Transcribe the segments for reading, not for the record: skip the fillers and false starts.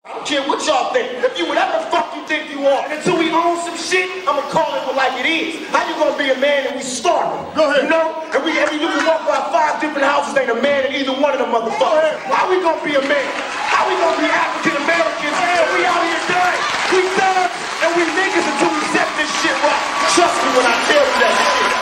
I don't care what y'all think. If you whatever the fuck you think you are, and until we own some shit, I'ma call it like it is. How you gonna be a man and we starving? Go ahead. You know? And you can walk by 5 different houses, ain't a man in either one of them motherfuckers. How we gonna be a man? How we gonna be African Americans? And we out here dying. We thugs and we niggas until we set this shit right. Trust me when I tell you that shit.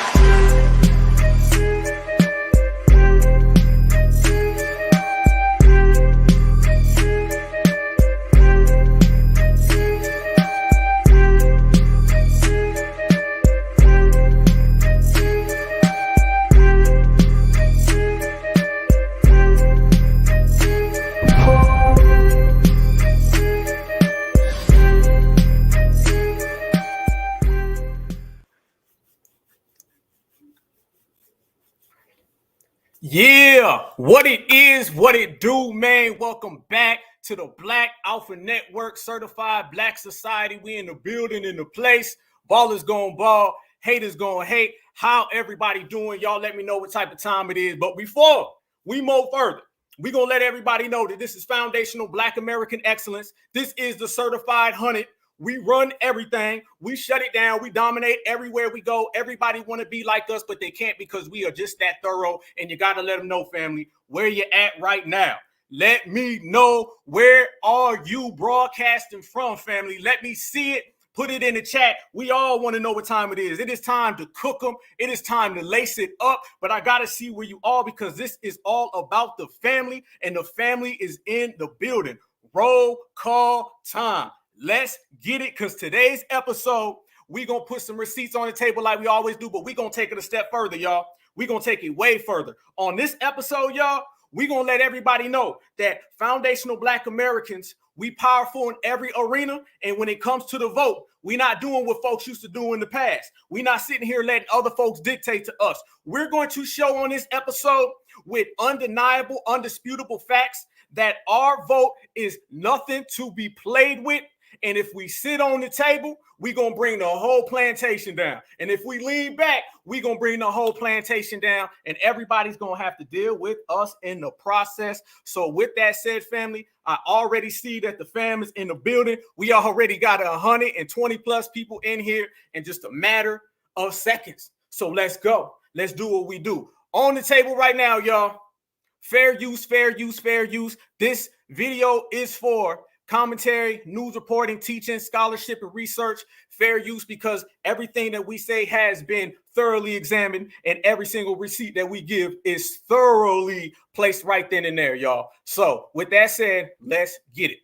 Yeah, what it is, what it do, man. Welcome back to the Black Alpha Network, certified Black Society. We in the building, in the place. Ballers gonna ball, haters gonna hate. How everybody doing? Y'all let me know what type of time it is. But before we move further, we gonna let everybody know that this is foundational Black American excellence. This is the certified 100. We run everything. We shut it down. We dominate everywhere we go. Everybody want to be like us, but they can't because we are just that thorough. And you got to let them know, family, where you at right now. Let me know, where are you broadcasting from, family? Let me see it. Put it in the chat. We all want to know what time it is. It is time to cook them. It is time to lace it up. But I got to see where you are because this is all about the family, and the family is in the building. Roll call time. Let's get it, because today's episode, we're going to put some receipts on the table like we always do, but we're going to take it a step further, y'all. We're going to take it way further. On this episode, y'all, we're going to let everybody know that foundational Black Americans, we powerful in every arena, and when it comes to the vote, we're not doing what folks used to do in the past. We're not sitting here letting other folks dictate to us. We're going to show on this episode with undeniable, undisputable facts that our vote is nothing to be played with. And if we sit on the table, we're going to bring the whole plantation down. And if we lean back, we're going to bring the whole plantation down. And everybody's going to have to deal with us in the process. So with that said, family, I already see that the fam is in the building. We already got 120 plus people in here in just a matter of seconds. So let's go. Let's do what we do. On the table right now, y'all. Fair use, fair use, fair use. This video is for commentary, news reporting, teaching, scholarship, and research. Fair use because everything that we say has been thoroughly examined, and every single receipt that we give is thoroughly placed right then and there, y'all. So with that said, let's get it.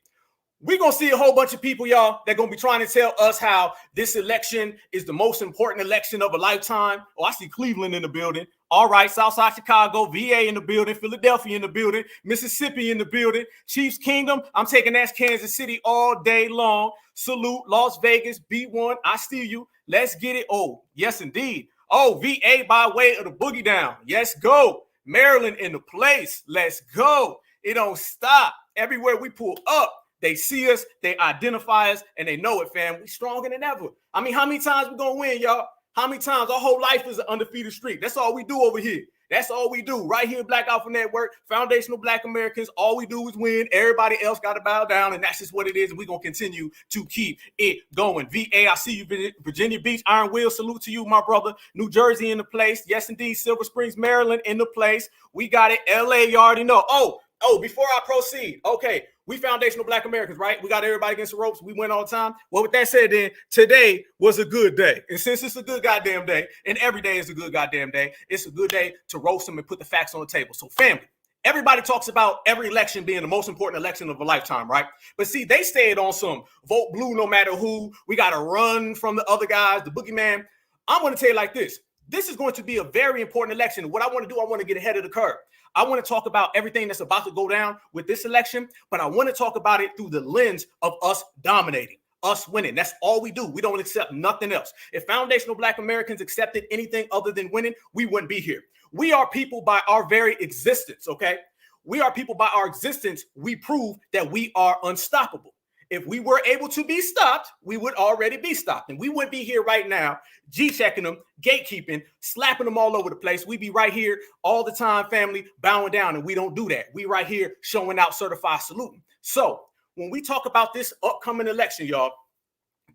We're going to see a whole bunch of people, y'all, that going to be trying to tell us how this election is the most important election of a lifetime. Oh, I see Cleveland in the building. All right, Southside Chicago, VA in the building, Philadelphia in the building, Mississippi in the building, Chiefs Kingdom. I'm taking that Kansas City all day long. Salute, Las Vegas, B1. I see you. Let's get it. Oh, yes, indeed. Oh, VA by way of the boogie down. Yes, go. Maryland in the place. Let's go. It don't stop. Everywhere we pull up, they see us, they identify us, and they know it, fam. We stronger than ever. I mean, how many times we gonna win, y'all? How many times? Our whole life is an undefeated streak. That's all we do over here. That's all we do. Right here, Black Alpha Network, foundational Black Americans, all we do is win. Everybody else got to bow down, and that's just what it is. And we're going to continue to keep it going. VA, I see you. Virginia Beach, Iron Wheel, salute to you, my brother. New Jersey in the place. Yes, indeed. Silver Springs, Maryland in the place. We got it. LA, you already know. Oh, before I proceed, okay, we foundational Black Americans, right? We got everybody against the ropes. We win all the time. Well, with that said, then today was a good day. And since it's a good goddamn day, and every day is a good goddamn day, it's a good day to roast them and put the facts on the table. So family, everybody talks about every election being the most important election of a lifetime, right? But see, they stayed on some vote blue no matter who. We got to run from the other guys, the boogeyman. I'm going to tell you like this. This is going to be a very important election. What I want to do, I want to get ahead of the curve. I want to talk about everything that's about to go down with this election, but I want to talk about it through the lens of us dominating, us winning. That's all we do. We don't accept nothing else. If foundational Black Americans accepted anything other than winning, we wouldn't be here. We are people by our very existence, okay? We are people by our existence. We prove that we are unstoppable. If we were able to be stopped, we would already be stopped. And we wouldn't be here right now, G-checking them, gatekeeping, slapping them all over the place. We'd be right here all the time, family, bowing down. And we don't do that. We right here showing out certified saluting. So when we talk about this upcoming election, y'all,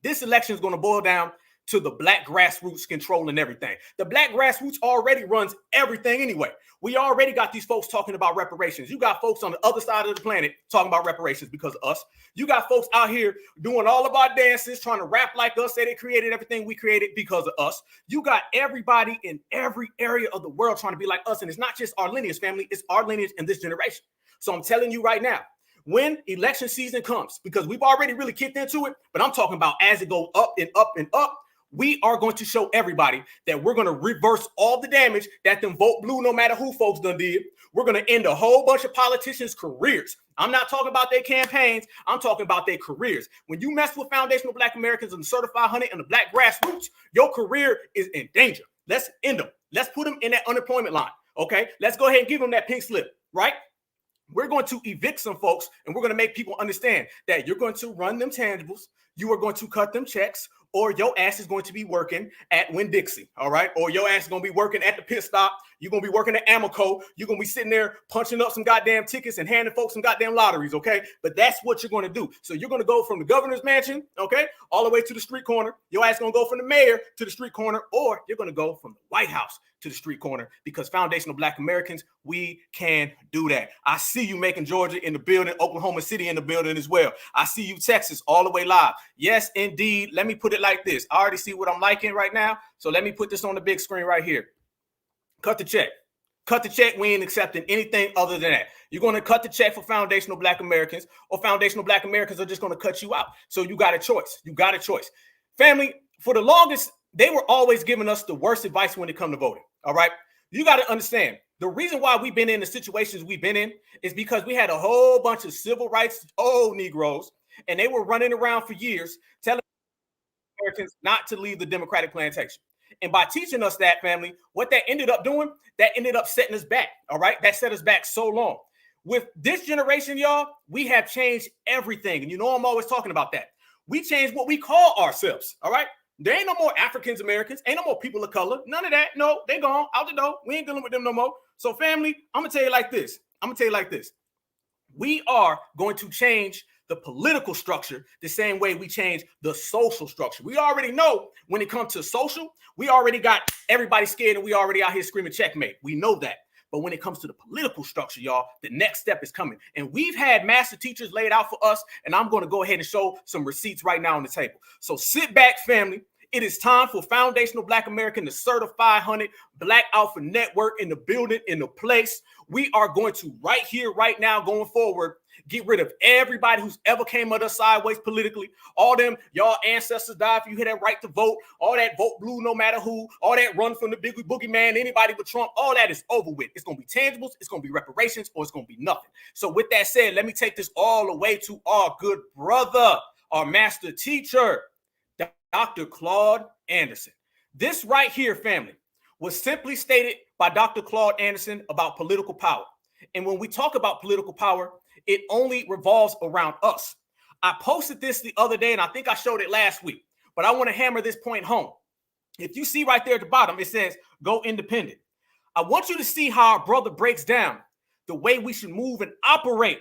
this election is going to boil down to the black grassroots controlling everything. The black grassroots already runs everything anyway. We already got these folks talking about reparations. You got folks on the other side of the planet talking about reparations because of us. You got folks out here doing all of our dances, trying to rap like us, say they created everything we created because of us. You got everybody in every area of the world trying to be like us. And it's not just our lineage, family. It's our lineage in this generation. So I'm telling you right now, when election season comes, because we've already really kicked into it, but I'm talking about as it goes up and up and up, we are going to show everybody that we're going to reverse all the damage that them vote blue, no matter who folks done did. We're going to end a whole bunch of politicians' careers. I'm not talking about their campaigns. I'm talking about their careers. When you mess with foundational Black Americans and the certified hunted and the black grassroots, your career is in danger. Let's end them. Let's put them in that unemployment line. Okay, let's go ahead and give them that pink slip, right? We're going to evict some folks, and we're going to make people understand that you're going to run them tangibles. You are going to cut them checks, or your ass is going to be working at Winn-Dixie, all right? Or your ass is going to be working at the pit stop. You're going to be working at Amoco. You're going to be sitting there punching up some goddamn tickets and handing folks some goddamn lotteries, okay? But that's what you're going to do. So you're going to go from the governor's mansion, okay, all the way to the street corner. Your ass is going to go from the mayor to the street corner, or you're going to go from the White House to the street corner, because foundational Black Americans, we can do that. I see you making Georgia in the building, Oklahoma City in the building as well. I see you Texas all the way live. Yes, indeed. Let me put it like this. I already see what I'm liking right now. So let me put this on the big screen right here. Cut the check. Cut the check. We ain't accepting anything other than that. You're going to cut the check for foundational Black Americans, or foundational Black Americans are just going to cut you out. So you got a choice. You got a choice. Family, for the longest, they were always giving us the worst advice when it comes to voting. All right. You got to understand, the reason why we've been in the situations we've been in is because we had a whole bunch of civil rights old Negroes, and they were running around for years telling Americans not to leave the Democratic plantation. And by teaching us that, family, what that ended up doing, that ended up setting us back. All right. That set us back so long. With this generation, y'all, we have changed everything. And you know, I'm always talking about that. We changed what we call ourselves. All right. There ain't no more Africans Americans, ain't no more people of color, none of that. No, they gone out the door. We ain't dealing with them no more. So family, I'm gonna tell you like this. We are going to change the political structure the same way we change the social structure. We already know when it comes to social, we already got everybody scared and we already out here screaming checkmate. We know that. But when it comes to the political structure, y'all, the next step is coming. And we've had master teachers laid out for us, and I'm going to go ahead and show some receipts right now on the table. So sit back, family. It is time for foundational Black American, the certified hunted Black Alpha Network in the building, in the place. We are going to right here, right now, going forward, get rid of everybody who's ever came at us sideways politically. All them, y'all ancestors died for you had that right to vote. All that vote blue no matter who. All that run from the big boogeyman, anybody but Trump. All that is over with. It's going to be tangibles. It's going to be reparations, or it's going to be nothing. So with that said, let me take this all the way to our good brother, our master teacher, Dr. Claude Anderson. This right here, family, was simply stated by Dr. Claude Anderson about political power. And when we talk about political power, it only revolves around us. I posted this the other day, and I think I showed it last week, but I want to hammer this point home. If you see right there at the bottom, it says, go independent. I want you to see how our brother breaks down the way we should move and operate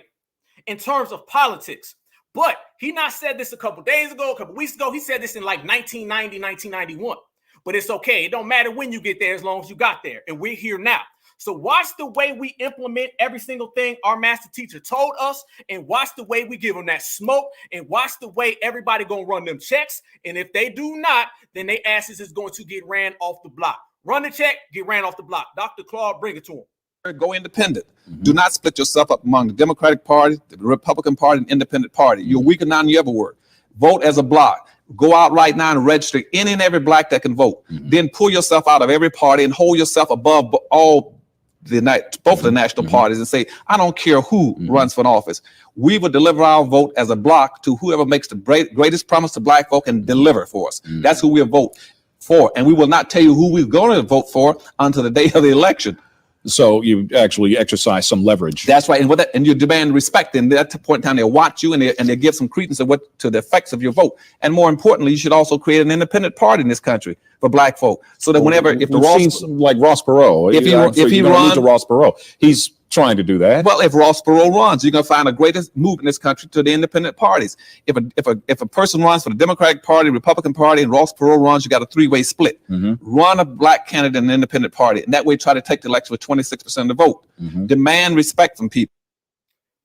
in terms of politics. But he not said this a couple days ago, a couple weeks ago. He said this in like 1990, 1991. But it's okay. It don't matter when you get there as long as you got there. And we're here now. So watch the way we implement every single thing our master teacher told us, and watch the way we give them that smoke, and watch the way everybody going to run them checks. And if they do not, then their asses is going to get ran off the block. Run the check, get ran off the block. Dr. Claude, bring it to him. Go independent. Do not split yourself up among the Democratic Party, the Republican Party, and Independent Party. You're weaker now than you ever were. Vote as a block. Go out right now and register any and every Black that can vote. Then pull yourself out of every party and hold yourself above all both of the national parties and say, I don't care who runs for an office. We will deliver our vote as a block to whoever makes the greatest promise to Black folk and deliver for us. That's who we'll vote for. And we will not tell you who we're going to vote for until the day of the election. So you actually exercise some leverage. That's right, and you demand respect. And at that point in time, they'll watch you and they give some credence to the effects of your vote. And more importantly, you should also create an independent party in this country for Black folk, so that whenever if the Ross, like Ross Perot, if he runs to Ross Perot, he's trying to do that. Well, if Ross Perot runs, you're going to find a greatest move in this country to the independent parties. If a person runs for the Democratic Party, Republican Party, and Ross Perot runs, you got a three-way split. Run a black candidate in the independent party, and that way try to take the election with 26% of the vote. Demand respect from people.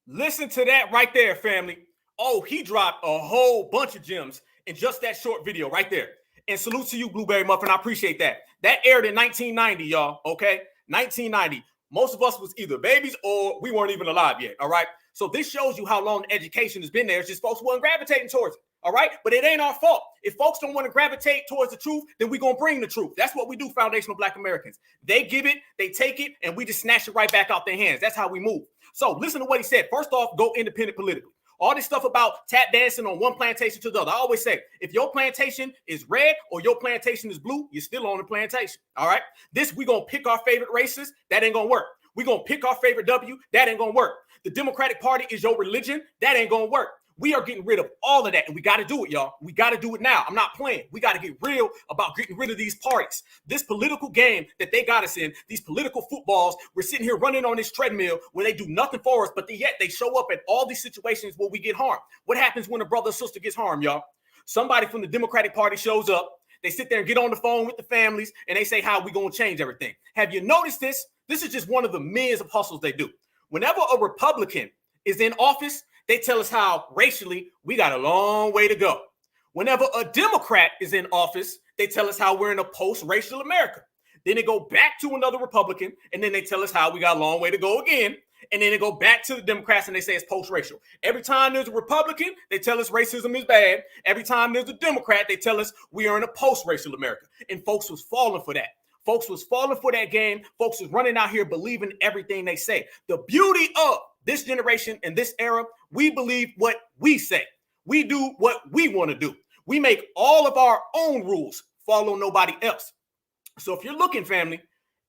Listen to that right there, family. Oh, he dropped a whole bunch of gems in just that short video right there. And salute to you, Blueberry Muffin. I appreciate that. That aired in 1990, y'all. Okay, 1990. Most of us was either babies or we weren't even alive yet. All right. So this shows you how long education has been there. It's just folks weren't gravitating towards it. All right. But it ain't our fault. If folks don't want to gravitate towards the truth, then we're going to bring the truth. That's what we do, foundational Black Americans. They give it, they take it, and we just snatch it right back out their hands. That's how we move. So listen to what he said. First off, go independent politically. All this stuff about tap dancing on one plantation to the other. I always say, if your plantation is red or your plantation is blue, you're still on the plantation. All right. We're going to pick our favorite races. That ain't going to work. We're going to pick our favorite W. That ain't going to work. The Democratic Party is your religion. That ain't going to work. We are getting rid of all of that, and we got to do it, y'all. We got to do it now. I'm not playing. We got to get real about getting rid of these parties. This political game that they got us in, these political footballs, we're sitting here running on this treadmill where they do nothing for us, but yet they show up at all these situations where we get harmed. What happens when a brother or sister gets harmed, y'all? Somebody from the Democratic Party shows up. They sit there and get on the phone with the families, and they say, how are we going to change everything? Have you noticed this? This is just one of the millions of hustles they do. Whenever a Republican is in office, they tell us how racially we got a long way to go. Whenever a Democrat is in office, they tell us how we're in a post-racial America. Then they go back to another Republican, and then they tell us how we got a long way to go again. And then they go back to the Democrats, and they say it's post-racial. Every time there's a Republican, they tell us racism is bad. Every time there's a Democrat, they tell us we are in a post-racial America. And folks was falling for that. Folks was falling for that game. Folks was running out here believing everything they say. The beauty of this generation and this era, we believe what we say. We do what we want to do. We make all of our own rules, follow nobody else. So if you're looking, family,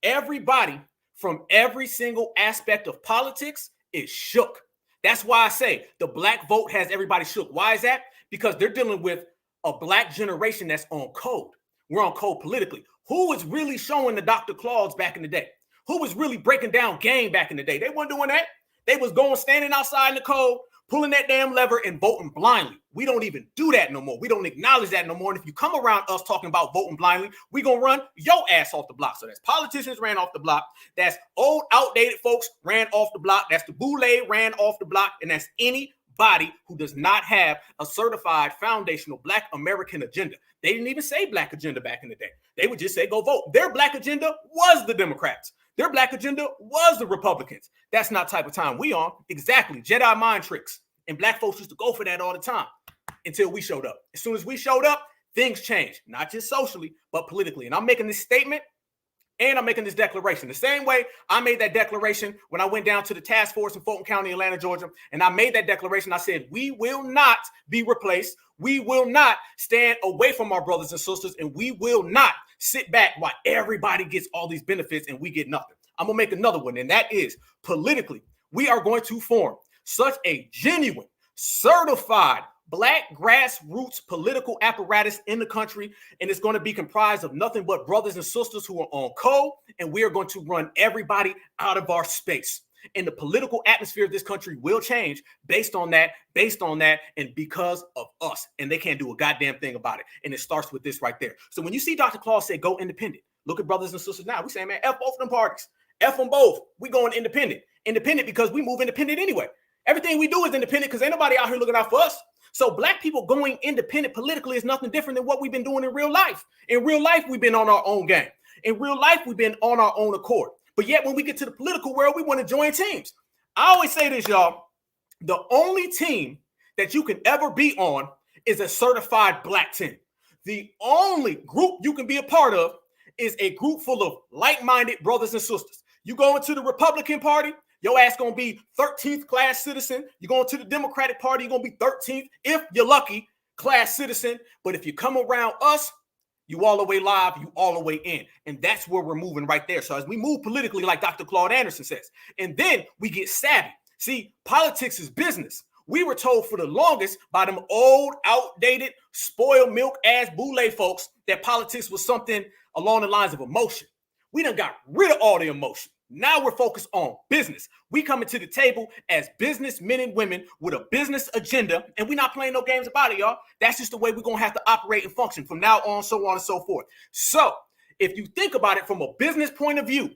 everybody from every single aspect of politics is shook. That's why I say the black vote has everybody shook. Why is that? Because they're dealing with a black generation that's on code. We're on code politically. Who was really showing the Dr. Claudes back in the day? Who was really breaking down game back in the day? They weren't doing that. They was going, standing outside in the cold, pulling that damn lever and voting blindly. We don't even do that no more. We don't acknowledge that no more. And if you come around us talking about voting blindly, we gonna run your ass off the block. So that's politicians ran off the block. That's old, outdated folks ran off the block. That's the boule ran off the block. And that's anybody who does not have a certified foundational Black American agenda. They didn't even say Black agenda back in the day. They would just say go vote. Their Black agenda was the Democrats. Their Black agenda was the Republicans. That's not the type of time we on. Exactly. Jedi mind tricks. And Black folks used to go for that all the time until we showed up. As soon as we showed up, things changed, not just socially, but politically. And I'm making this statement and I'm making this declaration. The same way I made that declaration when I went down to the task force in Fulton County, Atlanta, Georgia. And I made that declaration. I said, we will not be replaced. We will not stand away from our brothers and sisters. And we will not sit back while everybody gets all these benefits and we get nothing. I'm going to make another one. And that is politically, we are going to form such a genuine, certified Black grassroots political apparatus in the country. And it's going to be comprised of nothing but brothers and sisters who are on code. And we are going to run everybody out of our space. And the political atmosphere of this country will change based on that, and because of us. And they can't do a goddamn thing about it. And it starts with this right there. So when you see Dr. Claude say, go independent, look at brothers and sisters now. We say, man, F both of them parties. F them both. We going independent. Independent because we move independent anyway. Everything we do is independent because ain't nobody out here looking out for us. So Black people going independent politically is nothing different than what we've been doing in real life. In real life, we've been on our own game. In real life, we've been on our own accord. But yet when we get to the political world, we want to join teams. I always say this, y'all. The only team that you can ever be on is a certified Black team. The only group you can be a part of is a group full of like-minded brothers and sisters. You go into the Republican Party, your ass going to be 13th class citizen. You go into the Democratic Party, you're going to be 13th, if you're lucky, class citizen. But if you come around us, you all the way live, you all the way in. And that's where we're moving right there. So as we move politically, like Dr. Claude Anderson says, and then we get savvy. See, politics is business. We were told for the longest by them old, outdated, spoiled milk ass boule folks that politics was something along the lines of emotion. We done got rid of all the emotion. Now we're focused on business. We coming to the table as businessmen and women with a business agenda, and we're not playing no games about it, y'all. That's just the way we're going to have to operate and function from now on and so forth. So if you think about it from a business point of view,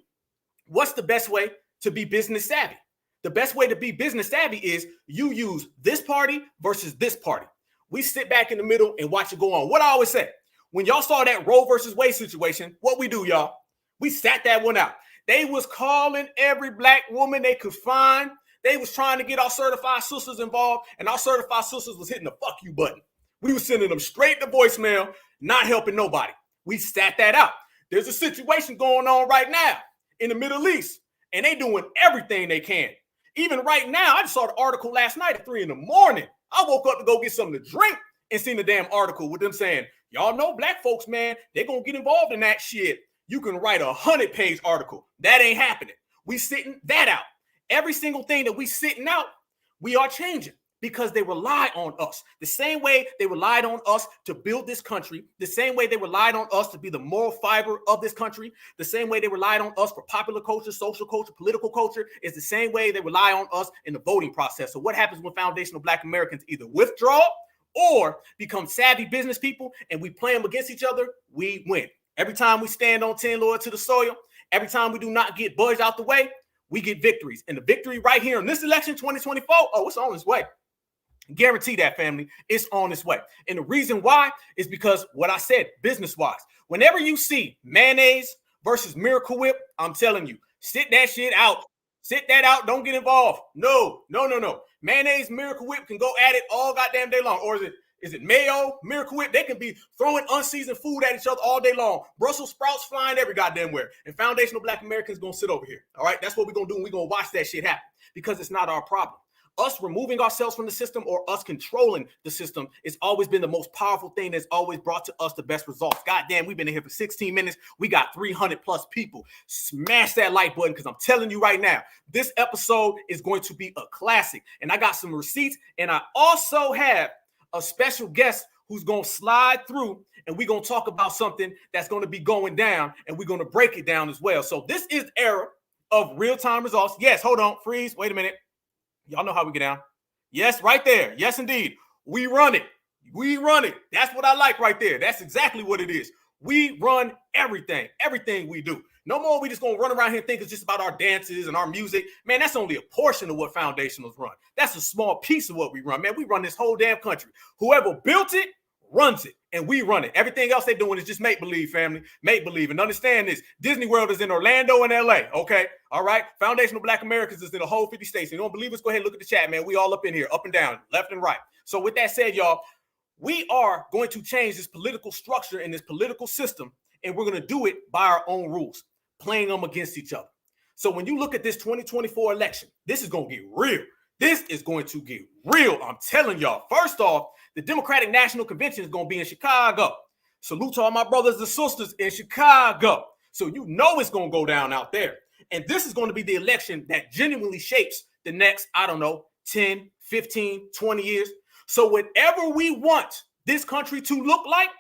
what's the best way to be business savvy? The best way to be business savvy is you use this party versus this party. We sit back in the middle and watch it go on. What I always say, when y'all saw that Roe versus Wade situation, what we do, y'all? We sat that one out. They was calling every black woman they could find. They was trying to get our certified sisters involved, and our certified sisters was hitting the fuck you button. We was sending them straight to voicemail, not helping nobody. We sat that out. There's a situation going on right now in the Middle East, and they doing everything they can. Even right now, I just saw the article last night at 3 a.m. I woke up to go get something to drink and seen the damn article with them saying, y'all know black folks, man, they're going to get involved in that shit. You can write a 100-page article. That ain't happening. We sitting that out. Every single thing that we sitting out, we are changing because they rely on us. The same way they relied on us to build this country, the same way they relied on us to be the moral fiber of this country, the same way they relied on us for popular culture, social culture, political culture, is the same way they rely on us in the voting process. So what happens when foundational black Americans either withdraw or become savvy business people and we play them against each other? We win. Every time we stand on 10 loyal to the soil, every time we do not get budged out the way, we get victories. And the victory right here in this election, 2024, oh, it's on its way. Guarantee that, family. It's on its way. And the reason why is because what I said, business-wise. Whenever you see mayonnaise versus Miracle Whip, I'm telling you, sit that shit out. Sit that out. Don't get involved. No. Mayonnaise, Miracle Whip can go at it all goddamn day long. Or is it mayo, Miracle Whip? They can be throwing unseasoned food at each other all day long. Brussels sprouts flying every goddamn where. And foundational black Americans going to sit over here. All right? That's what we're going to do. And we're going to watch that shit happen because it's not our problem. Us removing ourselves from the system or us controlling the system has always been the most powerful thing that's always brought to us the best results. Goddamn, we've been in here for 16 minutes. We got 300 plus people. Smash that like button because I'm telling you right now, this episode is going to be a classic. And I got some receipts, and I also have a special guest who's going to slide through, and we're going to talk about something that's going to be going down, and we're going to break it down as well. So this is the era of real-time results. Yes, hold on, freeze, wait a minute. Y'all know how we get down. Yes, right there. Yes, indeed. We run it. We run it. That's what I like right there. That's exactly what it is. We run everything we do. No more we just going to run around here and think it's just about our dances and our music. Man, that's only a portion of what foundationals run. That's a small piece of what we run. Man, we run this whole damn country. Whoever built it runs it, and we run it. Everything else they're doing is just make-believe, family. Make-believe. And understand this. Disney World is in Orlando and LA, okay? All right? Foundational Black Americans is in the whole 50 states. You don't believe us? Go ahead and look at the chat, man. We all up in here, up and down, left and right. So with that said, y'all, we are going to change this political structure and this political system, and we're going to do it by our own rules, playing them against each other. So when you look at this 2024 election, this is going to get real. This is going to get real. I'm telling y'all. First off, the Democratic National Convention is going to be in Chicago. Salute to all my brothers and sisters in Chicago. So you know it's going to go down out there. And this is going to be the election that genuinely shapes the next, 10, 15, 20 years. So whatever we want this country to look like,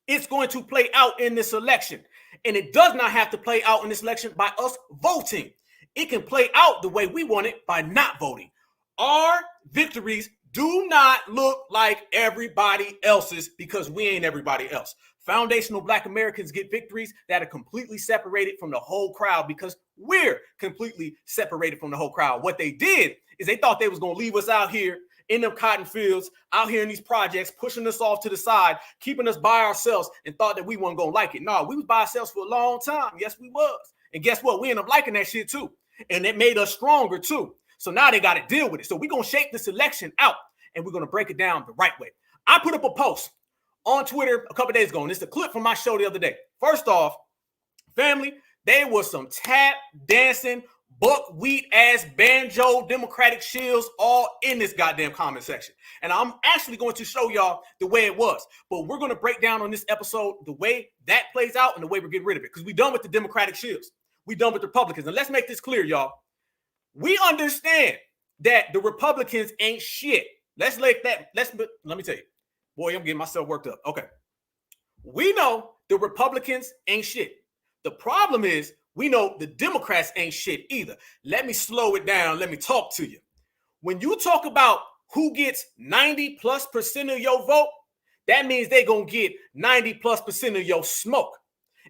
it's going to play out in this election. And it does not have to play out in this election by us voting. It can play out the way we want it by not voting. Our victories do not look like everybody else's because we ain't everybody else. Foundational Black Americans get victories that are completely separated from the whole crowd because we're completely separated from the whole crowd. What they did is they thought they was going to leave us out here in them cotton fields, out here in these projects, pushing us off to the side, keeping us by ourselves, and thought that we weren't going to like it. No, we was by ourselves for a long time. Yes, we was. And guess what? We ended up liking that shit too. And it made us stronger too. So now they got to deal with it. So we're going to shape this election out, and we're going to break it down the right way. I put up a post on Twitter a couple days ago, and it's a clip from my show the other day. First off, family, there was some tap dancing, buckwheat ass banjo Democratic shills all in this goddamn comment section. And I'm actually going to show y'all the way it was. But we're going to break down on this episode the way that plays out and the way we're getting rid of it. Because we're done with the Democratic shills. We're done with the Republicans. And let's make this clear, y'all. We understand that the Republicans ain't shit. Let me tell you. Boy, I'm getting myself worked up. Okay. We know the Republicans ain't shit. The problem is We know the Democrats ain't shit either. Let me slow it down. Let me talk to you. When you talk about who gets 90+% of your vote, that means they're going to get 90+% of your smoke.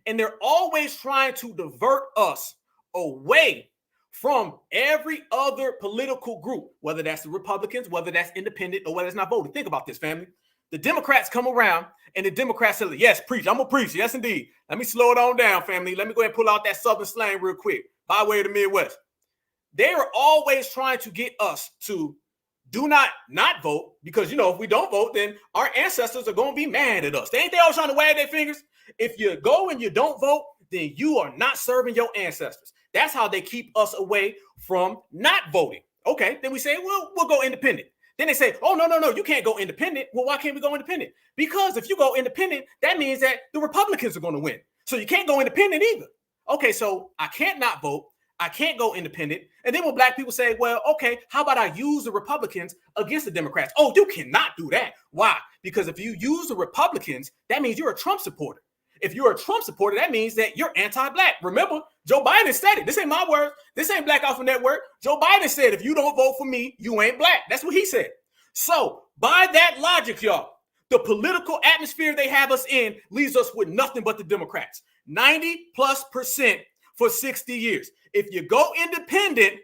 And they're always trying to divert us away from every other political group, whether that's the Republicans, whether that's independent, or whether it's not voting. Think about this, family. The Democrats come around and the Democrats say, yes, preach. I'm going to preach. Yes, indeed. Let me slow it on down, family. Let me go ahead and pull out that Southern slang real quick by way of the Midwest. They are always trying to get us to do not vote because, you know, if we don't vote, then our ancestors are going to be mad at us. They always trying to wag their fingers? If you go and you don't vote, then you are not serving your ancestors. That's how they keep us away from not voting. Okay, then we say, well, we'll go independent. Then they say, oh, no, you can't go independent. Well, why can't we go independent? Because if you go independent, that means that the Republicans are going to win. So you can't go independent either. Okay, so I can't not vote. I can't go independent. And then when black people say, well, okay, how about I use the Republicans against the Democrats? Oh, you cannot do that. Why? Because if you use the Republicans, that means you're a Trump supporter. If you're a Trump supporter, that means that you're anti-black. Remember, Joe Biden said it. This ain't my words. This ain't Black Alpha Network. Joe Biden said, if you don't vote for me, you ain't black. That's what he said. So by that logic, y'all, the political atmosphere they have us in leaves us with nothing but the Democrats. 90+% for 60 years. If you go independent,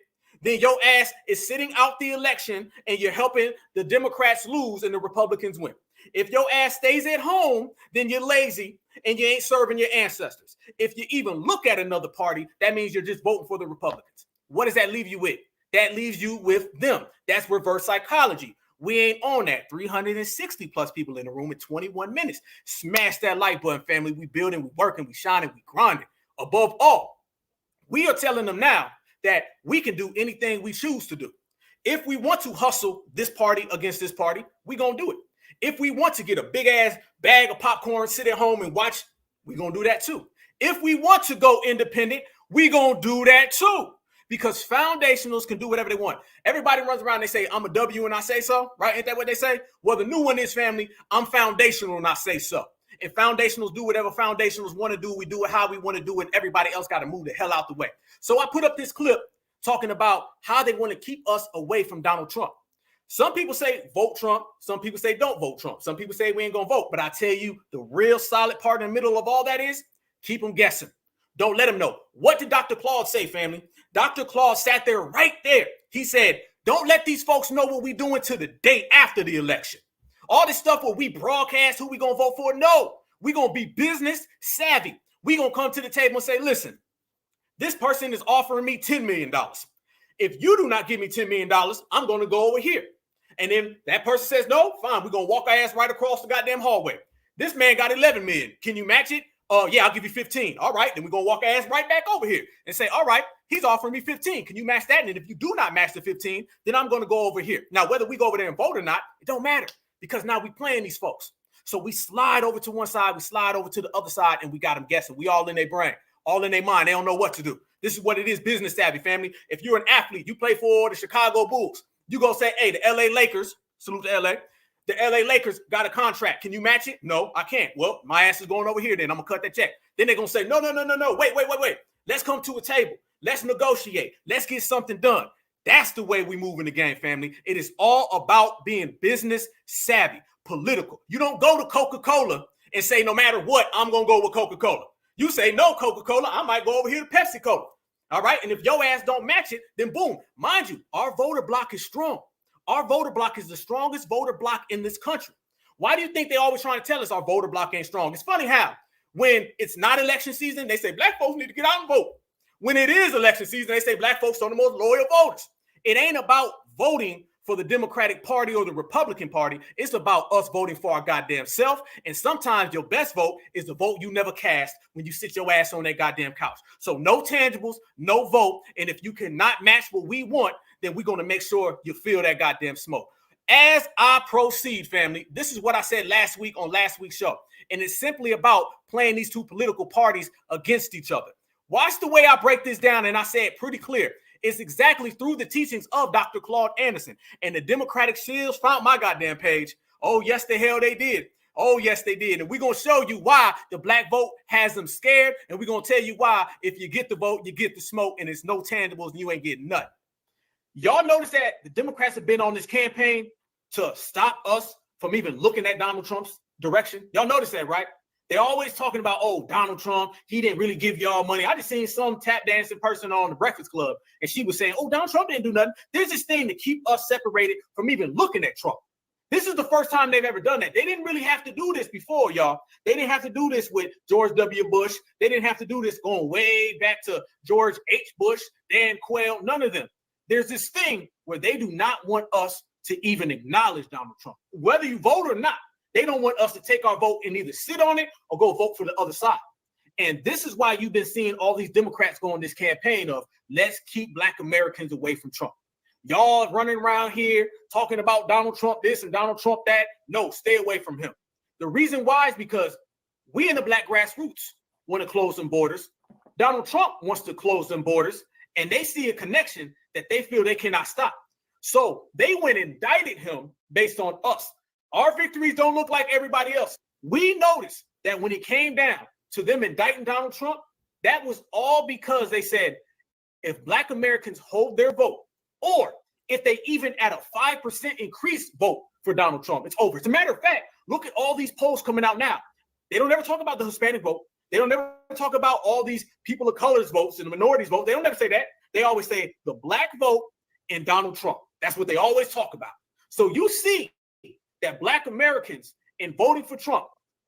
then your ass is sitting out the election and you're helping the Democrats lose and the Republicans win. If your ass stays at home, then you're lazy and you ain't serving your ancestors. If you even look at another party, that means you're just voting for the Republicans. What does that leave you with? That leaves you with them. That's reverse psychology. We ain't on that. 360 plus people in the room in 21 minutes. Smash that like button, family. We building, we working, we shining, we grinding. Above all, we are telling them now that we can do anything we choose to do. If we want to hustle this party against this party, we gonna do it. If we want to get a big ass bag of popcorn, sit at home and watch, we gonna do that too. If we want to go independent, we gonna do that too. Because foundationals can do whatever they want. Everybody runs around and they say, I'm a W and I say so, right? Ain't that what they say? Well, the new one is, family, I'm foundational and I say so. If foundationals do whatever foundationals want to do, we do it how we want to do it. Everybody else got to move the hell out the way. So I put up this clip talking about how they want to keep us away from Donald Trump. Some people say vote Trump. Some people say don't vote Trump. Some people say we ain't going to vote. But I tell you, the real solid part in the middle of all that is keep them guessing. Don't let them know. What did Dr. Claude say, family? Dr. Claude sat there right there. He said, don't let these folks know what we're doing to the day after the election. All this stuff where we broadcast who we going to vote for. No, we're going to be business savvy. We're going to come to the table and say, listen, this person is offering me $10 million. If you do not give me $10 million, I'm going to go over here. And then that person says, no, fine. We're going to walk our ass right across the goddamn hallway. This man got 11 million. Can you match it? Yeah, I'll give you 15. All right. Then we're going to walk our ass right back over here and say, all right, he's offering me 15. Can you match that? And if you do not match the 15, then I'm going to go over here. Now, whether we go over there and vote or not, it don't matter because now we playing these folks. So we slide over to one side, we slide over to the other side, and we got them guessing. We all in their brain, all in their mind. They don't know what to do. This is what it is, business savvy, family. If you're an athlete, you play for the Chicago Bulls, you go say, hey, the LA Lakers, salute to LA. The LA Lakers got a contract. Can you match it? No, I can't. Well, my ass is going over here then. I'm going to cut that check. Then they're going to say, no. Wait. Let's come to a table. Let's negotiate. Let's get something done. That's the way we move in the game, family. It is all about being business savvy, political. You don't go to Coca-Cola and say, no matter what, I'm going to go with Coca-Cola. You say, no, Coca-Cola, I might go over here to Pepsi-Cola. All right. And if your ass don't match it, then boom. Mind you, our voter block is strong. Our voter block is the strongest voter block in this country. Why do you think they always trying to tell us our voter block ain't strong? It's funny how when it's not election season, they say black folks need to get out and vote. When it is election season, they say black folks are the most loyal voters. It ain't about voting for the Democratic Party or the Republican Party. It's about us voting for our goddamn self. And sometimes your best vote is the vote you never cast when you sit your ass on that goddamn couch. So no tangibles, no vote. And if you cannot match what we want, then we're going to make sure you feel that goddamn smoke. As I proceed, family, this is what I said last week on last week's show. And it's simply about playing these two political parties against each other. Watch the way I break this down. And I say it pretty clear. It's exactly through the teachings of Dr. Claude Anderson. And the Democratic Shields found my goddamn page. Oh, yes, the hell they did. Oh, yes, they did. And we're going to show you why the black vote has them scared. And we're going to tell you why if you get the vote, you get the smoke, and it's no tangibles and you ain't getting nothing. Y'all notice that the Democrats have been on this campaign to stop us from even looking at Donald Trump's direction. Y'all notice that, right? They're always talking about, oh, Donald Trump, he didn't really give y'all money. I just seen some tap dancing person on the Breakfast Club, and she was saying, oh, Donald Trump didn't do nothing. There's this thing to keep us separated from even looking at Trump. This is the first time they've ever done that. They didn't really have to do this before, y'all. They didn't have to do this with George W. Bush. They didn't have to do this going way back to George H. Bush, Dan Quayle, none of them. There's this thing where they do not want us to even acknowledge Donald Trump. Whether you vote or not, they don't want us to take our vote and either sit on it or go vote for the other side. And this is why you've been seeing all these Democrats go on this campaign of let's keep Black Americans away from Trump. Y'all running around here talking about Donald Trump this and Donald Trump that. No, stay away from him. The reason why is because we in the Black grassroots want to close some borders. Donald Trump wants to close them borders, and they see a connection that they feel they cannot stop. So they went and indicted him based on us. Our victories don't look like everybody else. We noticed that when it came down to them indicting Donald Trump, that was all because they said, if Black Americans hold their vote, or if they even at a 5% increased vote for Donald Trump, it's over. As a matter of fact, look at all these polls coming out now. They don't ever talk about the Hispanic vote. They don't ever talk about all these people of color's votes and the minorities vote. They don't ever say that. They always say the Black vote and Donald Trump. That's what they always talk about. So you see that Black Americans in voting for Trump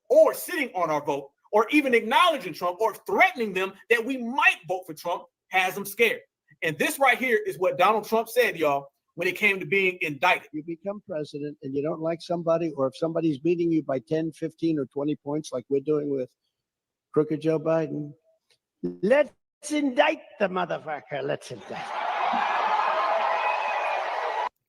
or sitting on our vote or even acknowledging Trump or threatening them that we might vote for Trump has them scared. And this right here is what Donald Trump said, y'all, when it came to being indicted. You become president and you don't like somebody, or if somebody's beating you by 10, 15, or 20 points like we're doing with crooked Joe Biden, let's indict the motherfucker. Let's indict.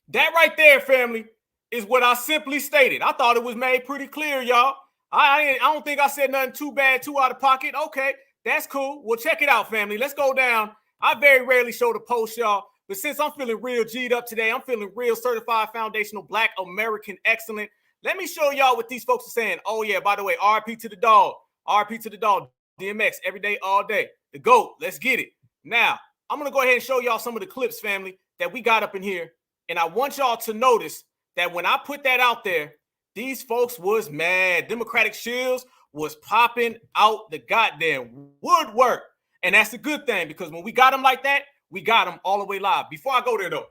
That right there, family, is what I simply stated. I thought it was made pretty clear, y'all. I don't think I said nothing too bad, too out of pocket. Okay, that's cool. Well, check it out, family. Let's go down. I very rarely show the post, y'all. But since I'm feeling real G'd up today, I'm feeling real certified foundational Black American excellent. Let me show y'all what these folks are saying. Oh, yeah, by the way, RP to the dog. RP to the dog. DMX, every day, all day. The GOAT. Let's get it. Now, I'm going to go ahead and show y'all some of the clips, family, that we got up in here. And I want y'all to notice that when I put that out there, these folks was mad. Democratic shields was popping out the goddamn woodwork. And that's a good thing, because when we got them like that, we got them all the way live. Before I go there, though,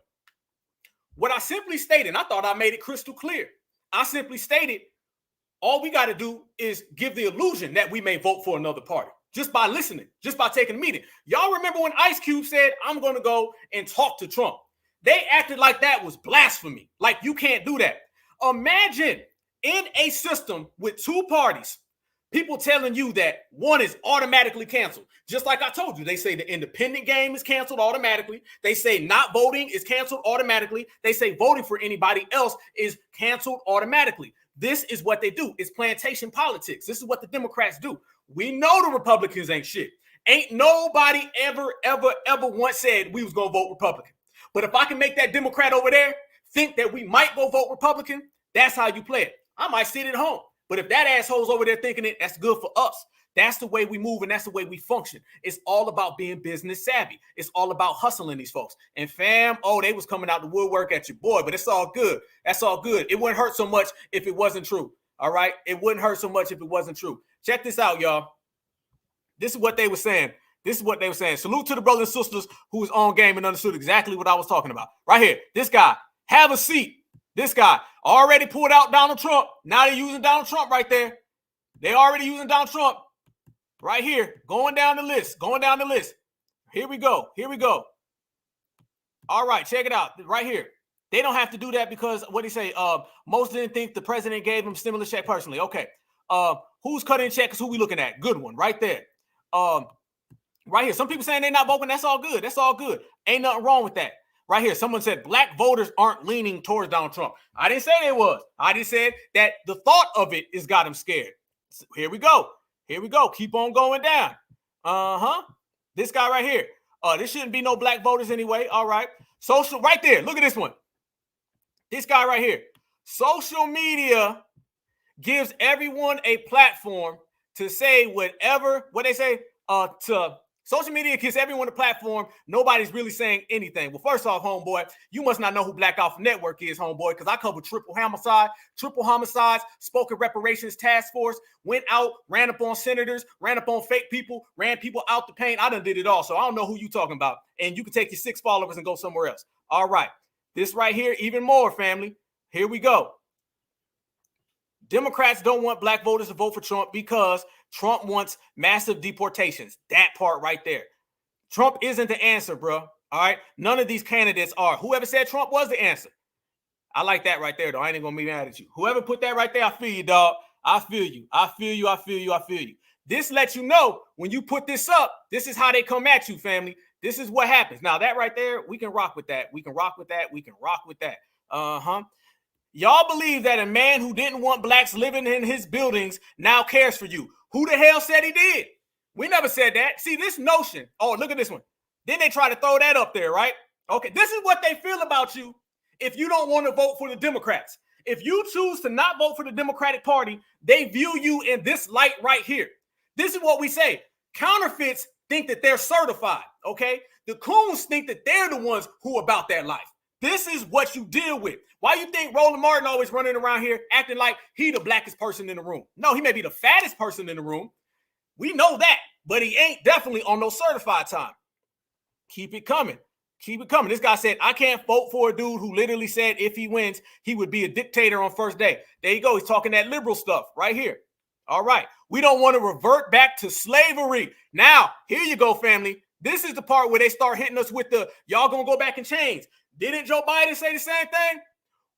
what I simply stated, and I thought I made it crystal clear. I simply stated, all we got to do is give the illusion that we may vote for another party just by listening, just by taking a meeting. Y'all remember when Ice Cube said, I'm going to go and talk to Trump? They acted like that was blasphemy. Like, you can't do that. Imagine in a system with two parties, people telling you that one is automatically canceled. Just like I told you, they say the independent game is canceled automatically. They say not voting is canceled automatically. They say voting for anybody else is canceled automatically. This is what they do. It's plantation politics. This is what the Democrats do. We know the Republicans ain't shit. Ain't nobody ever once said we was going to vote Republican. But if I can make that Democrat over there think that we might go vote Republican, that's how you play it. I might sit at home. But if that asshole's over there thinking it, that's good for us. That's the way we move, and that's the way we function. It's all about being business savvy. It's all about hustling these folks. And fam, oh, they was coming out the woodwork at your boy, but it's all good. That's all good. It wouldn't hurt so much if it wasn't true. All right? It wouldn't hurt so much if it wasn't true. Check this out, y'all. This is what they were saying. This is what they were saying. Salute to the brothers and sisters who was on game and understood exactly what I was talking about. Right here. This guy, have a seat. This guy already pulled out Donald Trump. Now they're using Donald Trump right there. They already using Donald Trump right here. Going down the list. Here we go. All right, check it out. Right here. They don't have to do that because what do you say? Most didn't think the president gave them stimulus check personally. Okay. Who's cutting checks? Who we looking at? Good one right there. Right here. Some people saying they're not voting. That's all good. Ain't nothing wrong with that. Right here, someone said Black voters aren't leaning towards Donald Trump. I didn't say they was. I just said that the thought of it has got them scared. So here we go. Keep on going down. This guy right here. There shouldn't be no Black voters anyway. All right. Social, right there. Look at this one. This guy right here. Social media gives everyone a platform to say whatever, what they say, to social media gives everyone a platform. Nobody's really saying anything. Well, first off, homeboy, you must not know who Black Alpha Network is, homeboy, because I cover triple homicides, spoken reparations task force, went out, ran up on senators, ran up on fake people, ran people out the paint. I done did it all, so I don't know who you talking about. And you can take your 6 followers and go somewhere else. All right, this right here, even more, family. Here we go. Democrats don't want Black voters to vote for Trump because Trump wants massive deportations. That part right there. Trump isn't the answer, bro. All right. None of these candidates are. Whoever said Trump was the answer. I like that right there, though. I ain't gonna be mad at you. Whoever put that right there, I feel you, dog. I feel you. I feel you. I feel you. I feel you. This lets you know when you put this up, this is how they come at you, family. This is what happens. Now, that right there, we can rock with that. We can rock with that. We can rock with that. Y'all believe that a man who didn't want Blacks living in his buildings now cares for you. Who the hell said he did? We never said that. See, this notion. Oh, look at this one. Then they try to throw that up there, right? Okay, this is what they feel about you if you don't want to vote for the Democrats. If you choose to not vote for the Democratic Party, they view you in this light right here. This is what we say. Counterfeits think that they're certified, okay? The coons think that they're the ones who are about that life. This is what you deal with. Why you think Roland Martin always running around here acting like he the blackest person in the room? No, he may be the fattest person in the room. We know that, but he ain't definitely on no certified time. Keep it coming. Keep it coming. This guy said, I can't vote for a dude who literally said if he wins, he would be a dictator on first day. There you go. He's talking that liberal stuff right here. All right. We don't want to revert back to slavery. Now, here you go, family. This is the part where they start hitting us with the, y'all gonna go back in chains. Didn't Joe Biden say the same thing?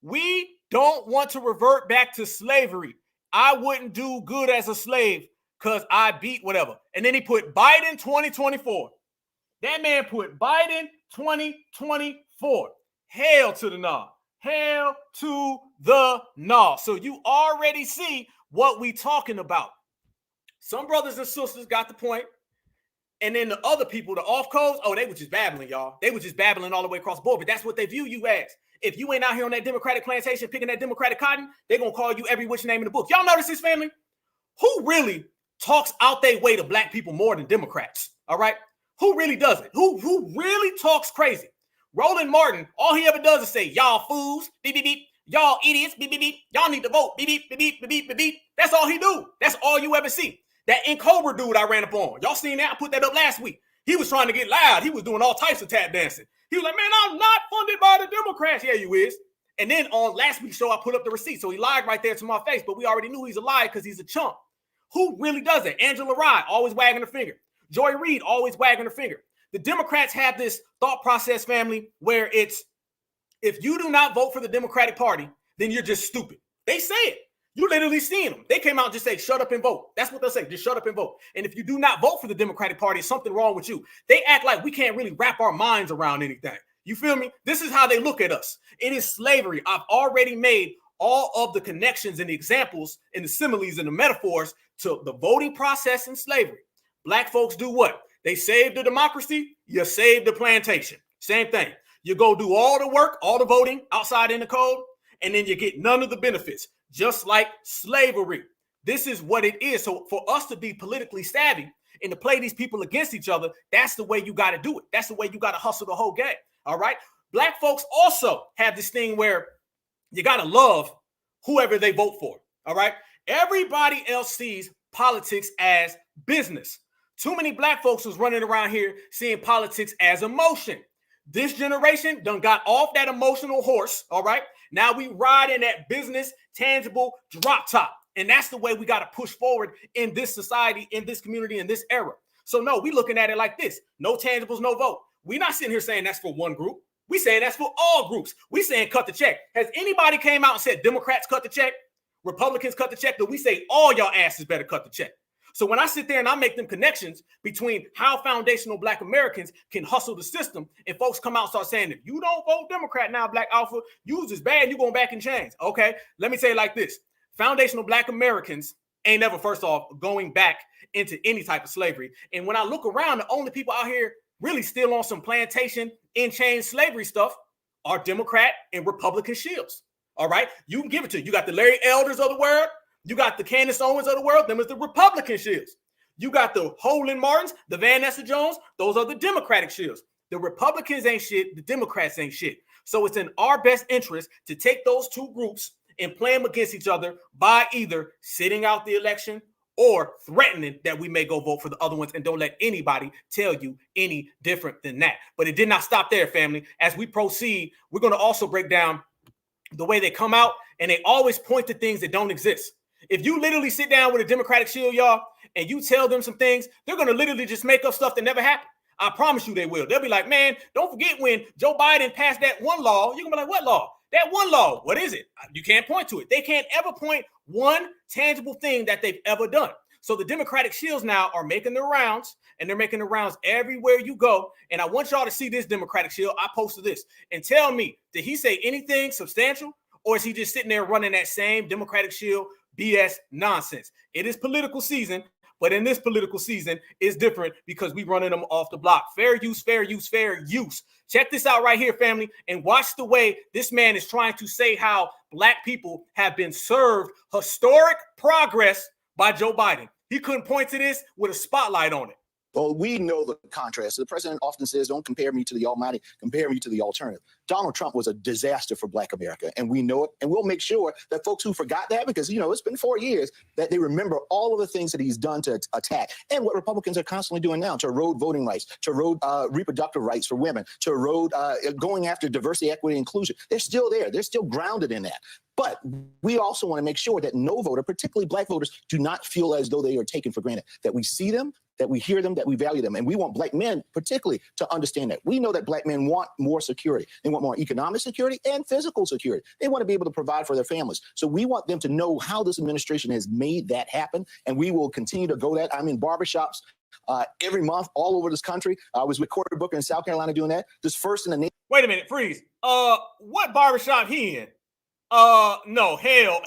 We don't want to revert back to slavery. I wouldn't do good as a slave because I beat whatever. And then he put Biden 2024. That man put Biden 2024. Hell to the nah. Hell to the nah. So you already see what we talking about. Some brothers and sisters got the point. And then the other people, the off codes, oh, they were just babbling, y'all. They were just babbling all the way across the board. But that's what they view you as. If you ain't out here on that Democratic plantation picking that Democratic cotton, they're going to call you every which name in the book. Y'all notice this, family? Who really talks out their way to Black people more than Democrats? All right? Who really does it? Who really talks crazy? Roland Martin, all he ever does is say, y'all fools, beep, beep, beep. Y'all idiots, beep, beep, beep. Y'all need to vote, beep, beep, beep, beep, beep, beep, beep. That's all he do. That's all you ever see. That Cobra dude I ran up on. Y'all seen that? I put that up last week. He was trying to get loud. He was doing all types of tap dancing. He was like, man, I'm not funded by the Democrats. Yeah, you is. And then on last week's show, I put up the receipt. So he lied right there to my face, but we already knew he's a liar because he's a chump. Who really does it? Angela Rye, always wagging her finger. Joy Reid, always wagging her finger. The Democrats have this thought process, family, where it's, if you do not vote for the Democratic Party, then you're just stupid. They say it. You literally seen them. They came out and just say, shut up and vote. That's what they'll say. Just shut up and vote. And if you do not vote for the Democratic Party, there's something wrong with you. They act like we can't really wrap our minds around anything. You feel me? This is how they look at us. It is slavery. I've already made all of the connections and the examples and the similes and the metaphors to the voting process and slavery. Black folks do what? They save the democracy. You save the plantation. Same thing. You go do all the work, all the voting outside in the code, and then you get none of the benefits. Just like slavery. This is what it is. So for us to be politically savvy and to play these people against each other, that's the way you got to do it. That's the way you got to hustle the whole game. All right. Black folks also have this thing where you got to love whoever they vote for. All right. Everybody else sees politics as business. Too many Black folks was running around here seeing politics as emotion. This generation done got off that emotional horse. All right. Now we ride in that business, tangible drop top. And that's the way we got to push forward in this society, in this community, in this era. So no, we looking at it like this. No tangibles, no vote. We not sitting here saying that's for one group. We saying that's for all groups. We saying cut the check. Has anybody came out and said Democrats cut the check? Republicans cut the check? Do we say all y'all asses better cut the check? So when I sit there and I make them connections between how foundational Black Americans can hustle the system, and folks come out and start saying, if you don't vote Democrat now, Black Alpha, you just bad, you going back in chains. Okay, let me say it like this. Foundational Black Americans ain't never, first off, going back into any type of slavery. And when I look around, the only people out here really still on some plantation, in-chain slavery stuff are Democrat and Republican shields. All right, you can give it to you. You got the Larry Elders of the world, You got the Candace Owens of the world, them is the Republican shields. You got the Holden Martins, the Van Nessa Jones, those are the Democratic shields. The Republicans ain't shit, the Democrats ain't shit. So it's in our best interest to take those two groups and play them against each other by either sitting out the election or threatening that we may go vote for the other ones, and don't let anybody tell you any different than that. But it did not stop there, family. As we proceed, we're going to also break down the way they come out, and they always point to things that don't exist. If you literally sit down with a Democratic shield, y'all, and you tell them some things, they're going to literally just make up stuff that never happened. I promise you they will. They'll be like, man, don't forget when Joe Biden passed that one law. You're going to be like, what law? That one law. What is it? You can't point to it. They can't ever point one tangible thing that they've ever done. So the Democratic shields now are making the rounds, and they're making the rounds everywhere you go. And I want y'all to see this Democratic shield. I posted this. And tell me, did he say anything substantial? Or is he just sitting there running that same Democratic shield BS nonsense? It is political season. But in this political season, it's different because we running them off the block. Fair use, fair use, fair use. Check this out right here, family, and watch the way this man is trying to say how Black people have been served historic progress by Joe Biden. He couldn't point to this with a spotlight on it. Well, we know the contrast. The president often says, don't compare me to the almighty, compare me to the alternative. Donald Trump was a disaster for Black America, and we know it. And we'll make sure that folks who forgot that, because, you know, it's been 4 years, that they remember all of the things that he's done to attack, and what Republicans are constantly doing now to erode voting rights, to erode reproductive rights for women, to erode going after diversity, equity, inclusion. They're still there. They're still grounded in that. But we also want to make sure that no voter, particularly Black voters, do not feel as though they are taken for granted, that we see them, that we hear them, that we value them. And we want Black men particularly to understand that. We know that Black men want more security. They want more economic security and physical security. They want to be able to provide for their families. So we want them to know how this administration has made that happen. And we will continue to go that. I'm in barbershops every month all over this country. I was with Cory Booker in South Carolina doing that. This first in the nation. Wait a minute, freeze. What barbershop he in? No, hell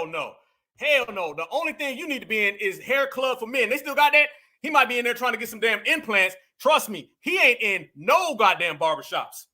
no. Hell no. The only thing you need to be in is hair club for men. They still got that? He might be in there trying to get some damn implants. Trust me, he ain't in no goddamn barbershops.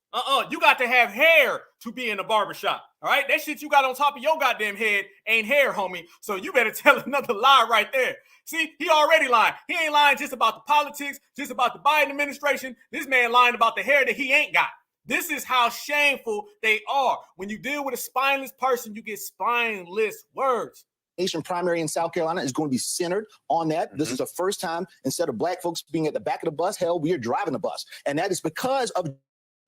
You got to have hair to be in a barbershop. All right? That shit you got on top of your goddamn head ain't hair, homie. So you better tell another lie right there. See, he already lying. He ain't lying just about the politics, just about the Biden administration. This man lying about the hair that he ain't got. This is how shameful they are. When you deal with a spineless person, you get spineless words. Nation primary in South Carolina is going to be centered on that. This is the first time, instead of Black folks being at the back of the bus, hell, we are driving the bus. And that is because of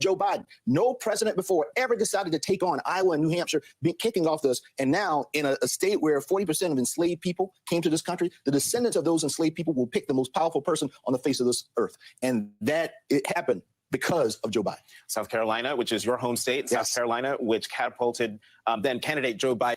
Joe Biden. No president before ever decided to take on Iowa and New Hampshire, kicking off this. And now in a state where 40% of enslaved people came to this country, the descendants of those enslaved people will pick the most powerful person on the face of this earth. And that it happened because of Joe Biden. South Carolina, which is your home state, Yes. South Carolina, which catapulted then candidate Joe Biden.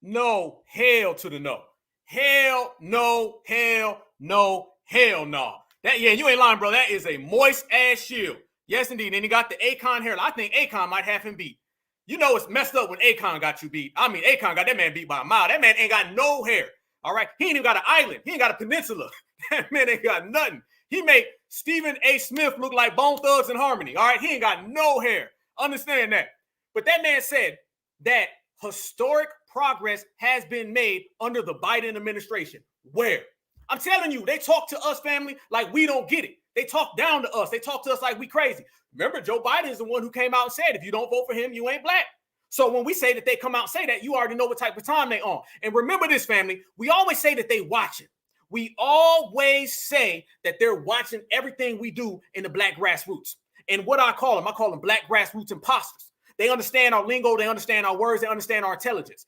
No, hell to the no. Hell no, hell no, hell no. That, yeah, you ain't lying, bro. That is a moist ass shield. Yes, indeed. And he got the Akon hair. I think Akon might have him beat. You know it's messed up when Akon got you beat. I mean, Akon got that man beat by a mile. That man ain't got no hair. All right. He ain't even got an island. He ain't got a peninsula. That man ain't got nothing. He made Stephen A. Smith look like Bone Thugs and Harmony. All right. He ain't got no hair. Understand that. But that man said that historic progress has been made under the Biden administration. Where? I'm telling you, they talk to us, family, like we don't get it. They talk down to us. They talk to us like we crazy. Remember, Joe Biden is the one who came out and said, if you don't vote for him, you ain't Black. So when we say that they come out and say that, you already know what type of time they on. And remember this, family, we always say that they watching. We always say that they're watching everything we do in the Black grassroots. And what I call them Black grassroots imposters. They understand our lingo. They understand our words. They understand our intelligence.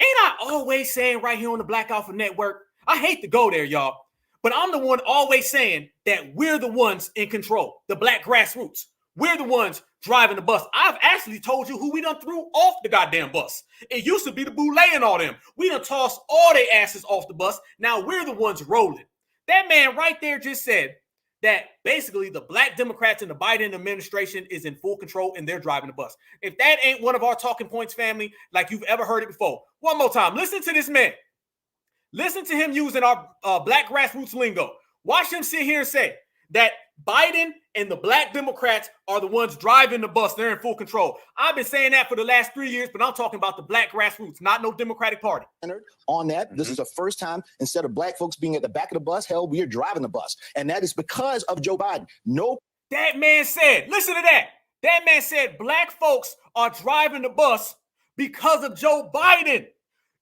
Ain't I always saying right here on the Black Alpha Network, I hate to go there, y'all, but I'm the one always saying that we're the ones in control, the Black grassroots. We're the ones driving the bus. I've actually told you who we done threw off the goddamn bus. It used to be the Boulay and all them. We done tossed all their asses off the bus. Now we're the ones rolling. That man right there just said that basically the Black Democrats and the Biden administration is in full control and they're driving the bus. If that ain't one of our talking points, family, like you've ever heard it before, one more time, listen to this man. Listen to him using our Black grassroots lingo. Watch him sit here and say that Biden and the black Democrats are the ones driving the bus. They're in full control. I've been saying that for the last 3 years, but I'm talking about the black grassroots, not no Democratic Party. On that, this is the first time, instead of black folks being at the back of the bus, hell, we are driving the bus. And that is because of Joe Biden. No. That man said, listen to that. That man said black folks are driving the bus because of Joe Biden.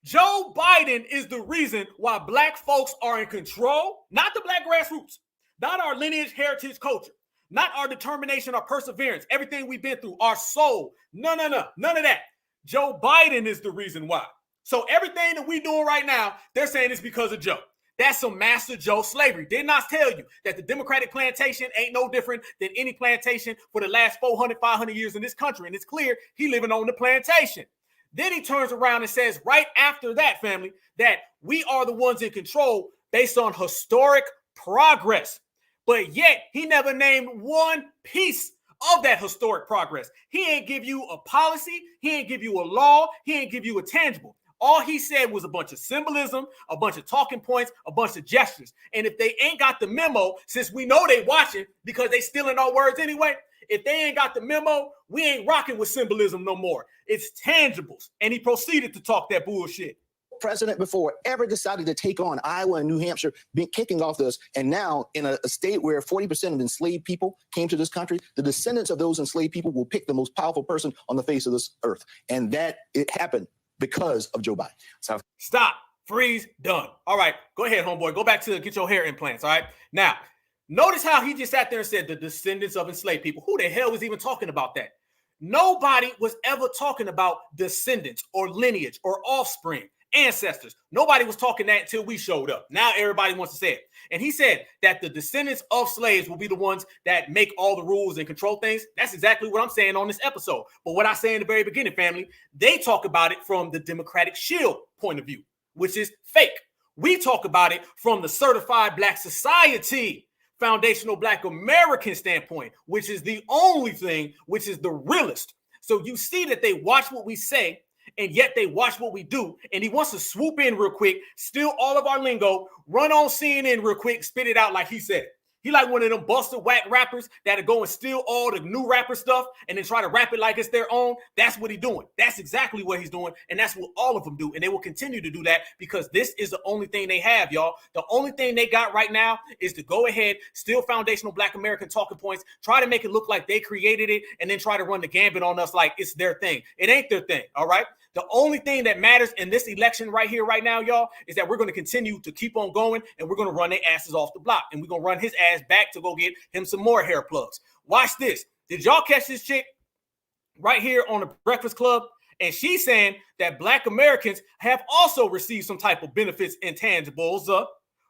Joe Biden is the reason why black folks are in control, not the black grassroots, not our lineage, heritage, culture, not our determination, our perseverance, everything we've been through, our soul. No, none of that. Joe Biden is the reason why. So everything that we doing right now, they're saying it's because of Joe. That's some Master Joe slavery. Didn't I tell you that the Democratic plantation ain't no different than any plantation for the last 400, 500 years in this country? And it's clear he living on the plantation. Then he turns around and says right after that, family, that we are the ones in control based on historic progress. But yet he never named one piece of that historic progress. He ain't give you a policy. He ain't give you a law. He ain't give you a tangible. All he said was a bunch of symbolism, a bunch of talking points, a bunch of gestures. And if they ain't got the memo, since we know they watching because they stealing our words anyway, if they ain't got the memo, we ain't rocking with symbolism no more. It's tangibles. And he proceeded to talk that bullshit. President before ever decided to take on Iowa and New Hampshire, kicking off this. And now in a state where 40% of enslaved people came to this country, the descendants of those enslaved people will pick the most powerful person on the face of this earth. And that it happened because of Joe Biden. So stop, freeze, done. All right, go ahead, homeboy. Go back to get your hair implants. All right. Now, notice how he just sat there and said the descendants of enslaved people. Who the hell was even talking about that? Nobody was ever talking about descendants or lineage or offspring, ancestors. Nobody was talking that until we showed up. Now everybody wants to say it. And he said that the descendants of slaves will be the ones that make all the rules and control things. That's exactly what I'm saying on this episode. But what I say in the very beginning, family, they talk about it from the Democratic Shield point of view, which is fake. We talk about it from the certified Black society, foundational Black American standpoint, which is the only thing, which is the realest. So you see that they watch what we say, and yet they watch what we do. And he wants to swoop in real quick, steal all of our lingo, run on CNN real quick, spit it out like he said. He like one of them busted whack rappers that'll go and steal all the new rapper stuff and then try to rap it like it's their own. That's what he's doing. That's exactly what he's doing. And that's what all of them do. And they will continue to do that because this is the only thing they have, y'all. The only thing they got right now is to go ahead, steal foundational Black American talking points, try to make it look like they created it, and then try to run the gambit on us like it's their thing. It ain't their thing, all right? The only thing that matters in this election right here, right now, y'all, is that we're going to continue to keep on going and we're going to run their asses off the block. And we're going to run his ass back to go get him some more hair plugs. Watch this. Did y'all catch this chick right here on the Breakfast Club? And she's saying that Black Americans have also received some type of benefits and tangibles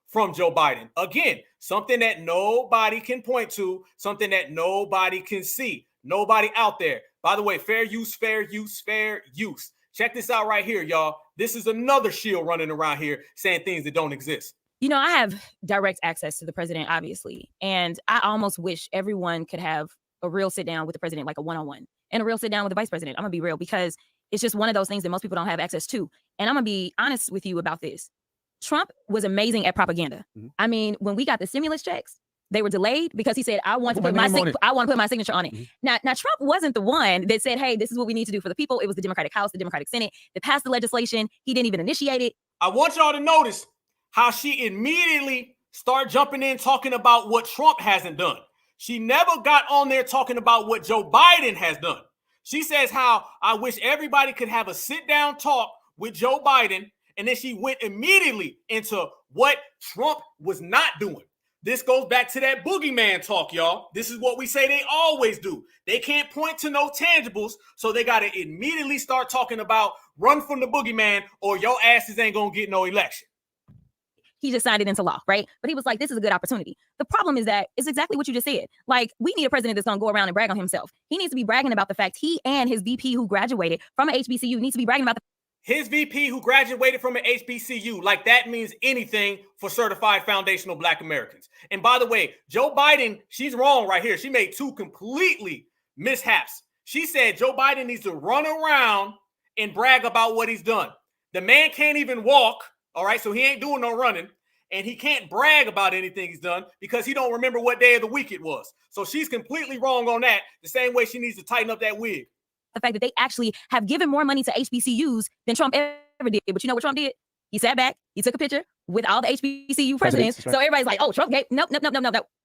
from Joe Biden. Again, something that nobody can point to, something that nobody can see. Nobody out there. By the way, fair use, fair use, fair use. Check this out right here, y'all. This is another shield running around here saying things that don't exist. You know, I have direct access to the president, obviously. And I almost wish everyone could have a real sit down with the president, like a one-on-one, and a real sit down with the vice president. I'm going to be real because it's just one of those things that most people don't have access to. And I'm going to be honest with you about this. Trump was amazing at propaganda. Mm-hmm. I mean, when we got the stimulus checks, they were delayed because he said, I want to put my signature on it. Mm-hmm. Now, Trump wasn't the one that said, hey, this is what we need to do for the people. It was the Democratic House, the Democratic Senate that passed the legislation. He didn't even initiate it. I want y'all to notice how she immediately started jumping in talking about what Trump hasn't done. She never got on there talking about what Joe Biden has done. She says how I wish everybody could have a sit-down talk with Joe Biden, and then she went immediately into what Trump was not doing. This goes back to that boogeyman talk, y'all. This is what we say they always do. They can't point to no tangibles, so they got to immediately start talking about run from the boogeyman or your asses ain't going to get no election. He just signed it into law, right? But he was like, this is a good opportunity. The problem is that it's exactly what you just said. Like, we need a president that's going to go around and brag on himself. He needs to be bragging about the fact he and his VP who graduated from an HBCU needs to be bragging about his VP who graduated from an HBCU, like that means anything for certified foundational Black Americans. And by the way, Joe Biden, she's wrong right here. She made two completely mishaps. She said Joe Biden needs to run around and brag about what he's done. The man can't even walk, all right? So he ain't doing no running. and he can't brag about anything he's done because he don't remember what day of the week it was. So she's completely wrong on that, the same way she needs to tighten up that wig. The fact that they actually have given more money to HBCUs than Trump ever did. But you know what Trump did? He sat back, he took a picture with all the HBCU presidents. So everybody's like, oh, Trump gave, no.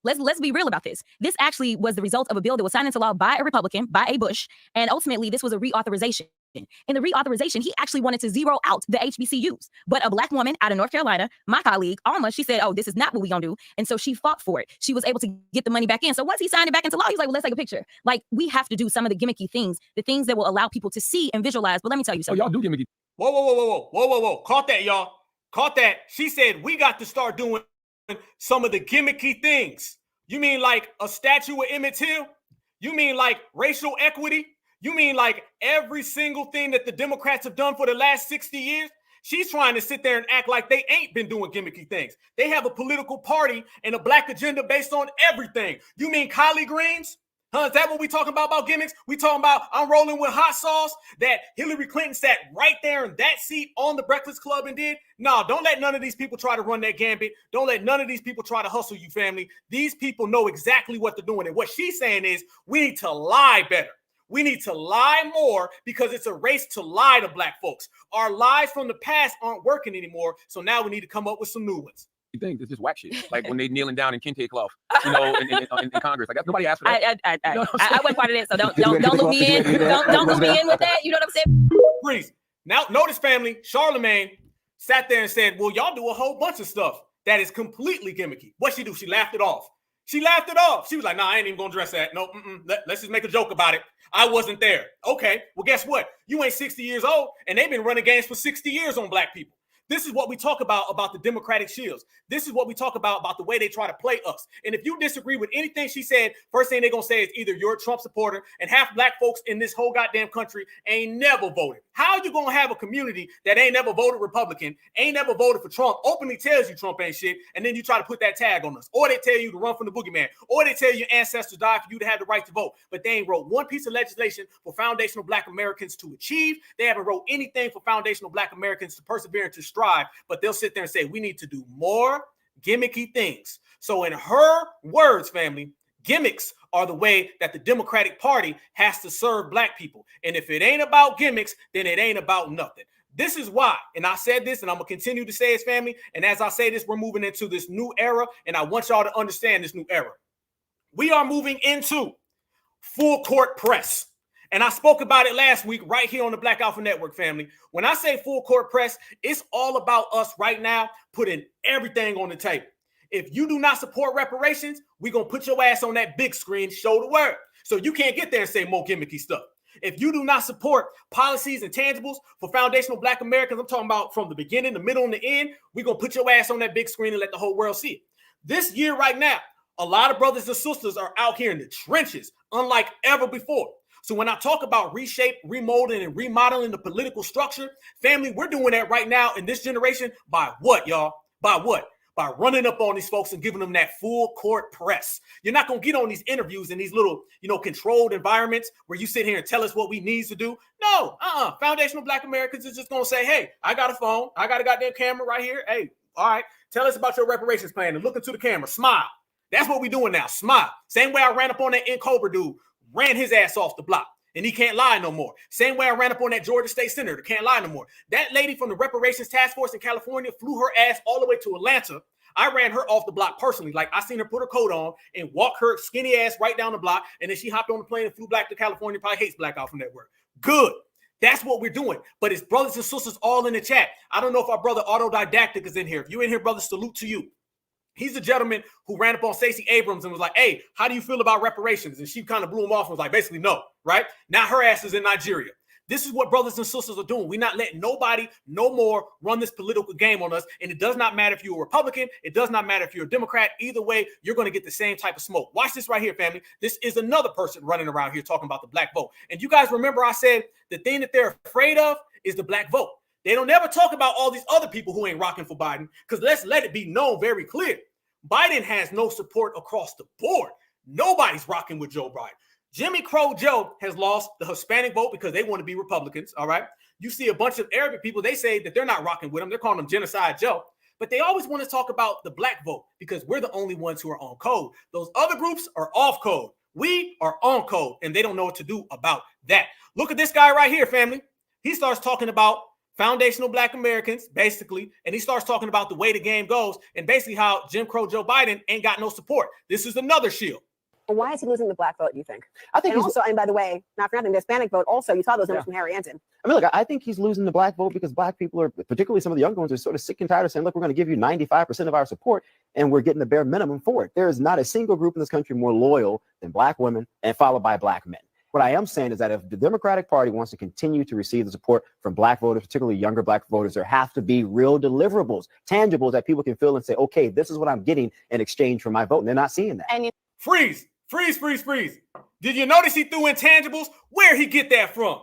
Let's be real about this. This actually was the result of a bill that was signed into law by a Republican, by a Bush. And ultimately, this was a reauthorization. In the reauthorization, he actually wanted to zero out the HBCUs. But a Black woman out of North Carolina, my colleague, Alma, she said, oh, this is not what we're going to do. And so she fought for it. She was able to get the money back in. So once he signed it back into law, he was like, well, let's take a picture. Like, we have to do some of the gimmicky things, the things that will allow people to see and visualize. But let me tell you something. Oh, y'all do gimmicky. Whoa. Caught that, y'all. Caught that. She said, we got to start doing some of the gimmicky things. You mean like a statue of Emmett Till? You mean like racial equity? You mean like every single thing that the Democrats have done for the last 60 years? She's trying to sit there and act like they ain't been doing gimmicky things. They have a political party and a Black agenda based on everything. You mean collard greens? Huh? Is that what we talking about gimmicks? We talking about I'm rolling with hot sauce that Hillary Clinton sat right there in that seat on the Breakfast Club and did? No, don't let none of these people try to run that gambit. Don't let none of these people try to hustle you, family. These people know exactly what they're doing. And what she's saying is we need to lie better. We need to lie more because it's a race to lie to Black folks. Our lies from the past aren't working anymore. So now we need to come up with some new ones. You think it's just whack shit, like when they kneeling down in kente cloth, you know, in Congress. Like nobody asked for that. I wasn't part of that, so don't loop me in. Don't loop me in with that. You know what I'm saying? Freeze. Now, notice, family, Charlemagne sat there and said, well, y'all do a whole bunch of stuff that is completely gimmicky. What'd she do? She laughed it off. She was like, nah, I ain't even gonna address that. No, let's just make a joke about it. I wasn't there. Okay, well, guess what? You ain't 60 years old, and they've been running games for 60 years on Black people. This is what we talk about the Democratic shields. This is what we talk about the way they try to play us. And if you disagree with anything she said, first thing they're going to say is either you're a Trump supporter, and half Black folks in this whole goddamn country ain't never voted. How are you going to have a community that ain't never voted Republican, ain't never voted for Trump, openly tells you Trump ain't shit, and then you try to put that tag on us? Or they tell you to run from the boogeyman, or they tell your ancestors died for you to have the right to vote. But they ain't wrote one piece of legislation for foundational Black Americans to achieve. They haven't wrote anything for foundational Black Americans to persevere and to strive, but they'll sit there and say, we need to do more gimmicky things. So in her words, family, gimmicks are the way that the Democratic Party has to serve Black people. And if it ain't about gimmicks, then it ain't about nothing. This is why, and I said this, and I'm going to continue to say it, family. And as I say this, we're moving into this new era, and I want y'all to understand this new era. We are moving into full court press. And I spoke about it last week right here on the Black Alpha Network, family. When I say full court press, it's all about us right now putting everything on the table. If you do not support reparations, we're going to put your ass on that big screen, show the word. So you can't get there and say more gimmicky stuff. If you do not support policies and tangibles for foundational Black Americans, I'm talking about from the beginning, the middle, and the end, we're going to put your ass on that big screen and let the whole world see it. This year right now, a lot of brothers and sisters are out here in the trenches, unlike ever before. So when I talk about reshape, remolding, and remodeling the political structure, family, we're doing that right now in this generation by what, y'all? By what? By running up on these folks and giving them that full court press. You're not going to get on these interviews in these little, controlled environments where you sit here and tell us what we need to do. No, foundational Black Americans is just going to say, hey, I got a phone. I got a goddamn camera right here. Hey, all right, tell us about your reparations plan and look into the camera. Smile. That's what we're doing now. Smile. Same way I ran up on that Cobra dude, ran his ass off the block, and he can't lie no more. Same way I ran up on that Georgia State Senator, can't lie no more. That lady from the Reparations Task Force in California flew her ass all the way to Atlanta. I ran her off the block personally. Like, I seen her put her coat on and walk her skinny ass right down the block, and then she hopped on the plane and flew back to California. Probably hates Black Alpha Network. Good. That's what we're doing. But it's brothers and sisters all in the chat. I don't know if our brother Autodidactic is in here. If you're in here, brother, salute to you. He's a gentleman who ran up on Stacey Abrams and was like, hey, how do you feel about reparations? And she kind of blew him off and was like, basically, no, right? Now her ass is in Nigeria. This is what brothers and sisters are doing. We're not letting nobody no more run this political game on us. And it does not matter if you're a Republican. It does not matter if you're a Democrat. Either way, you're going to get the same type of smoke. Watch this right here, family. This is another person running around here talking about the Black vote. And you guys remember I said the thing that they're afraid of is the Black vote. They don't ever talk about all these other people who ain't rocking for Biden, because let's let it be known very clear. Biden has no support across the board. Nobody's rocking with Joe Biden. Jimmy Crow Joe has lost the Hispanic vote because they want to be Republicans, all right? You see a bunch of Arabic people, they say that they're not rocking with him. They're calling him Genocide Joe. But they always want to talk about the black vote because we're the only ones who are on code. Those other groups are off code. We are on code, and they don't know what to do about that. Look at this guy right here, family. He starts talking about foundational black Americans, basically, and he starts talking about the way the game goes and basically how Jim Crow Joe Biden ain't got no support. This is another shield. Why is he losing the black vote, do you think? I think and also, and by the way, not for nothing, the Hispanic vote also, you saw those numbers from Harry Anton. I mean, look, I think he's losing the black vote because black people are, particularly some of the younger ones, are sort of sick and tired of saying, look, we're going to give you 95% of our support and we're getting the bare minimum for it. There is not a single group in this country more loyal than black women and followed by black men. What I am saying is that if the Democratic Party wants to continue to receive the support from black voters, particularly younger black voters, there have to be real deliverables, tangibles that people can feel and say, okay, this is what I'm getting in exchange for my vote. And they're not seeing that. And Freeze. Did you notice he threw intangibles? Where'd he get that from?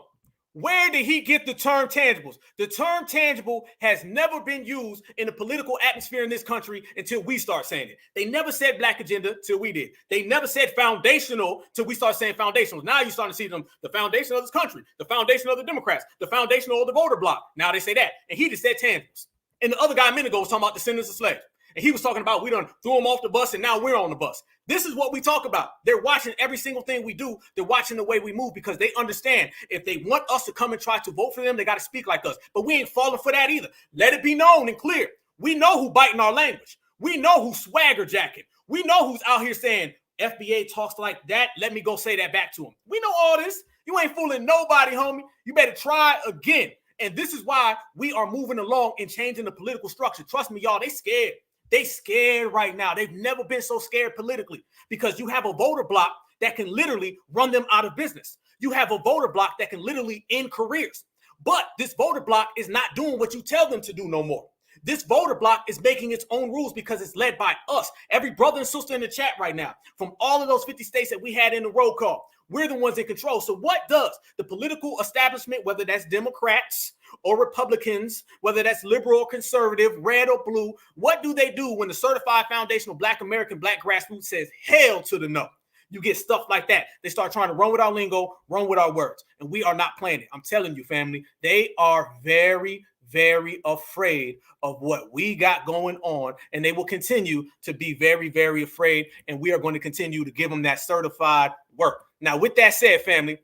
Where did he get the term tangibles? The term tangible has never been used in the political atmosphere in this country until we start saying it. They never said black agenda till we did. They never said foundational till we start saying foundational. Now you're starting to see them, the foundation of this country, the foundation of the Democrats, the foundation of the voter bloc. Now they say that. And he just said tangibles. And the other guy a minute ago was talking about descendants of slaves. And he was talking about we done threw them off the bus and now we're on the bus. This is what we talk about. They're watching every single thing we do. They're watching the way we move because they understand if they want us to come and try to vote for them, they got to speak like us. But we ain't falling for that either. Let it be known and clear. We know who biting our language. We know who's swagger jacking. We know who's out here saying FBA talks like that. Let me go say that back to them. We know all this. You ain't fooling nobody, homie. You better try again. And this is why we are moving along and changing the political structure. Trust me, y'all, they scared. They scared right now. They've never been so scared politically because you have a voter bloc that can literally run them out of business. You have a voter bloc that can literally end careers. But this voter bloc is not doing what you tell them to do no more. This voter bloc is making its own rules because it's led by us. Every brother and sister in the chat right now, from all of those 50 states that we had in the roll call, we're the ones in control. So what does the political establishment, whether that's Democrats or Republicans, whether that's liberal or conservative, red or blue, what do they do when the certified foundational black American black grassroots says hell to the no? You get stuff like that. They start trying to run with our lingo, run with our words, and we are not playing it. I'm telling you, family, they are very, very afraid of what we got going on, and they will continue to be very, very afraid, and we are going to continue to give them that certified work. Now, with that said, family,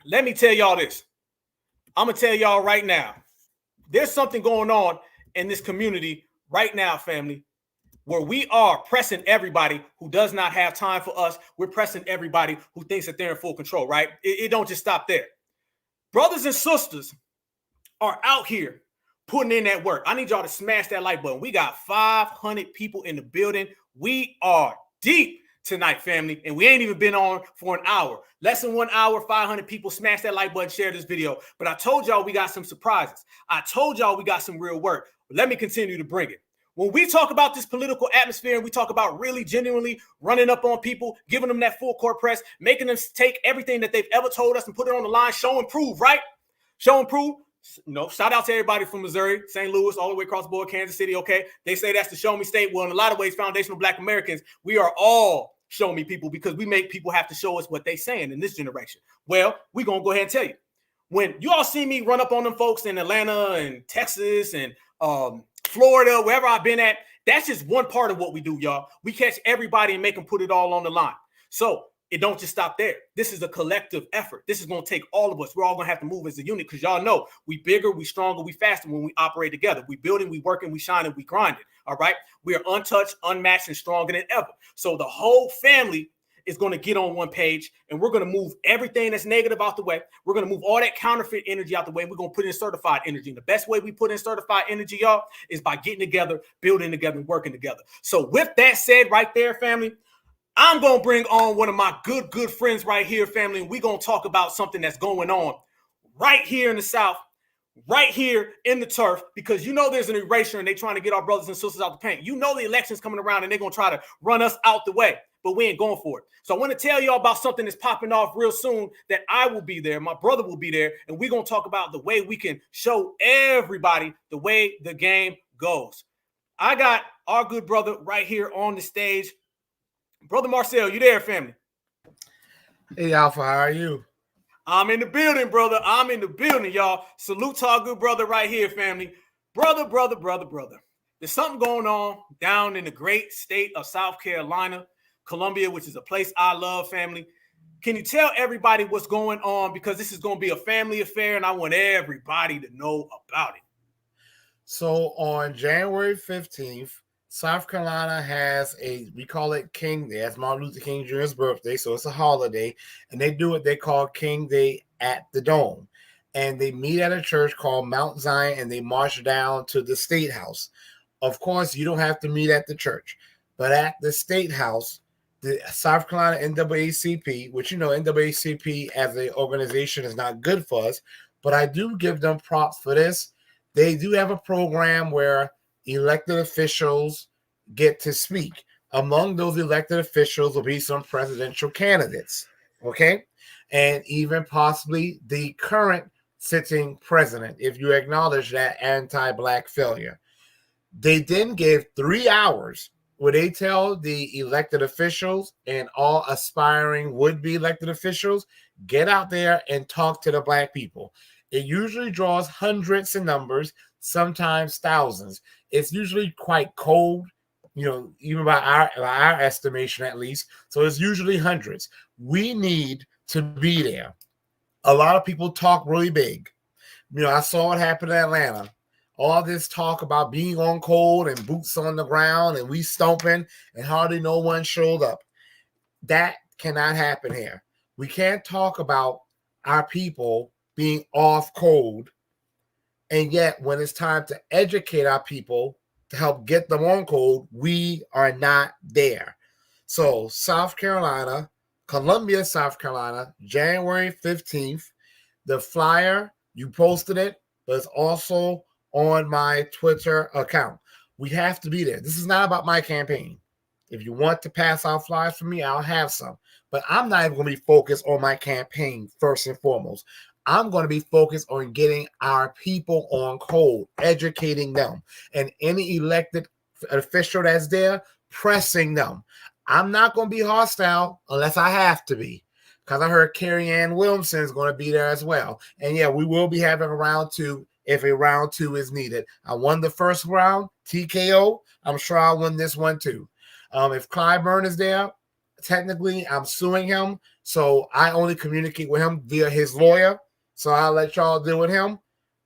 let me tell y'all this. I'm going to tell y'all right now, there's something going on in this community right now, family, where we are pressing everybody who does not have time for us. We're pressing everybody who thinks that they're in full control, right? It don't just stop there. Brothers and sisters are out here putting in that work. I need y'all to smash that like button. We got 500 people in the building. We are deep tonight, family, and we ain't even been on for an hour. Less than 1 hour, 500 people. Smash that like button, share this video. But I told y'all we got some surprises. I told y'all we got some real work. But let me continue to bring it. When we talk about this political atmosphere and we talk about really genuinely running up on people, giving them that full court press, making them take everything that they've ever told us and put it on the line, show and prove, right? Show and prove. No, shout out to everybody from Missouri, St. Louis, all the way across the board, Kansas City, okay? They say that's the show me state. Well, in a lot of ways, foundational black Americans, we are all show me people because we make people have to show us what they saying in this generation. Well, we're going to go ahead and tell you. When you all see me run up on them folks in Atlanta and Texas and Florida, wherever I've been at, that's just one part of what we do, y'all. We catch everybody and make them put it all on the line. So it don't just stop there. This is a collective effort. This is going to take all of us. We're all going to have to move as a unit because y'all know we bigger, we stronger, we faster when we operate together. We building, we working, we shining, we grinding. All right. We are untouched, unmatched, and stronger than ever. So the whole family is going to get on one page and we're going to move everything that's negative out the way. We're going to move all that counterfeit energy out the way. We're going to put in certified energy. And the best way we put in certified energy, y'all, is by getting together, building together, and working together. So with that said right there, family, I'm going to bring on one of my good friends right here, family. And we're going to talk about something that's going on right here in the South, right here in the turf, because you know there's an erasure and they're trying to get our brothers and sisters out the paint. You know the election's coming around and they're going to try to run us out the way, but we ain't going for it. So I want to tell y'all about something that's popping off real soon that I will be there, my brother will be there, and we're going to talk about the way we can show everybody the way the game goes. I got our good brother right here on the stage. Brother Marcel, you there, family? Hey, Alpha, how are you? I'm in the building, brother. I'm in the building, y'all. Salute to our good brother right here, family. Brother. There's something going on down in the great state of South Carolina, Columbia, which is a place I love, family. Can you tell everybody what's going on? Because this is going to be a family affair, and I want everybody to know about it. So on January 15th, South Carolina has we call it King Day. That's Martin Luther King Jr.'s birthday, so it's a holiday. And they do what they call King Day at the Dome. And they meet at a church called Mount Zion, and they march down to the State House. Of course, you don't have to meet at the church, but at the State House, the South Carolina NAACP, which, you know, NAACP as an organization is not good for us, but I do give them props for this. They do have a program where elected officials get to speak. Among those elected officials will be some presidential candidates, okay? And even possibly the current sitting president, if you acknowledge that anti-Black failure. They then give 3 hours where they tell the elected officials and all aspiring would-be elected officials, get out there and talk to the Black people. It usually draws hundreds of numbers, sometimes thousands. It's usually quite cold, you know, even by our estimation at least. So it's usually hundreds. We need to be there. A lot of people talk really big. You know, I saw what happened in Atlanta. All this talk about being on cold and boots on the ground and we stomping and hardly no one showed up. That cannot happen here. We can't talk about our people being off cold, and yet when it's time to educate our people to help get them on cold, we are not there. So South Carolina, Columbia, South Carolina, January 15th, the flyer, you posted it, but it's also on my Twitter account. We have to be there. This is not about my campaign. If you want to pass out flyers for me, I'll have some. But I'm not even going to be focused on my campaign first and foremost. I'm going to be focused on getting our people on cold, educating them, and any elected official that's there, pressing them. I'm not going to be hostile unless I have to be, because I heard Carrie Ann Williamson is going to be there as well. And yeah, we will be having a round two if a round two is needed. I won the first round, TKO. I'm sure I'll win this one too. If Clyburn is there, technically I'm suing him, so I only communicate with him via his lawyer. So I'll let y'all deal with him,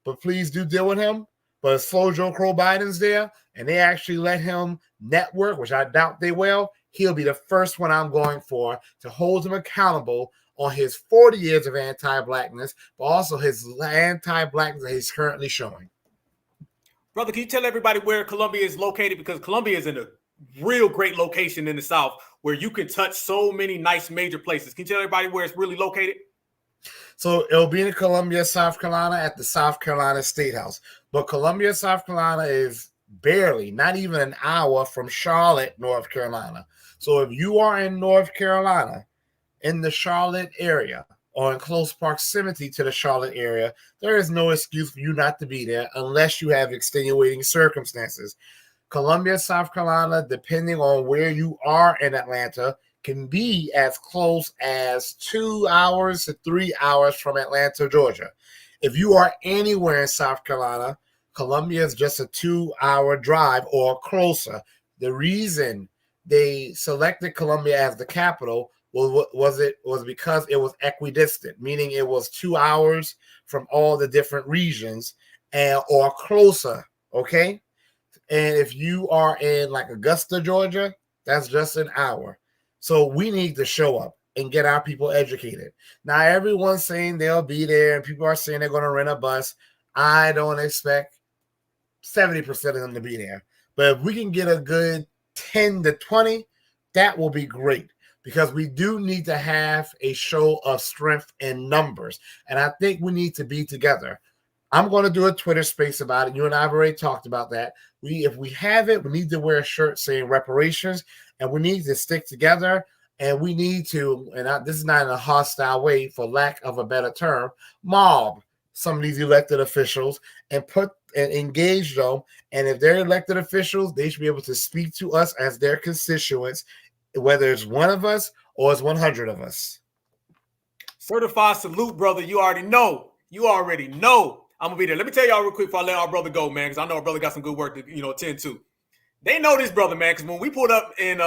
but please do deal with him. But if Joe Crow Biden's there and they actually let him network, which I doubt they will, he'll be the first one I'm going for to hold him accountable on his 40 years of anti-Blackness, but also his anti-Blackness that he's currently showing. Brother, can you tell everybody where Columbia is located? Because Columbia is in a real great location in the South where you can touch so many nice major places. Can you tell everybody where it's really located? So it'll be in Columbia, South Carolina at the South Carolina State House. But Columbia, South Carolina is barely, not even an hour from Charlotte, North Carolina. So if you are in North Carolina, in the Charlotte area, or in close proximity to the Charlotte area, there is no excuse for you not to be there unless you have extenuating circumstances. Columbia, South Carolina, depending on where you are in Atlanta, can be as close as 2 hours to 3 hours from Atlanta, Georgia. If you are anywhere in South Carolina, Columbia is just a 2-hour drive or closer. The reason they selected Columbia as the capital was because it was equidistant, meaning it was 2 hours from all the different regions or closer, okay? And if you are in like Augusta, Georgia, that's just an hour. So we need to show up and get our people educated. Now, everyone's saying they'll be there, and people are saying they're going to rent a bus. I don't expect 70% of them to be there. But if we can get a good 10 to 20, that will be great, because we do need to have a show of strength in numbers. And I think we need to be together. I'm going to do a Twitter space about it. You and I have already talked about that. If we have it, we need to wear a shirt saying reparations, and we need to stick together, and we need to, and this is not in a hostile way, for lack of a better term, mob some of these elected officials and engage them. And if they're elected officials, they should be able to speak to us as their constituents, whether it's one of us or it's 100 of us. Certified salute, brother. You already know. You already know. I'm gonna be there. Let me tell y'all real quick before I let our brother go, man, because I know our brother got some good work to attend to. They know this brother, man, because when we pulled up in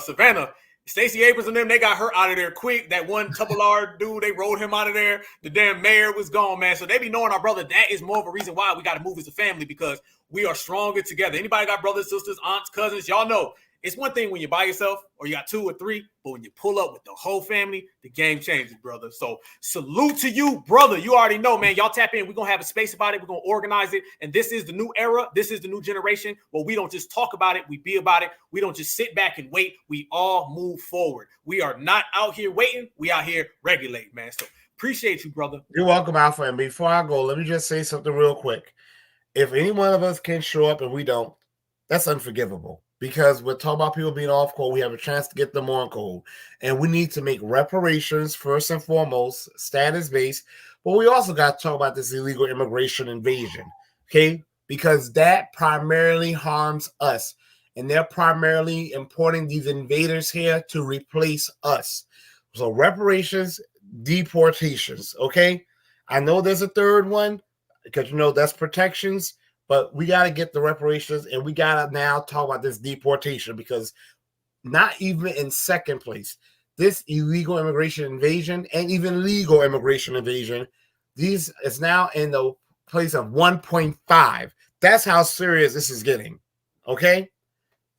Savannah, Stacey Abrams and them, they got her out of there quick. That one Tupperware dude, they rolled him out of there. The damn mayor was gone, man. So they be knowing our brother. That is more of a reason why we got to move as a family, because we are stronger together. Anybody got brothers, sisters, aunts, cousins? Y'all know it's one thing when you're by yourself or you got 2 or 3, but when you pull up with the whole family, the game changes, brother. So salute to you, brother. You already know, man. Y'all tap in. We're going to have a space about it. We're going to organize it. And this is the new era. This is the new generation where we don't just talk about it. We be about it. We don't just sit back and wait. We all move forward. We are not out here waiting. We out here regulate, man. So appreciate you, brother. You're welcome, Alpha. And before I go, let me just say something real quick. If any one of us can show up and we don't, that's unforgivable. Because we're talking about people being off code, we have a chance to get them on code. And we need to make reparations first and foremost, status-based. But we also got to talk about this illegal immigration invasion, okay? Because that primarily harms us. And they're primarily importing these invaders here to replace us. So reparations, deportations, okay? I know there's a third one, because, that's protections. But we got to get the reparations, and we got to now talk about this deportation, because not even in second place, this illegal immigration invasion and even legal immigration invasion, these is now in the place of 1.5. That's how serious this is getting. Okay?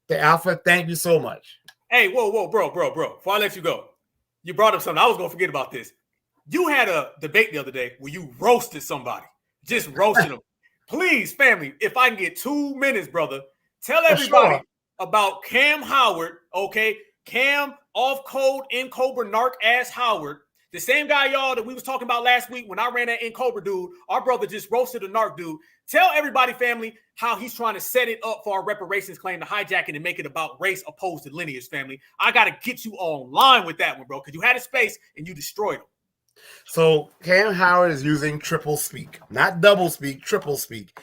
The Alpha, thank you so much. Hey, whoa, bro. Before I let you go, you brought up something. I was going to forget about this. You had a debate the other day where you roasted somebody. Just roasted them. Please, family, if I can get 2 minutes, brother, tell everybody about Cam Howard, okay? Cam off code, in Cobra, narc ass Howard. The same guy, y'all, that we was talking about last week when I ran that in Cobra dude. Our brother just roasted a narc dude. Tell everybody, family, how he's trying to set it up for our reparations claim to hijack it and make it about race opposed to lineage, family. I got to get you online with that one, bro, because you had a space and you destroyed him. So Cam Howard is using triple speak, not double speak, triple speak.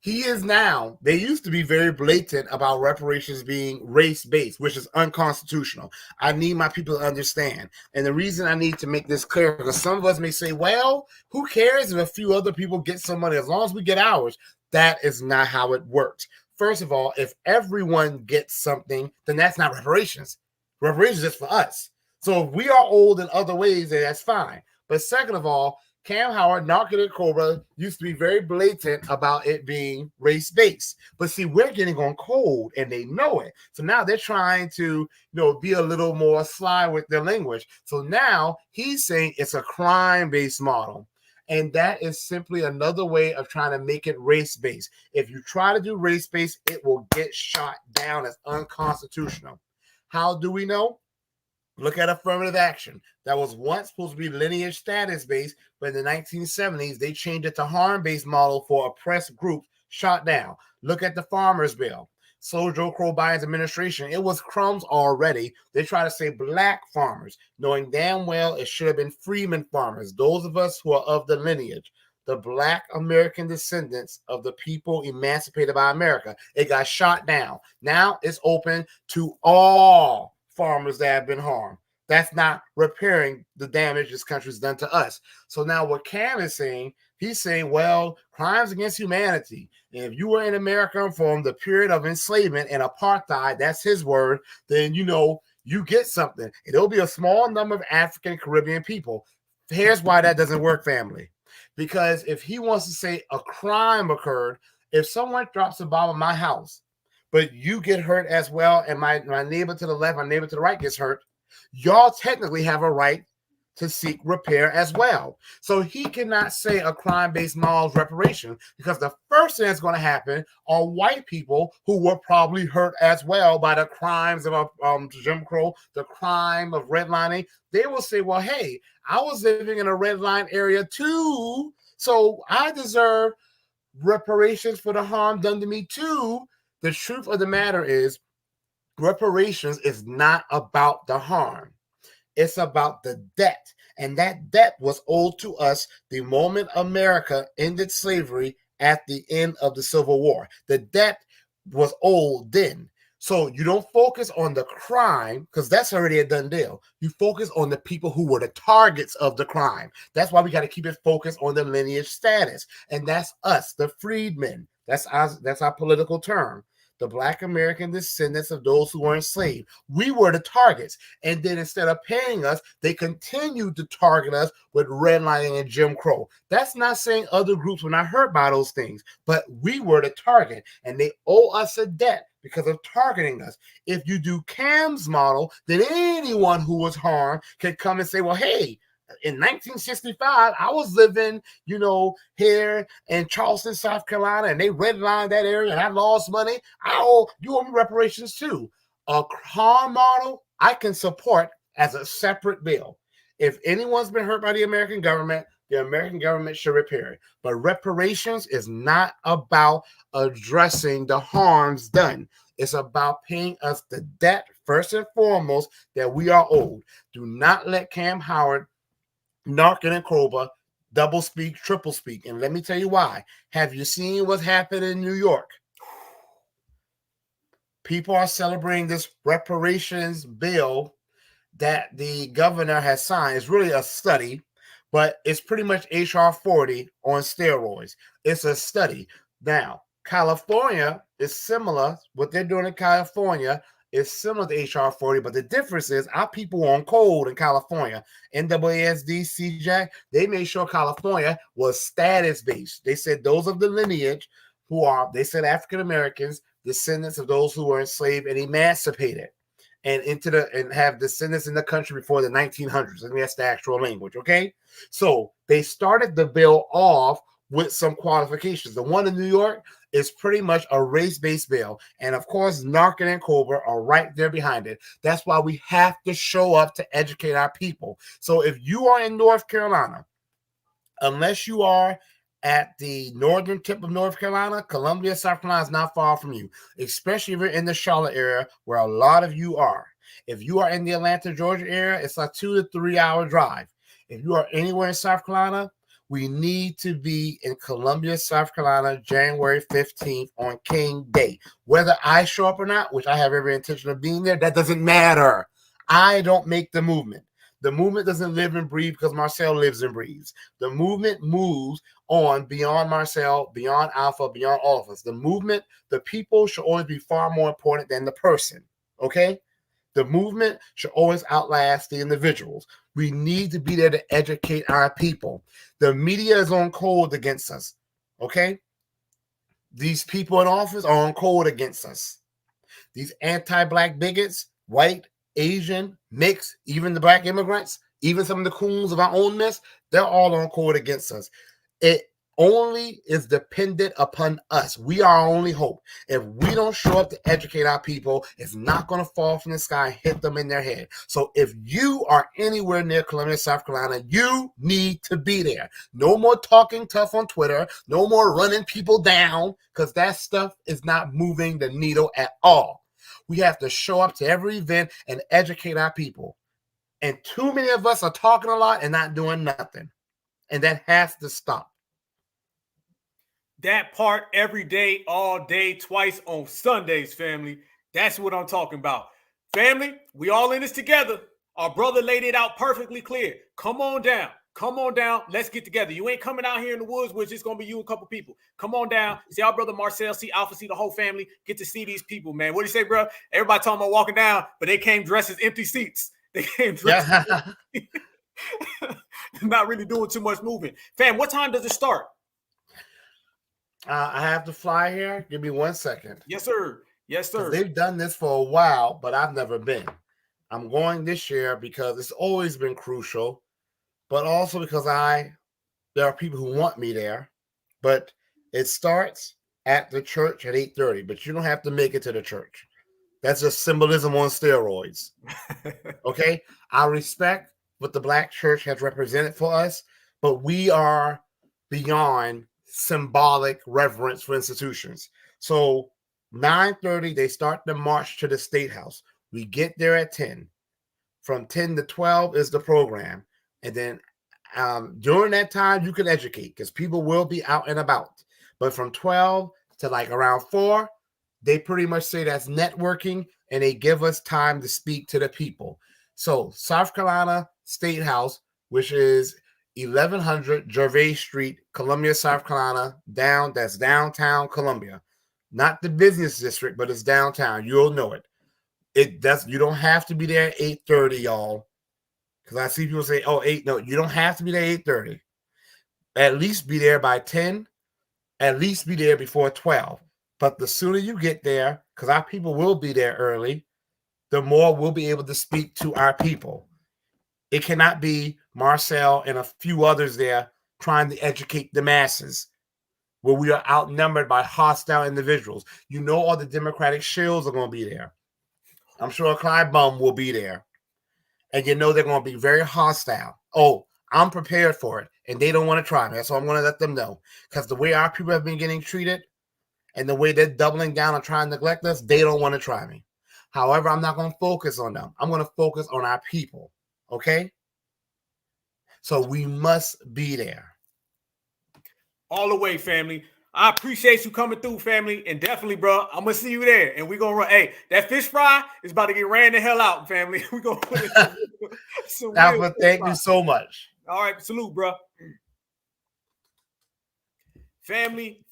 He is now, they used to be very blatant about reparations being race-based, which is unconstitutional. I need my people to understand. And the reason I need to make this clear, because some of us may say, well, who cares if a few other people get some money as long as we get ours? That is not how it works. First of all, if everyone gets something, then that's not reparations. Reparations is for us. So if we are old in other ways, then that's fine. But second of all, Cam Howard, Narcotic Cobra, used to be very blatant about it being race-based. But see, we're getting on code, and they know it. So now they're trying to, be a little more sly with their language. So now he's saying it's a crime-based model. And that is simply another way of trying to make it race-based. If you try to do race-based, it will get shot down as unconstitutional. How do we know? Look at affirmative action. That was once supposed to be lineage status-based, but in the 1970s, they changed it to harm-based model for oppressed groups, shot down. Look at the Farmers Bill. So Joe Crow Biden's administration, it was crumbs already. They try to say black farmers, knowing damn well it should have been freeman farmers, those of us who are of the lineage, the black American descendants of the people emancipated by America. It got shot down. Now it's open to all farmers that have been harmed. That's not repairing the damage this country's done to us. So now what Cam is saying, he's saying, well, crimes against humanity. And if you were in America from the period of enslavement and apartheid, that's his word, then you get something. It'll be a small number of African Caribbean people. Here's why that doesn't work, family. Because if he wants to say a crime occurred, if someone drops a bomb on my house, but you get hurt as well, and my neighbor to the left, my neighbor to the right gets hurt, y'all technically have a right to seek repair as well. So he cannot say a crime-based model of reparation, because the first thing that's going to happen are white people who were probably hurt as well by the crimes of Jim Crow, the crime of redlining. They will say, well, hey, I was living in a red line area too, so I deserve reparations for the harm done to me too. The truth of the matter is, reparations is not about the harm. It's about the debt. And that debt was owed to us the moment America ended slavery at the end of the Civil War. The debt was owed then. So you don't focus on the crime because that's already a done deal. You focus on the people who were the targets of the crime. That's why we got to keep it focused on the lineage status. And that's us, the freedmen. That's our political term. The Black American descendants of those who were enslaved. We were the targets. And then instead of paying us, they continued to target us with redlining and Jim Crow. That's not saying other groups were not hurt by those things, but we were the target and they owe us a debt because of targeting us. If you do Cam's model, then anyone who was harmed can come and say, well, hey, in 1965, I was living, here in Charleston, South Carolina, and they redlined that area and I lost money. You owe me reparations too. A harm model I can support as a separate bill. If anyone's been hurt by the American government should repair it. But reparations is not about addressing the harms done. It's about paying us the debt, first and foremost, that we are owed. Do not let Cam Howard, Narkin, and Krober double speak, triple speak. And let me tell you why. Have you seen what's happened in New York? People are celebrating this reparations bill that the governor has signed. It's really a study, but it's pretty much HR 40 on steroids. It's a study. Now, California is similar. What they're doing in California is similar to HR 40, but the difference is our people on code in California. NAASD, CJAC, they made sure California was status-based. They said those of the lineage they said African Americans, descendants of those who were enslaved and emancipated, and have descendants in the country before the 1900s. And that's the actual language, okay? So they started the bill off with some qualifications. The one in New York is pretty much a race-based bill. And of course, Narkin and Cobra are right there behind it. That's why we have to show up to educate our people. So if you are in North Carolina, unless you are at the northern tip of North Carolina, Columbia, South Carolina is not far from you, especially if you're in the Charlotte area where a lot of you are. If you are in the Atlanta, Georgia area, it's a 2 to 3 hour drive. If you are anywhere in South Carolina, we need to be in Columbia, South Carolina, January 15th on King Day. Whether I show up or not, which I have every intention of being there, that doesn't matter. I don't make the movement. The movement doesn't live and breathe because Marcel lives and breathes. The movement moves on beyond Marcel, beyond Alpha, beyond all of us. The movement, the people should always be far more important than the person, okay? The movement should always outlast the individuals. We need to be there to educate our people. The media is on code against us, okay? These people in office are on code against us. These anti-black bigots, white, Asian, mixed, even the black immigrants, even some of the coons of our own mess, they're all on code against us. It only is dependent upon us. We are our only hope. If we don't show up to educate our people, it's not going to fall from the sky and hit them in their head. So if you are anywhere near Columbia, South Carolina, you need to be there. No more talking tough on Twitter. No more running people down, because that stuff is not moving the needle at all. We have to show up to every event and educate our people. And too many of us are talking a lot and not doing nothing. And that has to stop. That part every day, all day, twice on Sundays, family. That's what I'm talking about. Family, we all in this together. Our brother laid it out perfectly clear. Come on down. Come on down. Let's get together. You ain't coming out here in the woods where it's just going to be you and a couple people. Come on down. See our brother Marcel, see Alpha, see the whole family. Get to see these people, man. What do you say, bro? Everybody talking about walking down, but they came dressed as empty seats. They came dressed not really doing too much moving. Fam, what time does it start? I have to fly here. Give me 1 second. Yes, sir. Yes, sir. They've done this for a while, but I've never been. I'm going this year because it's always been crucial, but also because there are people who want me there. But it starts at the church at 8:30, but you don't have to make it to the church. That's just symbolism on steroids. Okay? I respect what the Black church has represented for us, but we are beyond symbolic reverence for institutions. So 9:30, they start the march to the State House. We get there at 10. From 10 to 12 is the program. And then during that time, you can educate because people will be out and about. But from 12 to like around 4, They pretty much say that's networking, and they give us time to speak to the people. So South Carolina State House, which is 1100 Gervais Street, Columbia, South Carolina, that's downtown Columbia. Not the business district, but it's downtown. You'll know it. You don't have to be there at 8:30, y'all. Because I see people say, oh, 8. No, you don't have to be there at 8:30. At least be there by 10. At least be there before 12. But the sooner you get there, because our people will be there early, the more we'll be able to speak to our people. It cannot be Marcel and a few others there trying to educate the masses, where we are outnumbered by hostile individuals. You know all the Democratic shills are going to be there. I'm sure Clyde Bum will be there. And you know they're going to be very hostile. Oh, I'm prepared for it. And they don't want to try me. So I'm going to let them know. Because the way our people have been getting treated and the way they're doubling down and trying to neglect us, they don't want to try me. However, I'm not going to focus on them. I'm going to focus on our people. Okay? So we must be there. All the way, family. I appreciate you coming through, family. And definitely, bro, I'm going to see you there. And we're going to run. Hey, that fish fry is about to get ran the hell out, family. We're going to put it Alpha, thank you so much. All right, salute, bro. Family,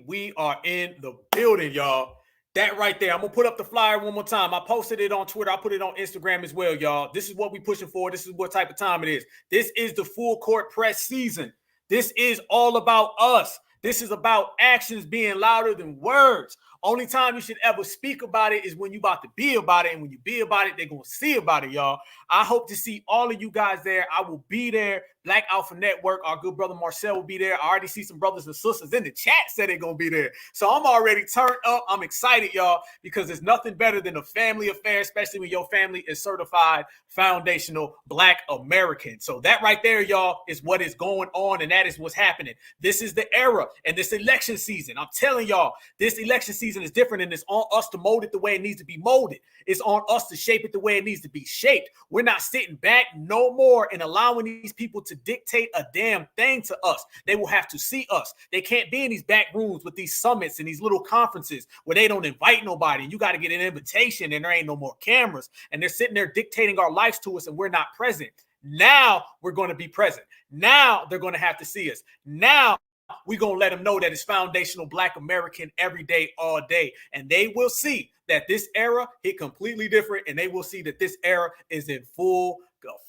we are in the building, y'all. That right there. I'm going to put up the flyer one more time. I posted it on Twitter. I put it on Instagram as well, y'all. This is what we're pushing for. This is what type of time it is. This is the full court press season. This is all about us. This is about actions being louder than words. Only time you should ever speak about it is when you about to be about it. And when you be about it, they're going to see about it, y'all. I hope to see all of you guys there. I will be there. Black Alpha Network, our good brother Marcel will be there. I already see some brothers and sisters in the chat said they're going to be there. So I'm already turned up. I'm excited, y'all, because there's nothing better than a family affair, especially when your family is certified foundational Black American. So that right there, y'all, is what is going on, and that is what's happening. This is the era and this election season. I'm telling y'all, this election season is different, and it's on us to mold it the way it needs to be molded. It's on us to shape it the way it needs to be shaped. We're not sitting back no more and allowing these people to dictate a damn thing to us. They will have to see us. They can't be in these back rooms with these summits and these little conferences where they don't invite nobody. You got to get an invitation and there ain't no more cameras. And they're sitting there dictating our lives to us and we're not present. Now we're going to be present. Now they're going to have to see us. Now we're going to let them know that it's foundational Black American every day, all day. And they will see that this era hit completely different. And they will see that this era is in full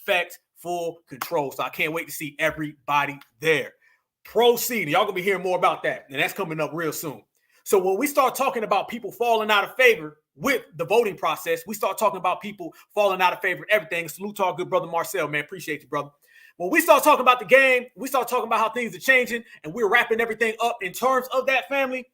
effect, full control. So I can't wait to see everybody there. Proceed. Y'all going to be hearing more about that. And that's coming up real soon. So when we start talking about people falling out of favor with the voting process, we start talking about people falling out of favor with everything. Salute to our good brother Marcel, man. Appreciate you, brother. When we start talking about the game, we start talking about how things are changing and we're wrapping everything up in terms of that, family.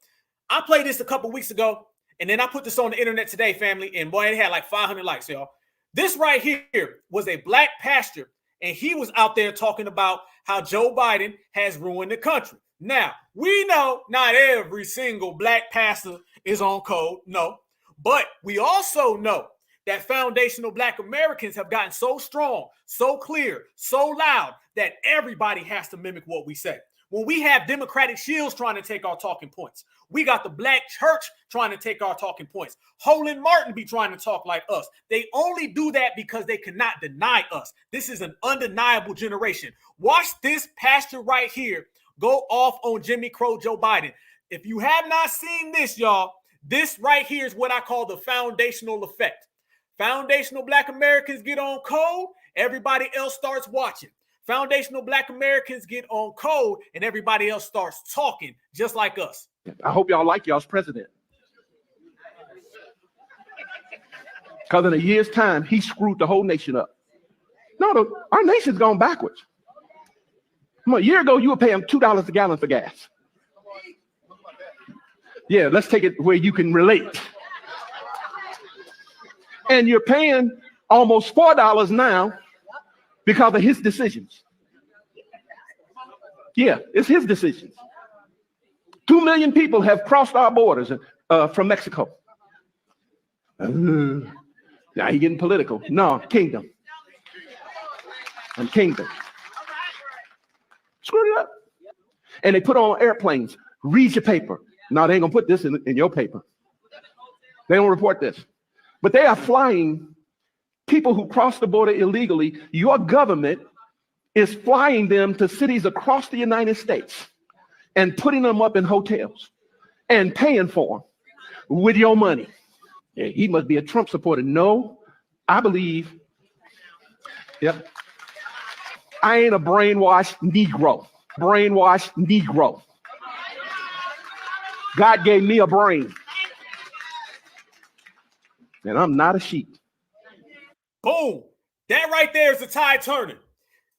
I played this a couple weeks ago and then I put this on the internet today, family, and boy, it had like 500 likes, y'all. This right here was a Black pastor and he was out there talking about how Joe Biden has ruined the country. Now, we know not every single Black pastor is on code, no, but we also know that foundational Black Americans have gotten so strong, so clear, so loud that everybody has to mimic what we say. When we have Democratic shields trying to take our talking points, we got the Black church trying to take our talking points. Holland Martin be trying to talk like us. They only do that because they cannot deny us. This is an undeniable generation. Watch this pastor right here go off on Jimmy Crow Joe Biden. If you have not seen this, y'all, this right here is what I call the foundational effect. Foundational Black Americans get on code, everybody else starts watching. Foundational Black Americans get on code and everybody else starts talking just like us. I hope y'all like y'all's president. Because in a year's time, he screwed the whole nation up. No, our nation's gone backwards. A year ago, you were paying $2 a gallon for gas. Yeah, let's take it where you can relate. And you're paying almost $4 now because of his decisions. Yeah, it's his decisions. 2 million people have crossed our borders from Mexico. Now you're getting political. No, kingdom. And kingdom. Screwed it up. And they put on airplanes. Read your paper. No, they ain't gonna put this in your paper. They don't report this. But they are flying people who cross the border illegally. Your government is flying them to cities across the United States and putting them up in hotels and paying for them with your money. Yeah, he must be a Trump supporter. No, I believe, yep. I ain't a brainwashed Negro. Brainwashed Negro. God gave me a brain. And I'm not a sheep. Boom. That right there is the tide turning.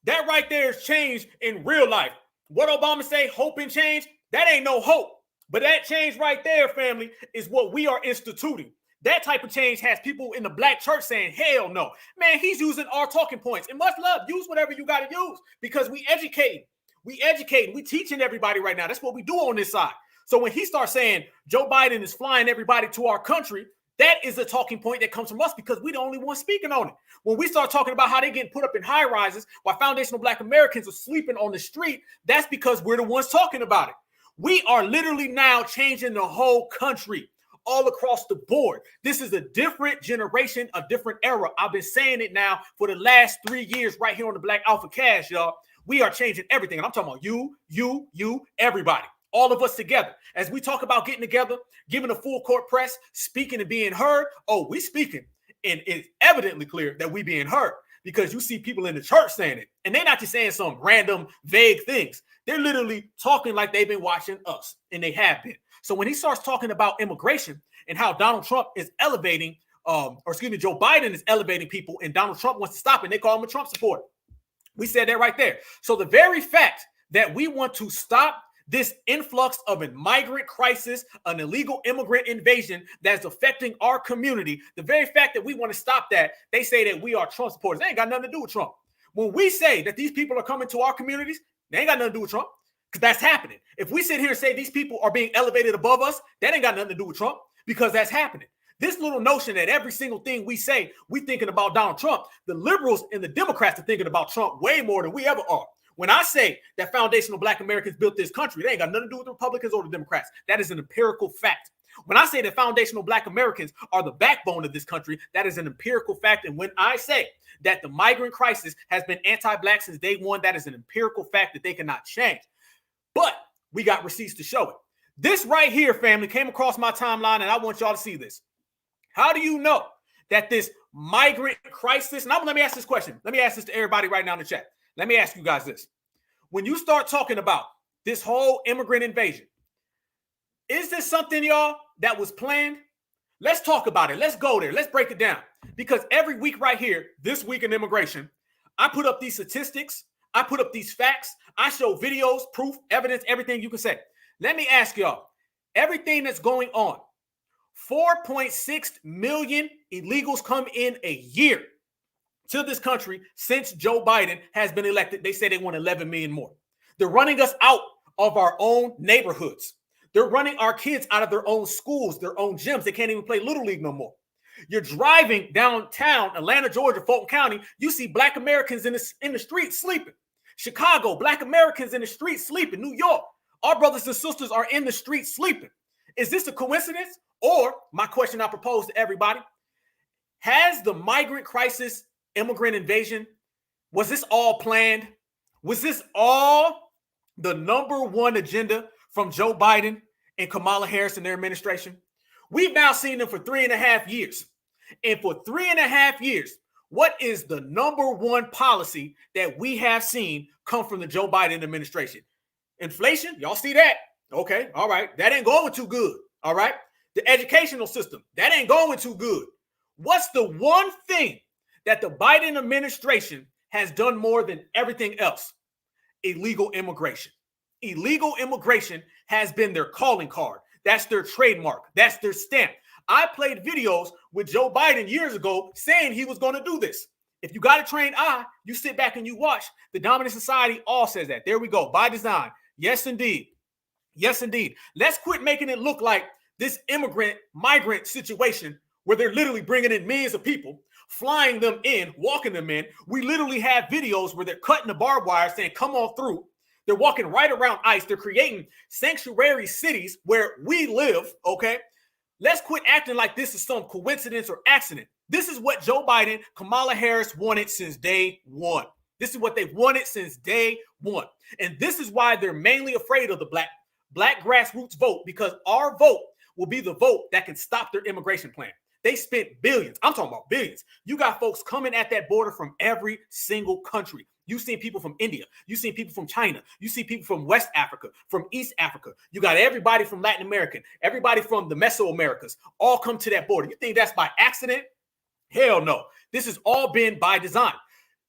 That right there is change in real life. What Obama say, hope and change, that ain't no hope. But that change right there, family, is what we are instituting. That type of change has people in the black church saying, hell no. Man, he's using our talking points. And much love, use whatever you got to use because we educate. We teaching everybody right now. That's what we do on this side. So when he starts saying Joe Biden is flying everybody to our country, that is a talking point that comes from us because we're the only ones speaking on it. When we start talking about how they getting put up in high rises while foundational black Americans are sleeping on the street, that's because we're the ones talking about it. We are literally now changing the whole country all across the board. This is a different generation, a different era. I've been saying it now for the last 3 years right here on the Black Alpha Cash, y'all. We are changing everything. And I'm talking about you, everybody. All of us together. As we talk about getting together, giving a full court press, speaking and being heard. Oh, we speaking. And it's evidently clear that we being heard because you see people in the church saying it. And they're not just saying some random, vague things. They're literally talking like they've been watching us. And they have been. So when he starts talking about immigration and how Donald Trump is elevating, Joe Biden is elevating people and Donald Trump wants to stop it, and they call him a Trump supporter. We said that right there. So the very fact that we want to stop this influx of a migrant crisis, an illegal immigrant invasion that's affecting our community, the very fact that we want to stop that, they say that we are Trump supporters. They ain't got nothing to do with Trump. When we say that these people are coming to our communities, they ain't got nothing to do with Trump because that's happening. If we sit here and say these people are being elevated above us, that ain't got nothing to do with Trump because that's happening. This little notion that every single thing we say, we thinking about Donald Trump, the liberals and the Democrats are thinking about Trump way more than we ever are. When I say that foundational black Americans built this country, they ain't got nothing to do with the Republicans or the Democrats. That is an empirical fact. When I say that foundational black Americans are the backbone of this country, that is an empirical fact. And when I say that the migrant crisis has been anti-black since day one, that is an empirical fact that they cannot change. But we got receipts to show it. This right here, family, came across my timeline, and I want y'all to see this. How do you know that this migrant crisis, and let me ask this question. Let me ask this to everybody right now in the chat. Let me ask you guys this. When you start talking about this whole immigrant invasion, is this something, y'all, that was planned? Let's talk about it. Let's go there. Let's break it down. Because every week right here, this week in immigration, I put up these statistics. I put up these facts. I show videos, proof, evidence, everything you can say. Let me ask y'all, everything that's going on, 4.6 million illegals come in a year to this country since Joe Biden has been elected. They say they want 11 million more. They're running us out of our own neighborhoods. They're running our kids out of their own schools, their own gyms. They can't even play Little League no more. You're driving downtown, Atlanta, Georgia, Fulton County. You see black Americans in the streets sleeping. Chicago, black Americans in the streets sleeping. New York, our brothers and sisters are in the streets sleeping. Is this a coincidence? Or my question I propose to everybody, has the migrant crisis, immigrant invasion, was this all planned? Was this all the number one agenda from Joe Biden and Kamala Harris and their administration? We've now seen them for 3.5 years. And for 3.5 years, what is the number one policy that we have seen come from the Joe Biden administration? Inflation, y'all see that? Okay, all right. That ain't going too good, all right? The educational system, that ain't going too good. What's the one thing that the Biden administration has done more than everything else? Illegal immigration. Illegal immigration has been their calling card. That's their trademark. That's their stamp. I played videos with Joe Biden years ago saying he was going to do this. If you got a trained eye, you sit back and you watch. The dominant society all says that. There we go. By design. Yes, indeed. Yes, indeed. Let's quit making it look like this migrant situation where they're literally bringing in millions of people, flying them in, walking them in. We literally have videos where they're cutting the barbed wire saying, come on through. They're walking right around ICE. They're creating sanctuary cities where we live, okay? Let's quit acting like this is some coincidence or accident. This is what Joe Biden, Kamala Harris wanted since day one. This is what they've wanted since day one. And this is why they're mainly afraid of the black grassroots vote, because our vote will be the vote that can stop their immigration plan. They spent billions. I'm talking about billions. You got folks coming at that border from every single country. You've seen people from India. You've seen people from China. You see people from West Africa, from East Africa. You got everybody from Latin America, everybody from the Mesoamericas, all come to that border. You think that's by accident? Hell no. This has all been by design.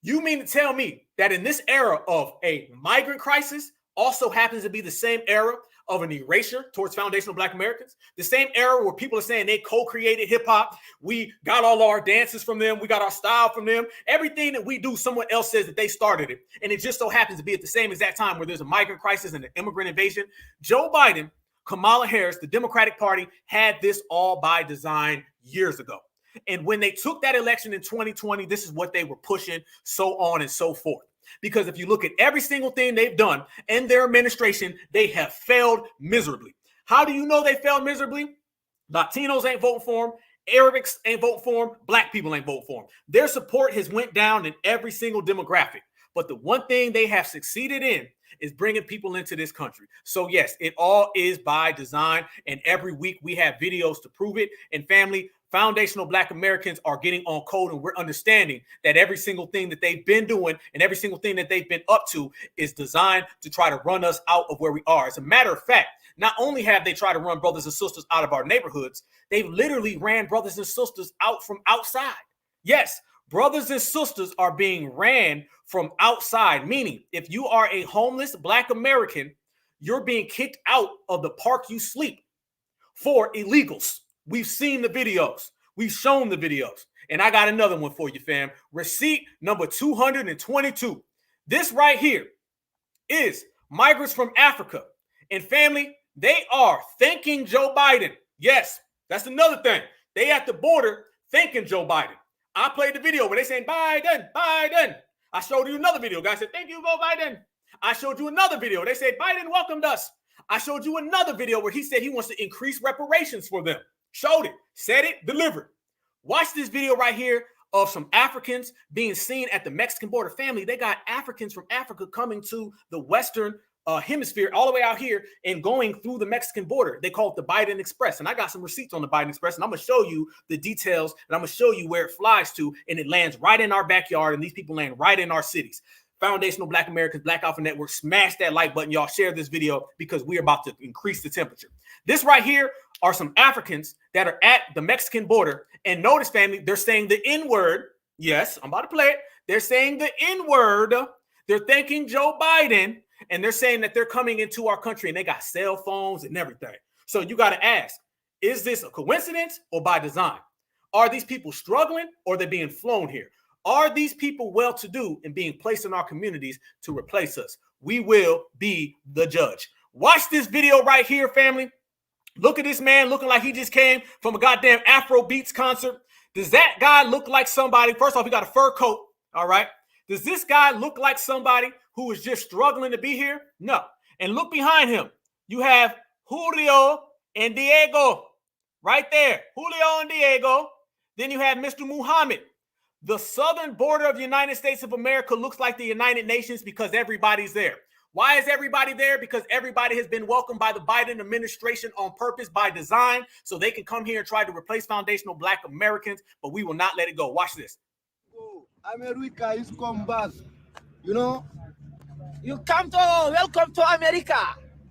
You mean to tell me that in this era of a migrant crisis also happens to be the same era of an erasure towards foundational Black Americans? The same era where people are saying they co-created hip hop. We got all our dances from them. We got our style from them. Everything that we do, someone else says that they started it. And it just so happens to be at the same exact time where there's a migrant crisis and an immigrant invasion. Joe Biden, Kamala Harris, the Democratic Party had this all by design years ago. And when they took that election in 2020, this is what they were pushing, so on and so forth. Because if you look at every single thing they've done in their administration, they have failed miserably. How do you know they failed miserably? Latinos ain't voting for them. Arabics ain't voting for them. Black people ain't voting for them. Their support has went down in every single demographic. But the one thing they have succeeded in is bringing people into this country. So yes, it all is by design. And every week we have videos to prove it. And family, foundational Black Americans are getting on code, and we're understanding that every single thing that they've been doing and every single thing that they've been up to is designed to try to run us out of where we are. As a matter of fact, not only have they tried to run brothers and sisters out of our neighborhoods, they've literally ran brothers and sisters out from outside. Yes, brothers and sisters are being ran from outside, meaning if you are a homeless Black American, you're being kicked out of the park you sleep for illegals. We've seen the videos. We've shown the videos. And I got another one for you, fam. Receipt number 222. This right here is migrants from Africa. And family, they are thanking Joe Biden. Yes, that's another thing. They at the border thanking Joe Biden. I played the video where they saying, Biden, Biden. I showed you another video. Guys said, thank you, Joe Biden. I showed you another video. They said, Biden welcomed us. I showed you another video where he said he wants to increase reparations for them. Showed it, said it, delivered. Watch this video right here of some Africans being seen at the Mexican border. Family, they got Africans from Africa coming to the Western hemisphere all the way out here and going through the Mexican border. They call it the Biden Express. And I got some receipts on the Biden Express, and I'm going to show you the details, and I'm going to show you where it flies to, and it lands right in our backyard, and these people land right in our cities. Foundational Black Americans, Black Alpha Network, smash that like button. Y'all share this video because we're about to increase the temperature. This right here are some Africans that are at the Mexican border. And notice, family, they're saying the N-word. Yes, I'm about to play it. They're saying the N-word. They're thanking Joe Biden. And they're saying that they're coming into our country and they got cell phones and everything. So you got to ask, is this a coincidence or by design? Are these people struggling or are they being flown here? Are these people well-to-do and being placed in our communities to replace us? We will be the judge. Watch this video right here, family. Look at this man looking like he just came from a goddamn Afro Beats concert. Does that guy look like somebody? First off, he got a fur coat, all right? Does this guy look like somebody who is just struggling to be here? No. And look behind him. You have Julio and Diego right there. Julio and Diego. Then you have Mr. Muhammad. The southern border of the United States of America looks like the United Nations because everybody's there. Why is everybody there? Because everybody has been welcomed by the Biden administration on purpose, by design, so they can come here and try to replace foundational Black Americans, but we will not let it go. Watch this. America is come back. You know, welcome to America.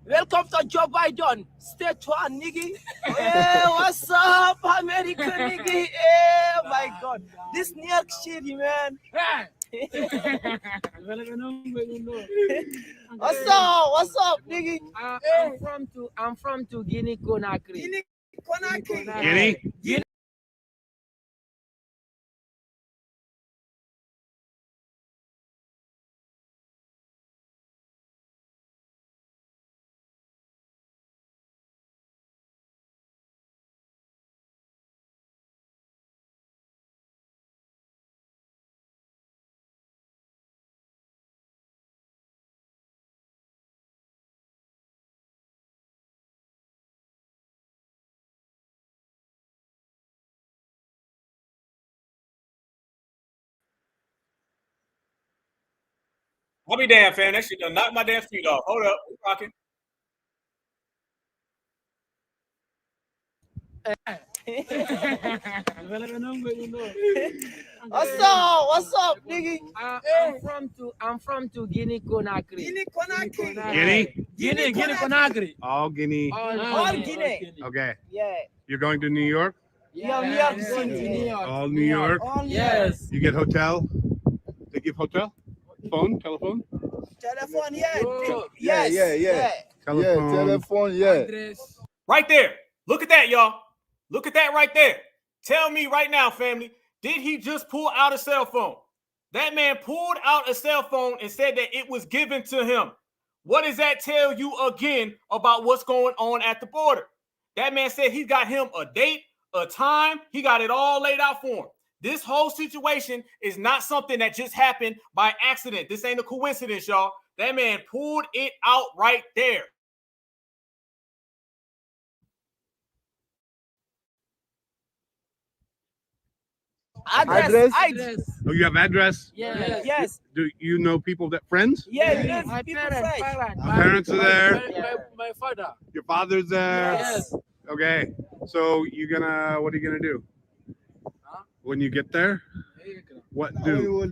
Welcome to Joe Biden. State one, nigga. Hey, what's up, America, nigga? Hey, my God. This New York City, man. What's up, nigga? I'm from Guinea Conakry. Guinea Conakry. Guinea? I'll be damn, fam. That shit done knocked my damn feet off. Hold up. We rocking. What's up, nigga? I'm from Guinea Conakry. Guinea Conakry. All Guinea. All Guinea. Okay. Yeah. You're going to New York? Yeah, New York City. All New York? Yes. You get hotel? They give hotel? Phone? Telephone? Telephone, yeah. Yeah. Telephone. Right there. Look at that, y'all. Look at that right there. Tell me right now, family, did he just pull out a cell phone? That man pulled out a cell phone and said that it was given to him. What does that tell you again about what's going on at the border? That man said he got him a date, a time. He got it all laid out for him. This whole situation is not something that just happened by accident. This ain't a coincidence, y'all. That man pulled it out right there. Address. Oh, you have address? Yes. Do you know people friends? Yeah, My people parents. friends. Parents are there? My father. Your father's there? Yes. Okay. So what are you gonna do? When you get there? What do?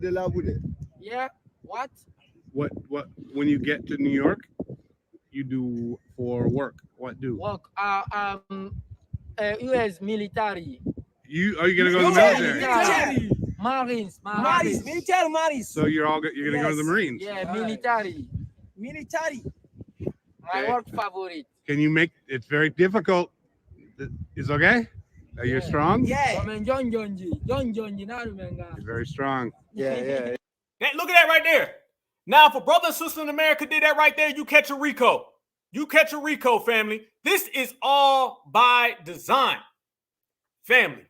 Yeah. What? What when you get to New York, you do for work? What do? Work. U.S. military. Are you gonna go to the military? Military. Marines. Military. So you're gonna go to the Marines? Yeah, military. My work favorite. Can you make it's very difficult? Is okay? Are you strong? Yeah. You're very strong. Look at that right there. Now, if a brother and sister in America did that right there, you catch a RICO. You catch a RICO, family. This is all by design. Family.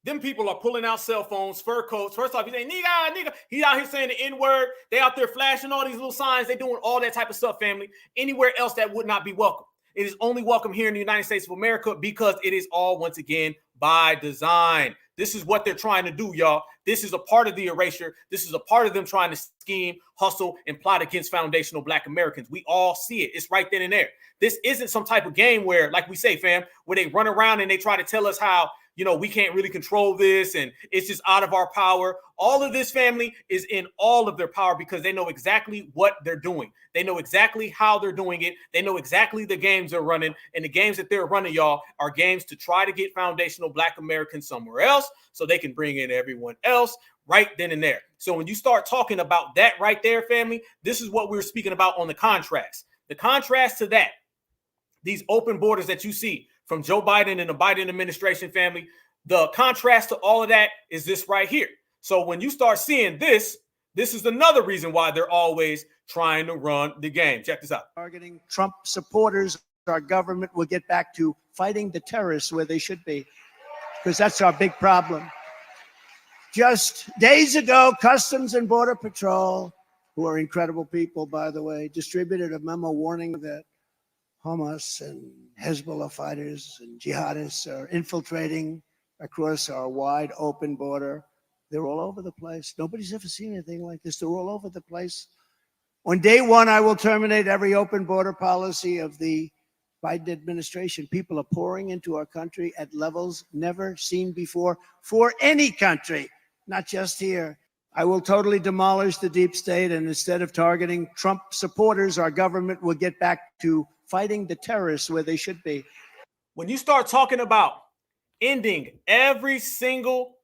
Them people are pulling out cell phones, fur coats. First off, he's saying, nigga. He's out here saying the N-word. They out there flashing all these little signs. They doing all that type of stuff, family. Anywhere else that would not be welcome. It is only welcome here in the United States of America because it is all, once again, by design. This is what they're trying to do, y'all. This is a part of the erasure. This is a part of them trying to scheme, hustle, and plot against foundational Black Americans. We all see it. It's right then and there. This isn't some type of game where, like we say, fam, where they run around and they try to tell us how, we can't really control this and it's just out of our power. All of this, family, is in all of their power because they know exactly what they're doing. They know exactly how they're doing it. They know exactly the games they're running. And the games that they're running, y'all, are games to try to get foundational Black Americans somewhere else so they can bring in everyone else right then and there. So when you start talking about that right there, family, this is what we were speaking about on the contrast. The contrast to that, these open borders that you see from Joe Biden and the Biden administration, family, the contrast to all of that is this right here. So when you start seeing this is another reason why they're always trying to run the game. Check this out. Targeting Trump supporters, our government will get back to fighting the terrorists where they should be, because that's our big problem. Just days ago, Customs and Border Patrol, who are incredible people, by the way, distributed a memo warning that Hamas and Hezbollah fighters and jihadists are infiltrating across our wide open border. They're all over the place. Nobody's ever seen anything like this. They're all over the place. On day one, I will terminate every open border policy of the Biden administration. People are pouring into our country at levels never seen before for any country, not just here. I will totally demolish the deep state, and instead of targeting Trump supporters, our government will get back to fighting the terrorists where they should be. When you start talking about ending every single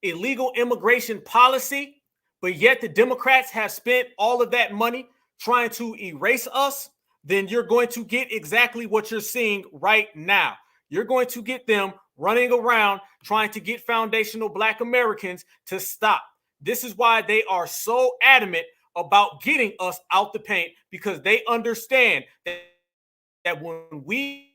illegal immigration policy, but yet the Democrats have spent all of that money trying to erase us, then you're going to get exactly what you're seeing right now. You're going to get them running around trying to get foundational Black Americans to stop. This is why they are so adamant about getting us out the paint, because they understand that when we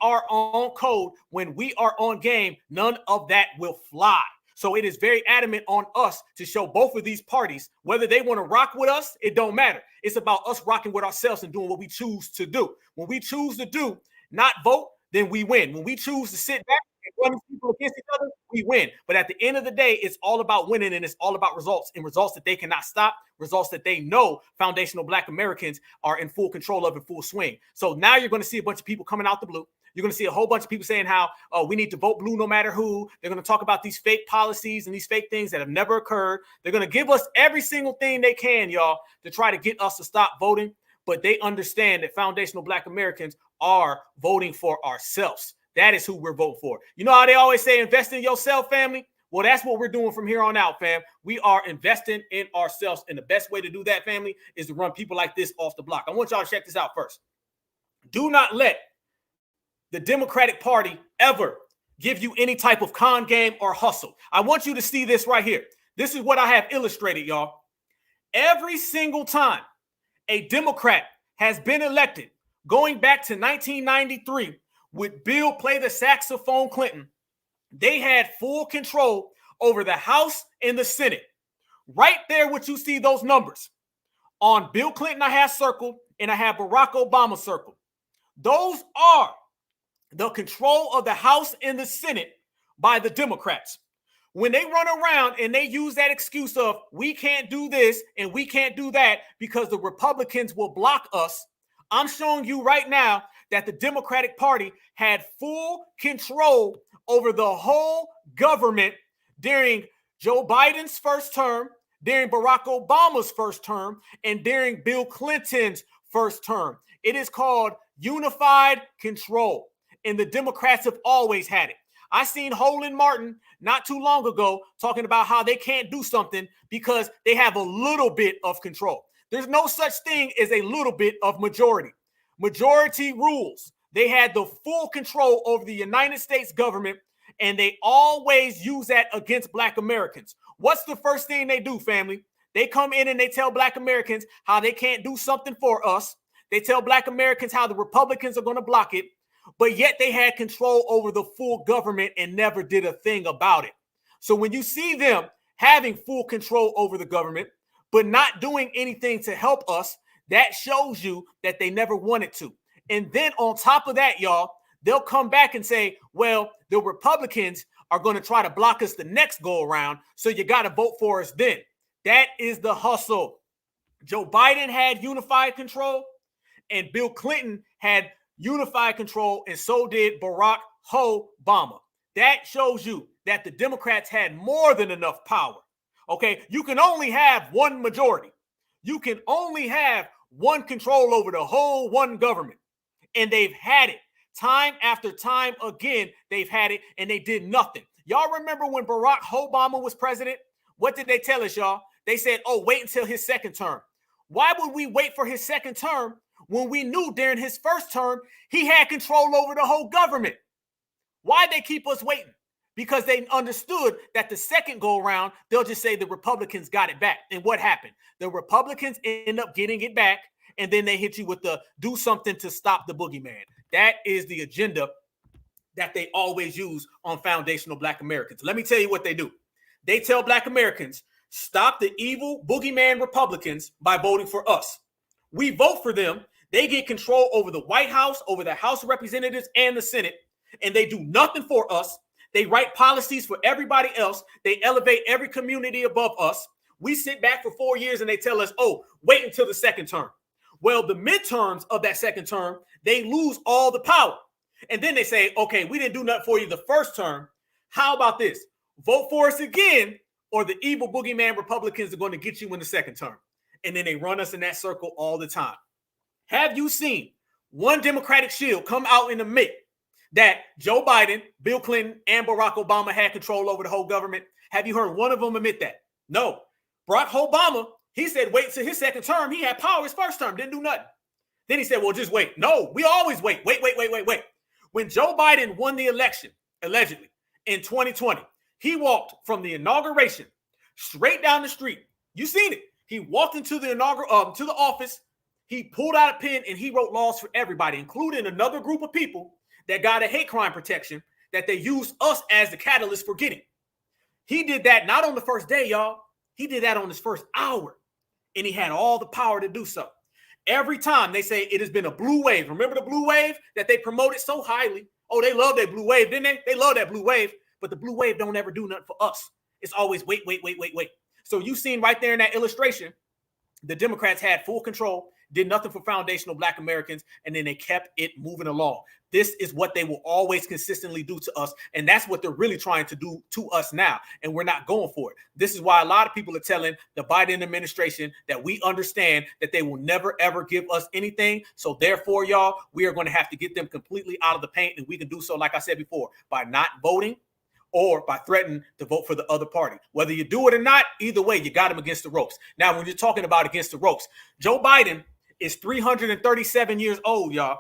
are on code, when we are on game, none of that will fly. So it is very adamant on us to show both of these parties, whether they want to rock with us, it don't matter. It's about us rocking with ourselves and doing what we choose to do. When we choose to do, not vote, then we win. When we choose to sit back and run these people against each other, we win. But at the end of the day, it's all about winning, and it's all about results, and results that they cannot stop, results that they know foundational Black Americans are in full control of, in full swing. So now you're going to see a bunch of people coming out the blue. You're going to see a whole bunch of people saying how we need to vote blue no matter who. They're going to talk about these fake policies and these fake things that have never occurred. They're going to give us every single thing they can, y'all, to try to get us to stop voting. But they understand that foundational Black Americans are voting for ourselves. That is who we're voting for. You know how they always say invest in yourself, family? Well, that's what we're doing from here on out, fam. We are investing in ourselves. And the best way to do that, family, is to run people like this off the block. I want y'all to check this out first. Do not let the Democratic Party ever give you any type of con game or hustle. I want you to see this right here. This is what I have illustrated, y'all. Every single time a Democrat has been elected, going back to 1993, with Bill play the saxophone Clinton, they had full control over the House and the Senate. Right there, what you see those numbers. On Bill Clinton, I have circled, and I have Barack Obama circled. Those are the control of the House and the Senate by the Democrats. When they run around and they use that excuse of we can't do this and we can't do that because the Republicans will block us, I'm showing you right now that the Democratic Party had full control over the whole government during Joe Biden's first term, during Barack Obama's first term, and during Bill Clinton's first term. It is called unified control. And the Democrats have always had it. I seen Holland Martin not too long ago talking about how they can't do something because they have a little bit of control. There's no such thing as a little bit of majority. Majority rules. They had the full control over the United States government, and they always use that against Black Americans. What's the first thing they do, family? They come in and they tell Black Americans how they can't do something for us. They tell Black Americans how the Republicans are going to block it. But yet they had control over the full government and never did a thing about it. So when you see them having full control over the government, but not doing anything to help us, that shows you that they never wanted to. And then on top of that, y'all, they'll come back and say, well, the Republicans are going to try to block us the next go around, so you got to vote for us then. That is the hustle. Joe Biden had unified control, and Bill Clinton had unified control, and so did Barack Obama. That shows you that the Democrats had more than enough power. Okay, you can only have one majority. You can only have one control over the whole one government. And they've had it time after time again. They've had it, and they did nothing. Y'all remember when Barack Obama was president? What did they tell us, y'all? They said, oh, wait until his second term. Why would we wait for his second term when we knew during his first term, he had control over the whole government? Why'd they keep us waiting? Because they understood that the second go around, they'll just say the Republicans got it back. And what happened? The Republicans end up getting it back, and then they hit you with the do something to stop the boogeyman. That is the agenda that they always use on foundational Black Americans. Let me tell you what they do. They tell Black Americans, stop the evil boogeyman Republicans by voting for us. We vote for them. They get control over the White House, over the House of Representatives and the Senate, and they do nothing for us. They write policies for everybody else. They elevate every community above us. We sit back for 4 years and they tell us, oh, wait until the second term. Well, the midterms of that second term, they lose all the power. And then they say, okay, we didn't do nothing for you the first term. How about this? Vote for us again, or the evil boogeyman Republicans are going to get you in the second term. And then they run us in that circle all the time. Have you seen one Democratic shield come out and admit that Joe Biden, Bill Clinton, and Barack Obama had control over the whole government? Have you heard one of them admit that? No. Barack Obama, he said wait till his second term. He had power his first term, didn't do nothing. Then he said, well, just wait. No, we always wait. Wait. When Joe Biden won the election, allegedly, in 2020, he walked from the inauguration straight down the street. You seen it. He walked into the to the office. He pulled out a pen and he wrote laws for everybody, including another group of people that got a hate crime protection that they used us as the catalyst for getting. He did that not on the first day, y'all. He did that on his first hour, and he had all the power to do so. Every time they say it has been a blue wave. Remember the blue wave that they promoted so highly? Oh, they love that blue wave, didn't they? They love that blue wave. but the blue wave don't ever do nothing for us. It's always wait. So you seen right there in that illustration, the Democrats had full control, did nothing for foundational Black Americans, and then they kept it moving along. This is what they will always consistently do to us, and that's what they're really trying to do to us now, and we're not going for it. This is why a lot of people are telling the Biden administration that we understand that they will never, ever give us anything, so therefore, y'all, we are going to have to get them completely out of the paint, and we can do so, like I said before, by not voting, or by threatening to vote for the other party. Whether you do it or not, either way, you got them against the ropes. Now, when you're talking about against the ropes, Joe Biden is 337 years old, y'all.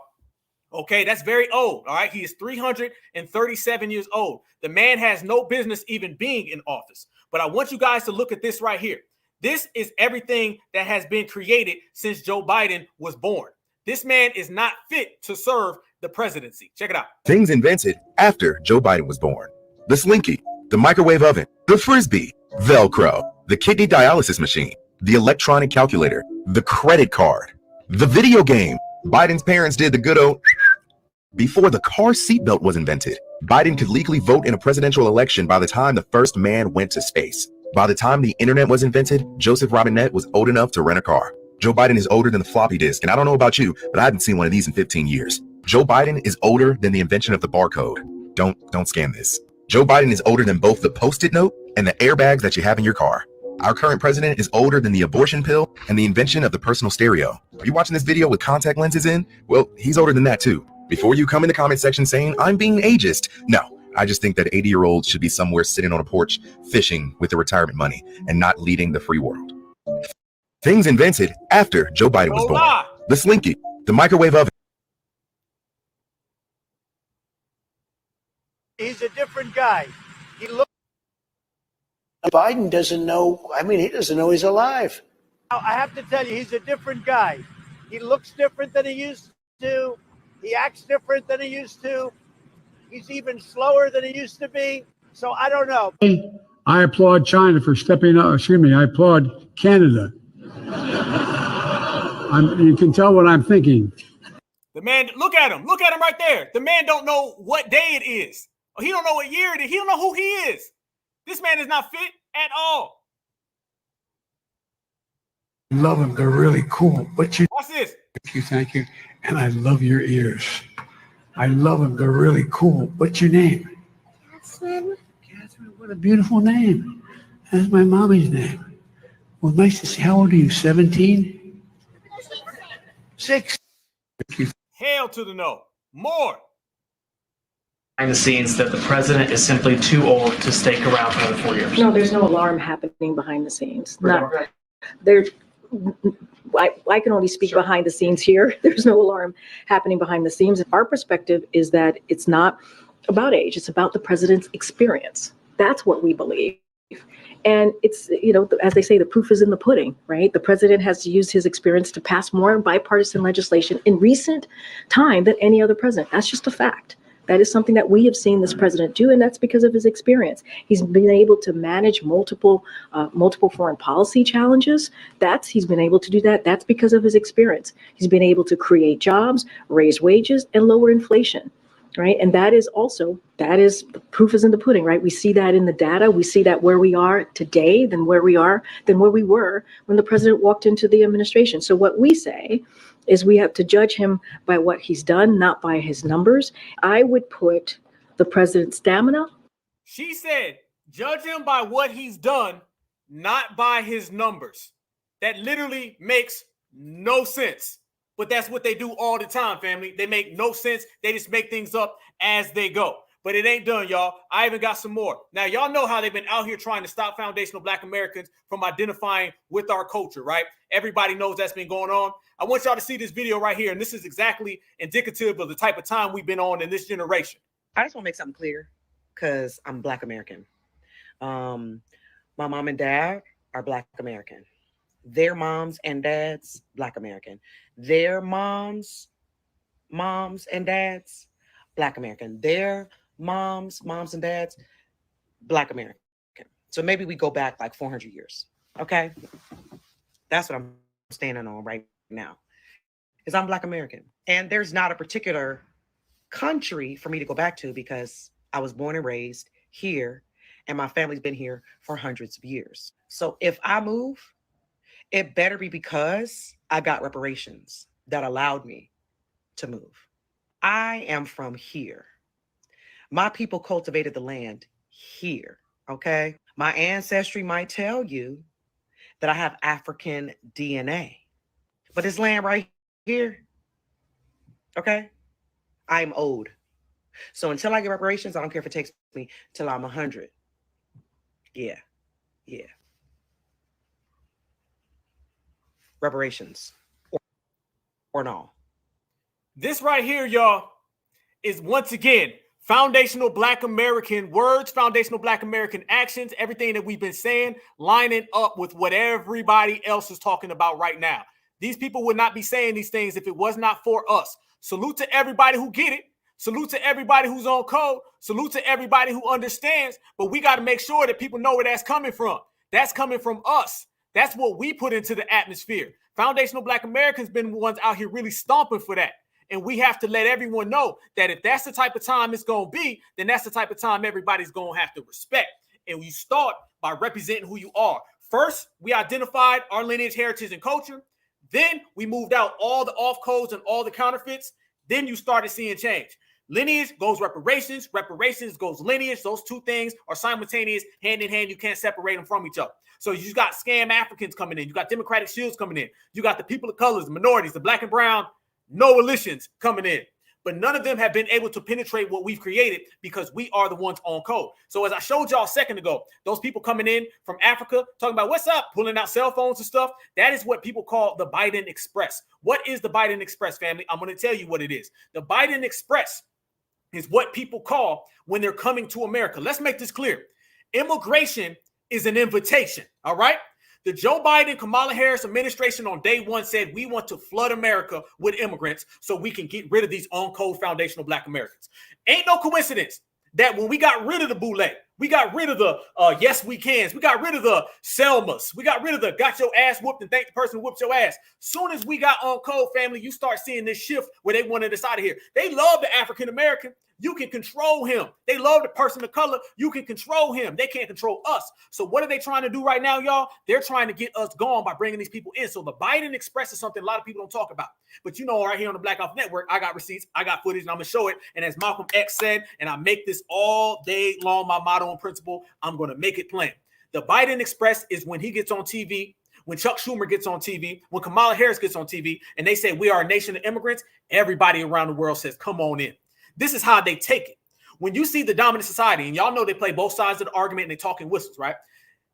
Okay, that's very old, all right? He is 337 years old. The man has no business even being in office. But I want you guys to look at this right here. This is everything that has been created since Joe Biden was born. This man is not fit to serve the presidency. Check it out. Things invented after Joe Biden was born. The Slinky, the microwave oven, the Frisbee, Velcro, the kidney dialysis machine, the electronic calculator, the credit card, the video game. Biden's parents did the good old. Before the car seatbelt was invented, Biden could legally vote in a presidential election by the time the first man went to space. By the time the internet was invented, Joseph Robinette was old enough to rent a car. Joe Biden is older than the floppy disk, and I don't know about you, but I haven't seen one of these in 15 years. Joe Biden is older than the invention of the barcode. Don't scan this. Joe Biden is older than both the Post-it note and the airbags that you have in your car. Our current president is older than the abortion pill and the invention of the personal stereo. Are you watching this video with contact lenses in? Well, he's older than that too. Before you come in the comment section saying, I'm being ageist. No, I just think that 80-year-olds should be somewhere sitting on a porch fishing with their retirement money and not leading the free world. Things invented after Joe Biden was born. The Slinky, the microwave oven. He's a different guy. He looks. Biden doesn't know. I mean, he doesn't know he's alive. I have to tell you, he's a different guy. He looks different than he used to. He acts different than he used to. He's even slower than he used to be. So I don't know. I applaud China for stepping up. Excuse me. I applaud Canada. You can tell what I'm thinking. The man, look at him right there. The man don't know what day it is. He don't know what year it is. He don't know who he is. This man is not fit at all. Love them. They're really cool. But you. Watch this. Thank you. And I love your ears. I love them. They're really cool. What's your name? Catherine. Catherine. What a beautiful name. That's my mommy's name. Well, nice to see. How old are you? 17? 6. Hell to the no. More. Behind the scenes that the president is simply too old to stake around for another 4 years. No, there's no alarm happening behind the scenes. Not there. I can only speak behind the scenes here. There's no alarm happening behind the scenes. Our perspective is that it's not about age. It's about the president's experience. That's what we believe. And it's, as they say, the proof is in the pudding, right? The president has used his experience to pass more bipartisan legislation in recent time than any other president. That's just a fact. That is something that we have seen this president do, and that's because of his experience. He's been able to manage multiple foreign policy challenges. He's been able to do that. That's because of his experience. He's been able to create jobs, raise wages, and lower inflation, right? And the proof is in the pudding, right? We see that in the data. We see that where we are today than where we were when the president walked into the administration. So what we say is we have to judge him by what he's done, not by his numbers. I would put the president's stamina. She said, judge him by what he's done, not by his numbers. That literally makes no sense. But that's what they do all the time, family. They make no sense. They just make things up as they go. But it ain't done, y'all. I even got some more. Now, y'all know how they've been out here trying to stop foundational Black Americans from identifying with our culture, right? Everybody knows that's been going on. I want y'all to see this video right here, and this is exactly indicative of the type of time we've been on in this generation. I just want to make something clear, because I'm Black American. My mom and dad are Black American. Their moms and dads, Black American. Their moms and dads, Black American. Their moms and dads, Black American. So maybe we go back like 400 years. Okay? That's what I'm standing on right now, is I'm Black American. And there's not a particular country for me to go back to, because I was born and raised here, and my family's been here for hundreds of years. So if I move, it better be because I got reparations that allowed me to move. I am from here. My people cultivated the land here, okay? My ancestry might tell you that I have African DNA, but this land right here, okay, I'm owed. So until I get reparations, I don't care if it takes me till I'm 100. Yeah. Reparations or no. This right here, y'all, is once again foundational Black American words, foundational Black American actions, everything that we've been saying, lining up with what everybody else is talking about right now. These people would not be saying these things if it was not for us. Salute to everybody who get it. Salute to everybody who's on code. Salute to everybody who understands. But we got to make sure that people know where that's coming from. That's coming from us. That's what we put into the atmosphere. Foundational Black Americans been the ones out here really stomping for that. And we have to let everyone know that if that's the type of time it's going to be, then that's the type of time everybody's going to have to respect. And we start by representing who you are. First, we identified our lineage, heritage, and culture. Then we moved out all the off codes and all the counterfeits. Then you started seeing change. Lineage goes reparations. Reparations goes lineage. Those two things are simultaneous, hand in hand. You can't separate them from each other. So you got scam Africans coming in. You got Democratic Shields coming in. You got the people of colors, the minorities, the Black and brown, no elitions coming in. But none of them have been able to penetrate what we've created because we are the ones on code. So as I showed y'all a second ago, those people coming in from Africa talking about what's up, pulling out cell phones and stuff, that is what people call the Biden Express. What is the Biden Express, family? I'm going to tell you what it is. The Biden Express is what people call when they're coming to America. Let's make this clear. Immigration is an invitation, all right? The Joe Biden, Kamala Harris administration on day one said we want to flood America with immigrants so we can get rid of these on-code foundational Black Americans. Ain't no coincidence that when we got rid of the boule, we got rid of the yes we cans, we got rid of the Selmas, we got rid of the got your ass whooped and thank the person who whooped your ass. Soon as we got on code, family, you start seeing this shift where they wanted us out of here. They love the African American. You can control him. They love the person of color. You can control him. They can't control us. So what are they trying to do right now, y'all? They're trying to get us gone by bringing these people in. So the Biden Express is something a lot of people don't talk about. But you know, right here on the Black Ops Network, I got receipts, I got footage, and I'm going to show it. And as Malcolm X said, and I make this all day long, my motto and principle, I'm going to make it plain. The Biden Express is when he gets on TV, when Chuck Schumer gets on TV, when Kamala Harris gets on TV, and they say we are a nation of immigrants, everybody around the world says, come on in. This is how they take it. When you see the dominant society, and y'all know they play both sides of the argument and they talk in whistles, right?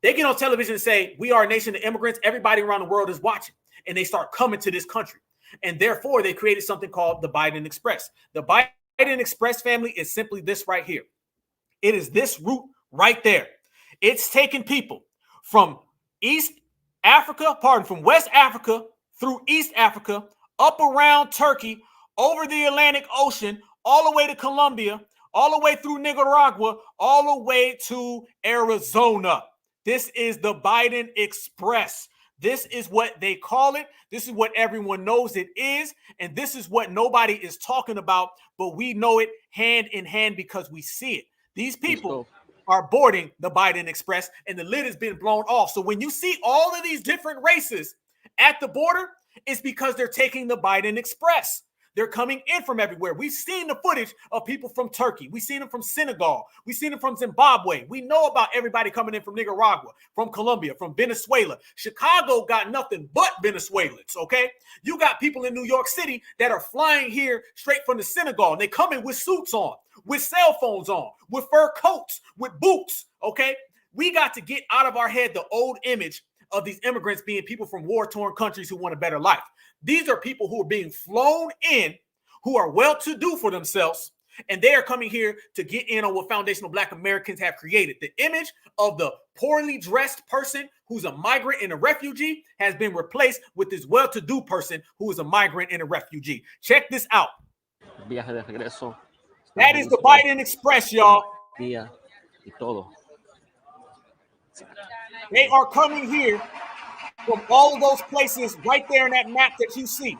They get on television and say, we are a nation of immigrants. Everybody around the world is watching. And they start coming to this country. And therefore, they created something called the Biden Express. The Biden Express, family, is simply this right here. It is this route right there. It's taking people from West Africa through East Africa, up around Turkey, over the Atlantic Ocean, all the way to Colombia, all the way through Nicaragua, all the way to Arizona. This is the Biden Express. This is what they call it. This is what everyone knows it is. And this is what nobody is talking about, but we know it hand in hand because we see it. These people are boarding the Biden Express and the lid has been blown off. So when you see all of these different races at the border, it's because they're taking the Biden Express. They're coming in from everywhere. We've seen the footage of people from Turkey. We've seen them from Senegal. We've seen them from Zimbabwe. We know about everybody coming in from Nicaragua, from Colombia, from Venezuela. Chicago got nothing but Venezuelans, okay? You got people in New York City that are flying here straight from the Senegal. And they come in with suits on, with cell phones on, with fur coats, with boots, okay? We got to get out of our head the old image of these immigrants being people from war-torn countries who want a better life. These are people who are being flown in, who are well-to-do for themselves, and they are coming here to get in on what foundational Black Americans have created. The image of the poorly dressed person who's a migrant and a refugee has been replaced with this well-to-do person who is a migrant and a refugee. Check this out. That is the Biden Express, y'all. They are coming here from all of those places right there in that map that you see.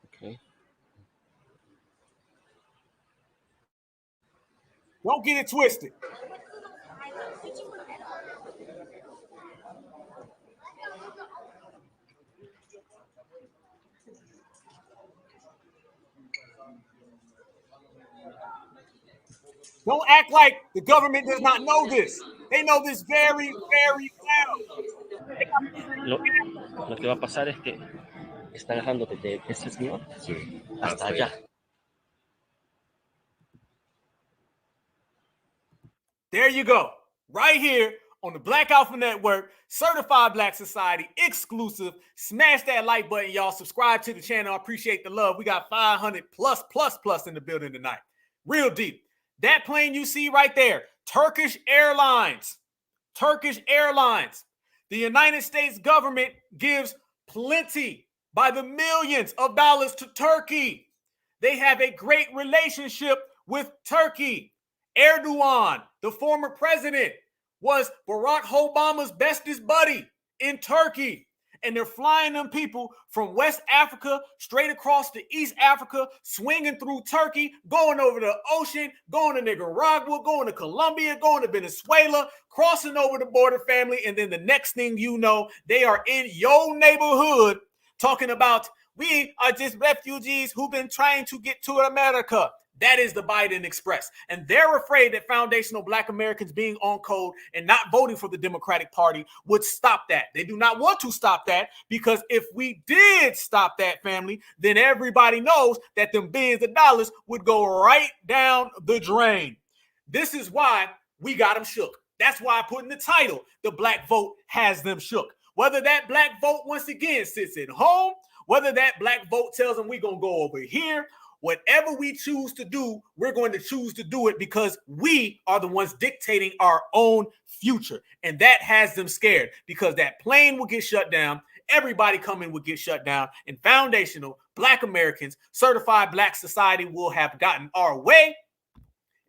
Okay. Don't get it twisted. Don't act like the government does not know this. They know this very, very well. Lo que va a pasar es que está agarrando desde ese señor hasta allá. There you go. Right here on the Black Alpha Network, Certified Black Society, exclusive. Smash that like button, y'all. Subscribe to the channel. I appreciate the love. We got 500 plus in the building tonight. Real deep. That plane you see right there, Turkish Airlines. Turkish Airlines. The United States government gives plenty by the millions of dollars to Turkey. They have a great relationship with Turkey. Erdogan, the former president, was Barack Obama's bestest buddy in Turkey. And they're flying them people from West Africa straight across to East Africa, swinging through Turkey, going over the ocean, going to Nicaragua, going to Colombia, going to Venezuela, crossing over the border, family. And then the next thing you know, they are in your neighborhood talking about, we are just refugees who've been trying to get to America. That is the Biden Express. And they're afraid that foundational Black Americans being on code and not voting for the Democratic Party would stop that. They do not want to stop that, because if we did stop that, family, then everybody knows that them billions of dollars would go right down the drain. This is why we got them shook. That's why I put in the title, The Black Vote Has Them Shook. Whether that black vote once again sits at home, whether that black vote tells them we're going to go over here, whatever we choose to do, we're going to choose to do it because we are the ones dictating our own future. And that has them scared, because that plane will get shut down. Everybody coming will get shut down. And foundational Black Americans, certified Black society will have gotten our way.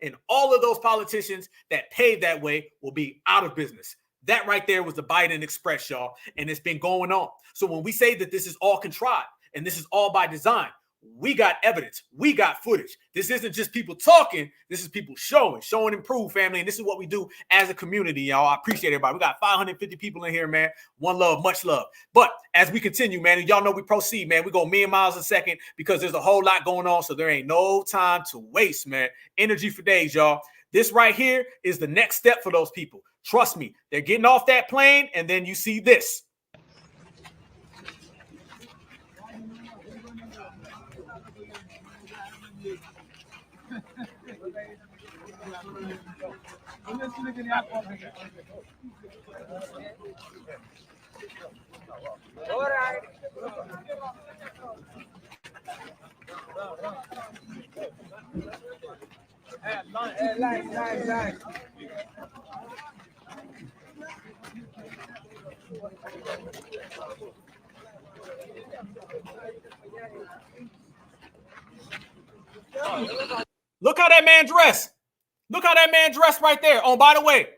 And all of those politicians that paved that way will be out of business. That right there was the Biden Express, y'all. And it's been going on. So when we say that this is all contrived and this is all by design, we got evidence. We got footage. This isn't just people talking. This is people showing and prove, family. And this is what we do as a community, y'all. I appreciate everybody. We got 550 people in here, man. One love, much love. But as we continue, man, and y'all know we proceed, man. We go million miles a second because there's a whole lot going on. So there ain't no time to waste, man. Energy for days, y'all. This right here is the next step for those people. Trust me. They're getting off that plane, and then you see this. Look how that man dressed. Look how that man dressed right there. Oh, by the way,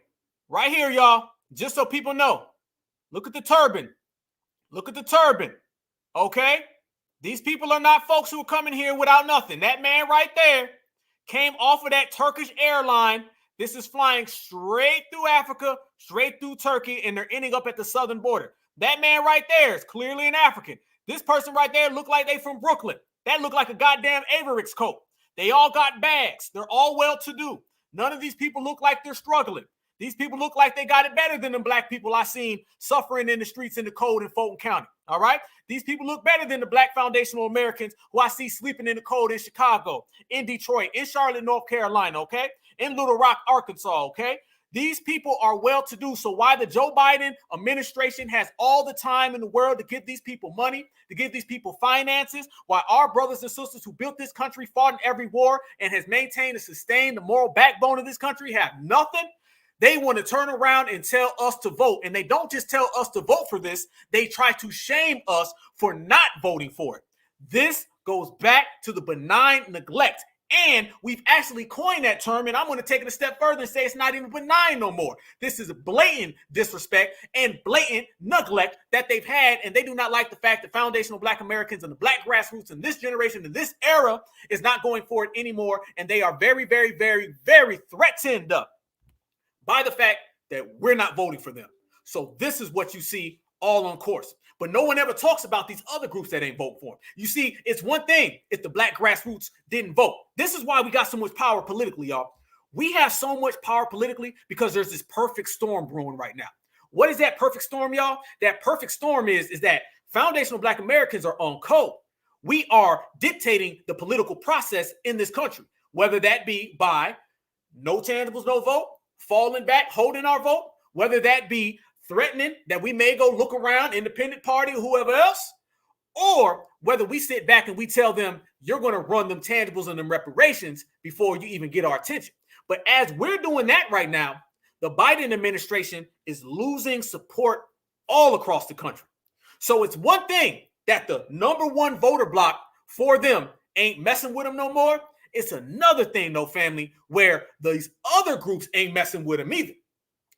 right here, y'all, just so people know, look at the turban. Look at the turban. Okay? These people are not folks who are coming here without nothing. That man right there came off of that Turkish airline. This is flying straight through Africa, straight through Turkey, and they're ending up at the southern border. That man right there is clearly an African. This person right there look like they from Brooklyn. That look like a goddamn Averix coat. They all got bags. They're all well-to-do. None of these people look like they're struggling. These people look like they got it better than the black people I seen suffering in the streets in the cold in Fulton County. All right? These people look better than the Black foundational Americans who I see sleeping in the cold in Chicago, in Detroit, in Charlotte, North Carolina, okay? In Little Rock, Arkansas, okay? These people are well-to-do. So why the Joe Biden administration has all the time in the world to give these people money, to give these people finances, why our brothers and sisters who built this country, fought in every war, and has maintained and sustained the moral backbone of this country have nothing? They want to turn around and tell us to vote. And they don't just tell us to vote for this. They try to shame us for not voting for it. This goes back to the benign neglect And we've actually coined that term, and I'm going to take it a step further and say it's not even benign no more. This is a blatant disrespect and blatant neglect that they've had, and they do not like the fact that foundational Black Americans and the Black grassroots in this generation, in this era, is not going for it anymore, and they are very, very, very, very threatened by the fact that we're not voting for them. So this is what you see all on course. But no one ever talks about these other groups that ain't vote for them. You see, it's one thing if the Black grassroots didn't vote. This is why we got so much power politically, y'all. We have so much power politically because there's this perfect storm brewing right now. What is that perfect storm, y'all? That perfect storm is that foundational Black Americans are on code. We are dictating the political process in this country, whether that be by no tangibles, no vote, falling back, holding our vote, whether that be threatening that we may go look around, independent party or whoever else, or whether we sit back and we tell them, you're going to run them tangibles and them reparations before you even get our attention. But as we're doing that right now, the Biden administration is losing support all across the country. So it's one thing that the number one voter bloc for them ain't messing with them no more. It's another thing, though, family, where these other groups ain't messing with them either.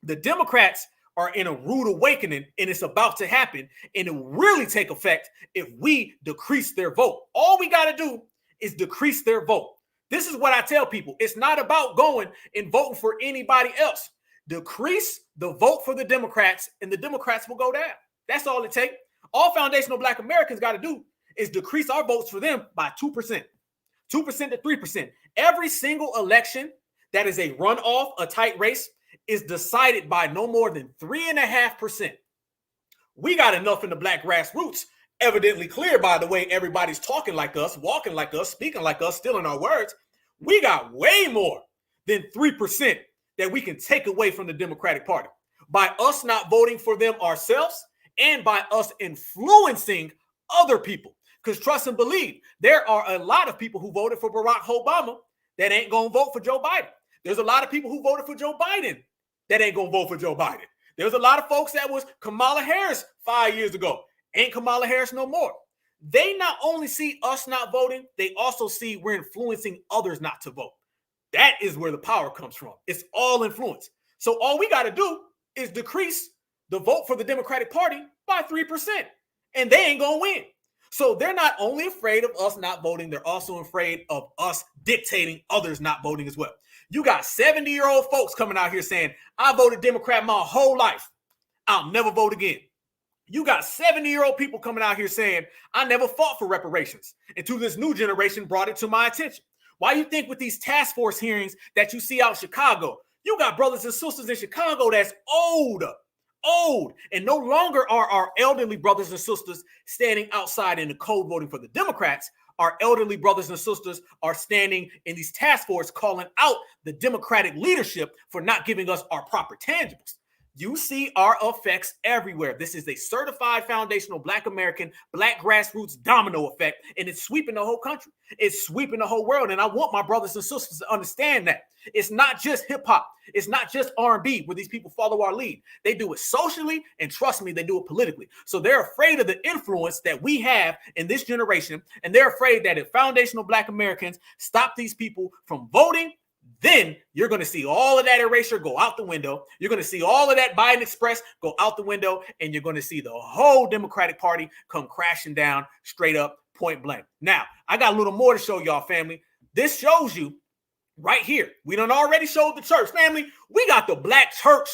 The Democrats are in a rude awakening, and it's about to happen, and it will really take effect if we decrease their vote. All we got to do is decrease their vote. This is what I tell people. It's not about going and voting for anybody else. Decrease the vote for the Democrats, and the Democrats will go down. That's all it takes. All foundational Black Americans got to do is decrease our votes for them by 2%, 2% to 3%. Every single election that is a runoff, a tight race, is decided by no more than 3.5%. We got enough in the Black grassroots, evidently clear by the way everybody's talking like us, walking like us, speaking like us, stealing our words. We got way more than 3% that we can take away from the Democratic Party by us not voting for them ourselves and by us influencing other people. Because trust and believe, there are a lot of people who voted for Barack Obama that ain't going to vote for Joe Biden. There's a lot of people who voted for Joe Biden that ain't gonna vote for Joe Biden. There's a lot of folks that was Kamala Harris 5 years ago. Ain't Kamala Harris no more. They not only see us not voting, they also see we're influencing others not to vote. That is where the power comes from. It's all influence. So all we got to do is decrease the vote for the Democratic Party by 3%, and they ain't gonna win. So they're not only afraid of us not voting, they're also afraid of us dictating others not voting as well. You got 70-year-old folks coming out here saying, I voted Democrat my whole life. I'll never vote again. You got 70-year-old people coming out here saying, I never fought for reparations until this new generation brought it to my attention. Why you think with these task force hearings that you see out in Chicago, you got brothers and sisters in Chicago that's old, and no longer are our elderly brothers and sisters standing outside in the cold voting for the Democrats. Our elderly brothers and sisters are standing in these task force calling out the Democratic leadership for not giving us our proper tangibles. You see our effects everywhere. This is a certified foundational Black American, Black grassroots domino effect, and it's sweeping the whole country. It's sweeping the whole world, and I want my brothers and sisters to understand that. It's not just hip-hop. It's not just R&B where these people follow our lead. They do it socially, and trust me, they do it politically. So they're afraid of the influence that we have in this generation, and they're afraid that if foundational Black Americans stop these people from voting, then you're going to see all of that erasure go out the window. You're going to see all of that Biden Express go out the window, and you're going to see the whole Democratic Party come crashing down straight up, point blank. Now, I got a little more to show y'all, family. This shows you right here. We done already showed the church, family. We got the Black church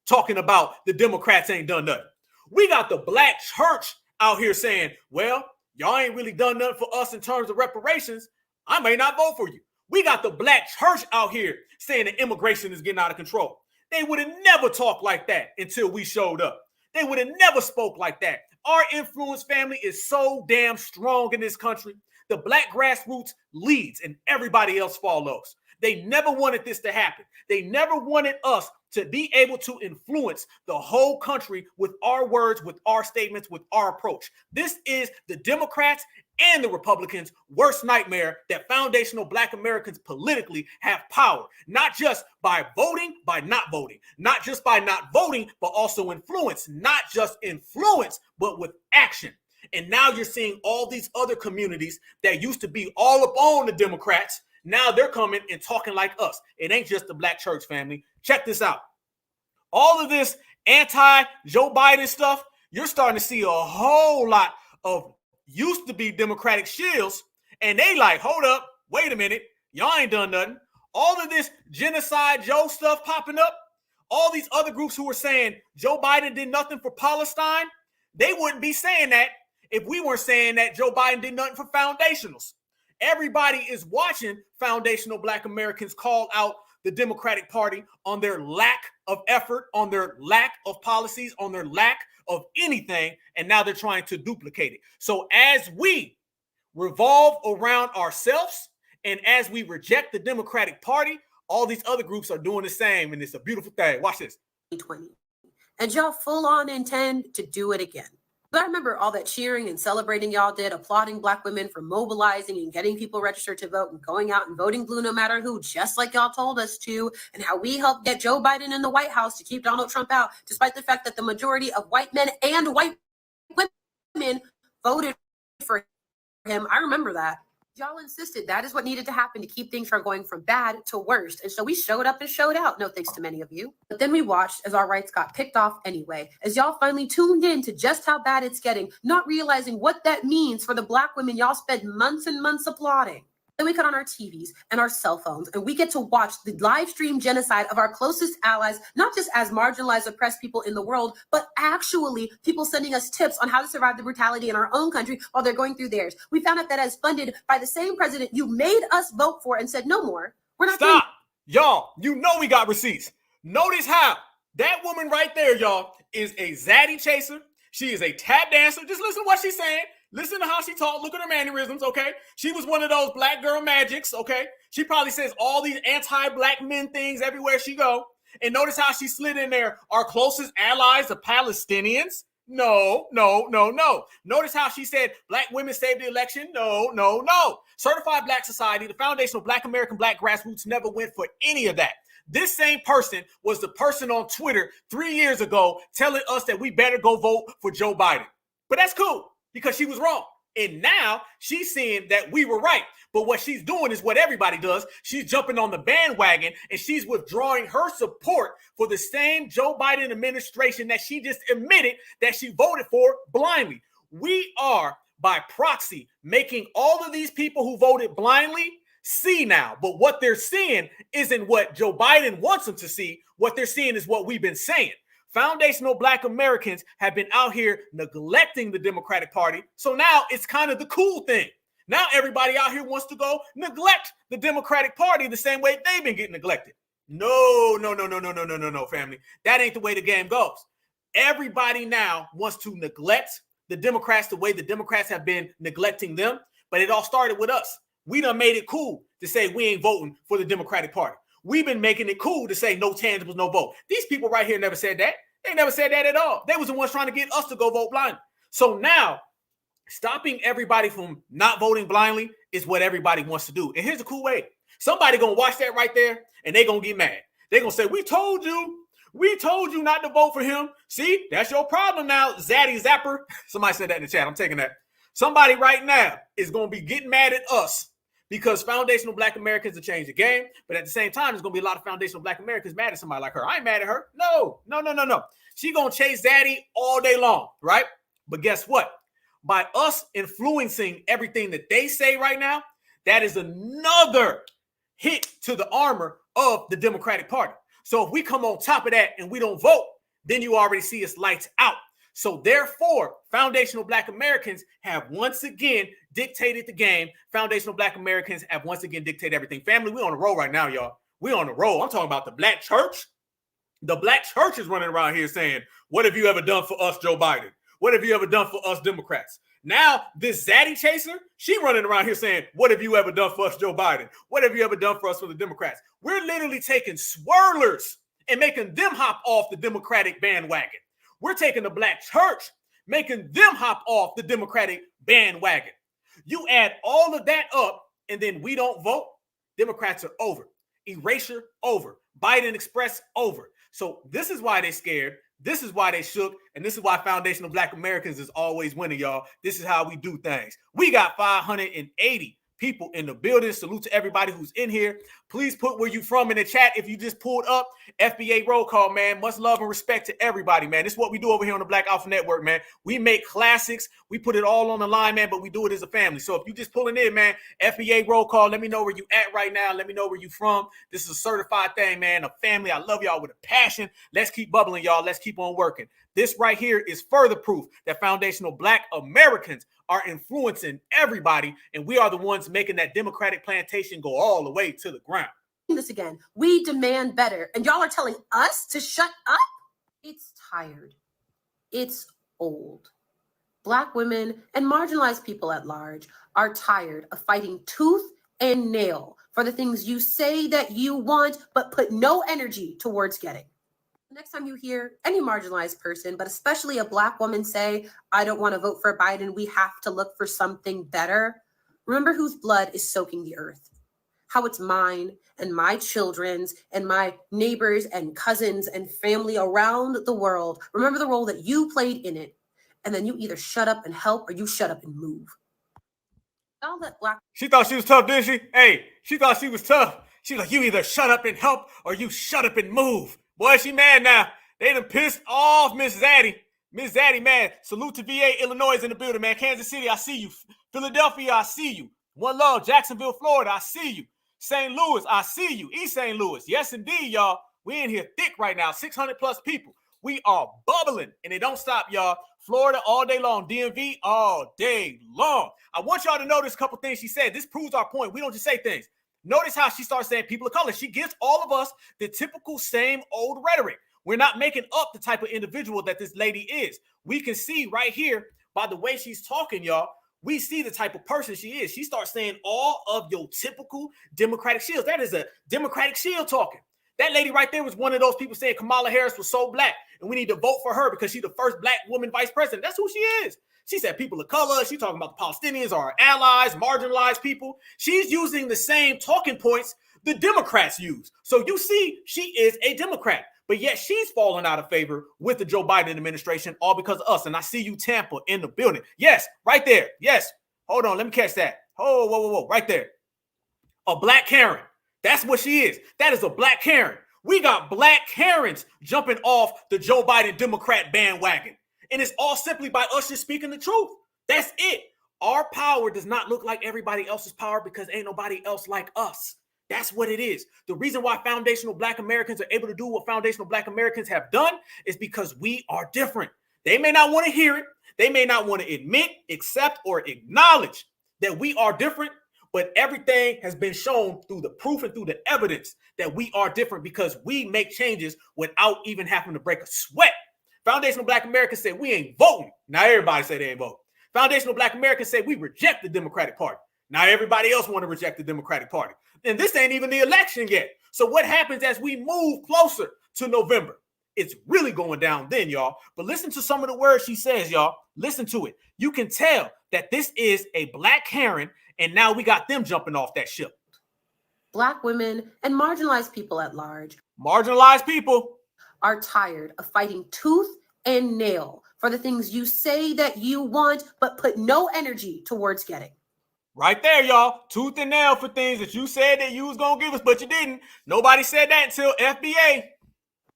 talking about the Democrats ain't done nothing. We got the Black church out here saying, well, y'all ain't really done nothing for us in terms of reparations. I may not vote for you. We got the Black church out here saying that immigration is getting out of control. They would have never talked like that until we showed up. They would have never spoke like that. Our influence, family, is so damn strong in this country. The Black grassroots leads and everybody else follows. They never wanted this to happen. They never wanted us to be able to influence the whole country with our words, with our statements, with our approach. This is the Democrats and the Republicans' worst nightmare, that foundational Black Americans politically have power, not just by voting, by not voting, not just by not voting, but also influence, not just influence, but with action. And now you're seeing all these other communities that used to be all up on the Democrats. Now they're coming and talking like us. It ain't just the black church, family. Check this out. All of this anti-Joe Biden stuff, you're starting to see a whole lot of used to be Democratic shills, and they like, hold up, wait a minute, y'all ain't done nothing. All of this genocide Joe stuff popping up, all these other groups who were saying Joe Biden did nothing for Palestine, they wouldn't be saying that if we weren't saying that Joe Biden did nothing for foundationals. Everybody is watching foundational Black Americans call out the Democratic Party on their lack of effort, on their lack of policies, on their lack of anything, and now they're trying to duplicate it. So as we revolve around ourselves and as we reject the Democratic Party, all these other groups are doing the same, and it's a beautiful thing. Watch this. 2020. And y'all full on intend to do it again. But I remember all that cheering and celebrating y'all did, applauding Black women for mobilizing and getting people registered to vote and going out and voting blue no matter who, just like y'all told us to, and how we helped get Joe Biden in the White House to keep Donald Trump out, despite the fact that the majority of white men and white women voted for him. I remember that. Y'all insisted that is what needed to happen to keep things from going from bad to worse. And so we showed up and showed out, no thanks to many of you. But then we watched as our rights got picked off anyway, as y'all finally tuned in to just how bad it's getting, not realizing what that means for the Black women y'all spent months and months applauding. Then we cut on our TVs and our cell phones, and we get to watch the live stream genocide of our closest allies, not just as marginalized, oppressed people in the world, but actually people sending us tips on how to survive the brutality in our own country while they're going through theirs. We found out that as funded by the same president you made us vote for and said no more. We're not. Stop. Y'all, you know we got receipts. Notice how that woman right there, y'all, is a zaddy chaser. She is a tap dancer. Just listen to what she's saying. Listen to how she talked. Look at her mannerisms, okay? She was one of those black girl magics, okay? She probably says all these anti-black men things everywhere she go. And notice how she slid in there. Our closest allies, the Palestinians. No. Notice how she said black women saved the election. No. Certified Black Society, the foundational Black American Black grassroots never went for any of that. This same person was the person on Twitter 3 years ago telling us that we better go vote for Joe Biden. But that's cool, because she was wrong. And now she's saying that we were right. But what she's doing is what everybody does. She's jumping on the bandwagon and she's withdrawing her support for the same Joe Biden administration that she just admitted that she voted for blindly. We are, by proxy, making all of these people who voted blindly see now. But what they're seeing isn't what Joe Biden wants them to see. What they're seeing is what we've been saying. Foundational Black Americans have been out here neglecting the Democratic Party. So now it's kind of the cool thing. Now everybody out here wants to go neglect the Democratic Party the same way they've been getting neglected. No, family. That ain't the way the game goes. Everybody now wants to neglect the Democrats the way the Democrats have been neglecting them. But it all started with us. We done made it cool to say we ain't voting for the Democratic Party. We've been making it cool to say no tangibles, no vote. These people right here never said that. They never said that at all. They was the ones trying to get us to go vote blindly. So now, stopping everybody from not voting blindly is what everybody wants to do. And here's the cool way. Somebody gonna watch that right there, and they gonna get mad. They gonna say, we told you not to vote for him. See, that's your problem now, Zaddy Zapper. Somebody said that in the chat. I'm taking that. Somebody right now is gonna be getting mad at us because foundational Black Americans have changed the game. But at the same time, there's going to be a lot of foundational Black Americans mad at somebody like her. I ain't mad at her. No. She going to chase Zaddy all day long, right? But guess what? By us influencing everything that they say right now, that is another hit to the armor of the Democratic Party. So if we come on top of that and we don't vote, then you already see us lights out. So therefore, foundational Black Americans have once again dictated the game. Foundational Black Americans have once again dictated everything. Family, we on the roll right now, y'all. We on the roll. I'm talking about the Black church. The Black church is running around here saying, what have you ever done for us, Joe Biden? What have you ever done for us, Democrats? Now, this zaddy chaser, she running around here saying, what have you ever done for us, Joe Biden? What have you ever done for us for the Democrats? We're literally taking swirlers and making them hop off the Democratic bandwagon. We're taking the Black church, making them hop off the Democratic bandwagon. You add all of that up, and then we don't vote, Democrats are over. Erasure, over. Biden Express, over. So this is why they're scared. This is why they shook. And this is why foundational Black Americans is always winning, y'all. This is how we do things. We got 580 people in the building. Salute to everybody who's in here. Please put where you from in the chat if you just pulled up. FBA roll call, man. Much love and respect to everybody, man. This is what we do over here on the Black Alpha Network, man. We make classics. We put it all on the line, man, but we do it as a family. So if you just pulling in, man, FBA roll call, let me know where you at right now. Let me know where you from. This is a certified thing, man. A family. I love y'all with a passion. Let's keep bubbling, y'all. Let's keep on working. This right here is further proof that foundational Black Americans are influencing everybody, and we are the ones making that democratic plantation go all the way to the ground. This again. We demand better, and y'all are telling us to shut up? It's tired. It's old. Black women and marginalized people at large are tired of fighting tooth and nail for the things you say that you want, but put no energy towards getting. Next time you hear any marginalized person, but especially a Black woman say, I don't want to vote for Biden, we have to look for something better, remember whose blood is soaking the earth. How it's mine and my children's and my neighbors and cousins and family around the world. Remember the role that you played in it. And then you either shut up and help or you shut up and move. All that Black. She thought she was tough, didn't she? Hey, she thought she was tough. She was like, you either shut up and help or you shut up and move. Boy, she mad now. They done pissed off Miss Zaddy. Miss Zaddy, man. Salute to VA, Illinois in the building, man. Kansas City, I see you. Philadelphia, I see you. One love, Jacksonville, Florida, I see you. St. Louis, I see you. East St. Louis. Yes, indeed, y'all. We in here thick right now. 600 plus people. We are bubbling, and it don't stop, y'all. Florida all day long. DMV all day long. I want y'all to notice a couple things she said. This proves our point. We don't just say things. Notice how she starts saying people of color. She gives all of us the typical same old rhetoric. We're not making up the type of individual that this lady is. We can see right here by the way she's talking, y'all. We see the type of person she is. She starts saying all of your typical Democratic shields. That is a Democratic shield talking. That lady right there was one of those people saying Kamala Harris was so Black and we need to vote for her because she's the first Black woman vice president. That's who she is. She said people of color. She's talking about the Palestinians are our allies, marginalized people. She's using the same talking points the Democrats use. So you see, she is a Democrat, but yet she's falling out of favor with the Joe Biden administration, all because of us. And I see you, Tampa, in the building. Yes, right there. Yes. Hold on. Let me catch that. Oh, whoa. Right there. A Black Karen. That's what she is. That is a Black Karen. We got Black Karens jumping off the Joe Biden Democrat bandwagon. And it's all simply by us just speaking the truth. That's it. Our power does not look like everybody else's power because ain't nobody else like us. That's what it is. The reason why foundational Black Americans are able to do what foundational Black Americans have done is because we are different. They may not want to hear it. They may not want to admit, accept, or acknowledge that we are different, but everything has been shown through the proof and through the evidence that we are different because we make changes without even having to break a sweat. Foundational Black Americans say we ain't voting. Now everybody say they ain't voting. Foundational Black Americans say we reject the Democratic Party. Now everybody else want to reject the Democratic Party. And this ain't even the election yet. So what happens as we move closer to November? It's really going down then, y'all. But listen to some of the words she says, y'all. Listen to it. You can tell that this is a Black Karen, and now we got them jumping off that ship. Black women and marginalized people at large. Marginalized people are tired of fighting tooth and nail for the things you say that you want, but put no energy towards getting. Right there, y'all. Tooth and nail for things that you said that you was going to give us, but you didn't. Nobody said that until FBA.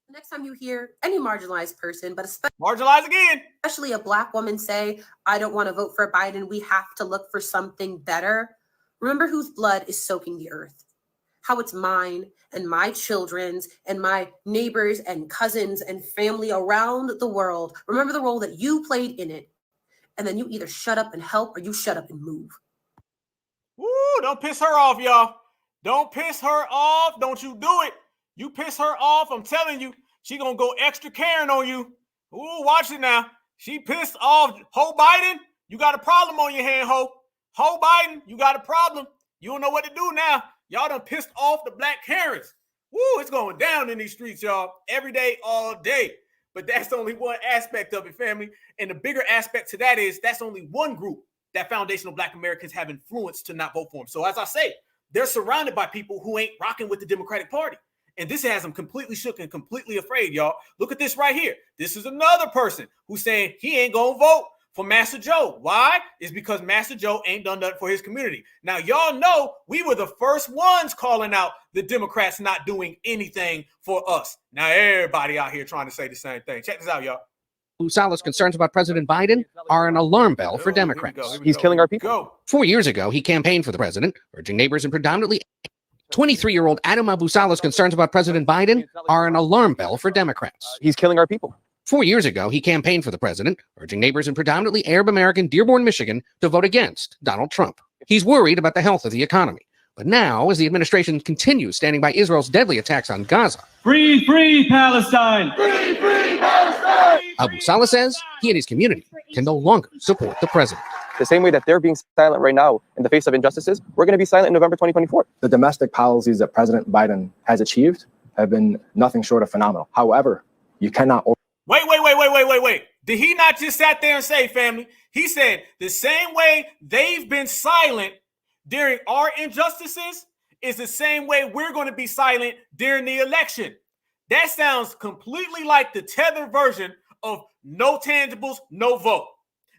Next time you hear any marginalized person, but especially a Black woman say, I don't want to vote for Biden, we have to look for something better, remember whose blood is soaking the earth. How it's mine and my children's and my neighbors and cousins and family around the world. Remember the role that you played in it. And then you either shut up and help or you shut up and move. Woo, don't piss her off, y'all. Don't piss her off. Don't you do it. You piss her off, I'm telling you, she gonna go extra Karen on you. Ooh, watch it now. She pissed off Ho Biden. You got a problem on your hand, Ho. Ho Biden, you got a problem. You don't know what to do now. Y'all done pissed off the Black Karens. Woo, it's going down in these streets, y'all. Every day, all day. But that's only one aspect of it, family. And the bigger aspect to that is that's only one group that foundational Black Americans have influenced to not vote for them. So as I say, they're surrounded by people who ain't rocking with the Democratic Party. And this has them completely shook and completely afraid, y'all. Look at this right here. This is another person who's saying he ain't going to vote for Master Joe. Why? It's because Master Joe ain't done nothing for his community. Now, y'all know we were the first ones calling out the Democrats not doing anything for us. Now, everybody out here trying to say the same thing. Check this out, y'all. Busala's concerns about President Biden are an alarm bell for Democrats. He's killing our people. 4 years ago, he campaigned for the president, urging neighbors in predominantly 23-year-old Adam Abusala's concerns about President Biden are an alarm bell for Democrats. He's killing our people. 4 years ago, he campaigned for the president, urging neighbors in predominantly Arab American Dearborn, Michigan, to vote against Donald Trump. He's worried about the health of the economy. But now, as the administration continues standing by Israel's deadly attacks on Gaza, Free, free Palestine! Free, free Palestine! Abusala says he and his community can no longer support the president. The same way that they're being silent right now in the face of injustices, we're going to be silent in November 2024. The domestic policies that President Biden has achieved have been nothing short of phenomenal. However, you cannot... Wait. Did he not just sat there and say, family? He said the same way they've been silent during our injustices is the same way we're going to be silent during the election. That sounds completely like the tethered version of no tangibles, no vote.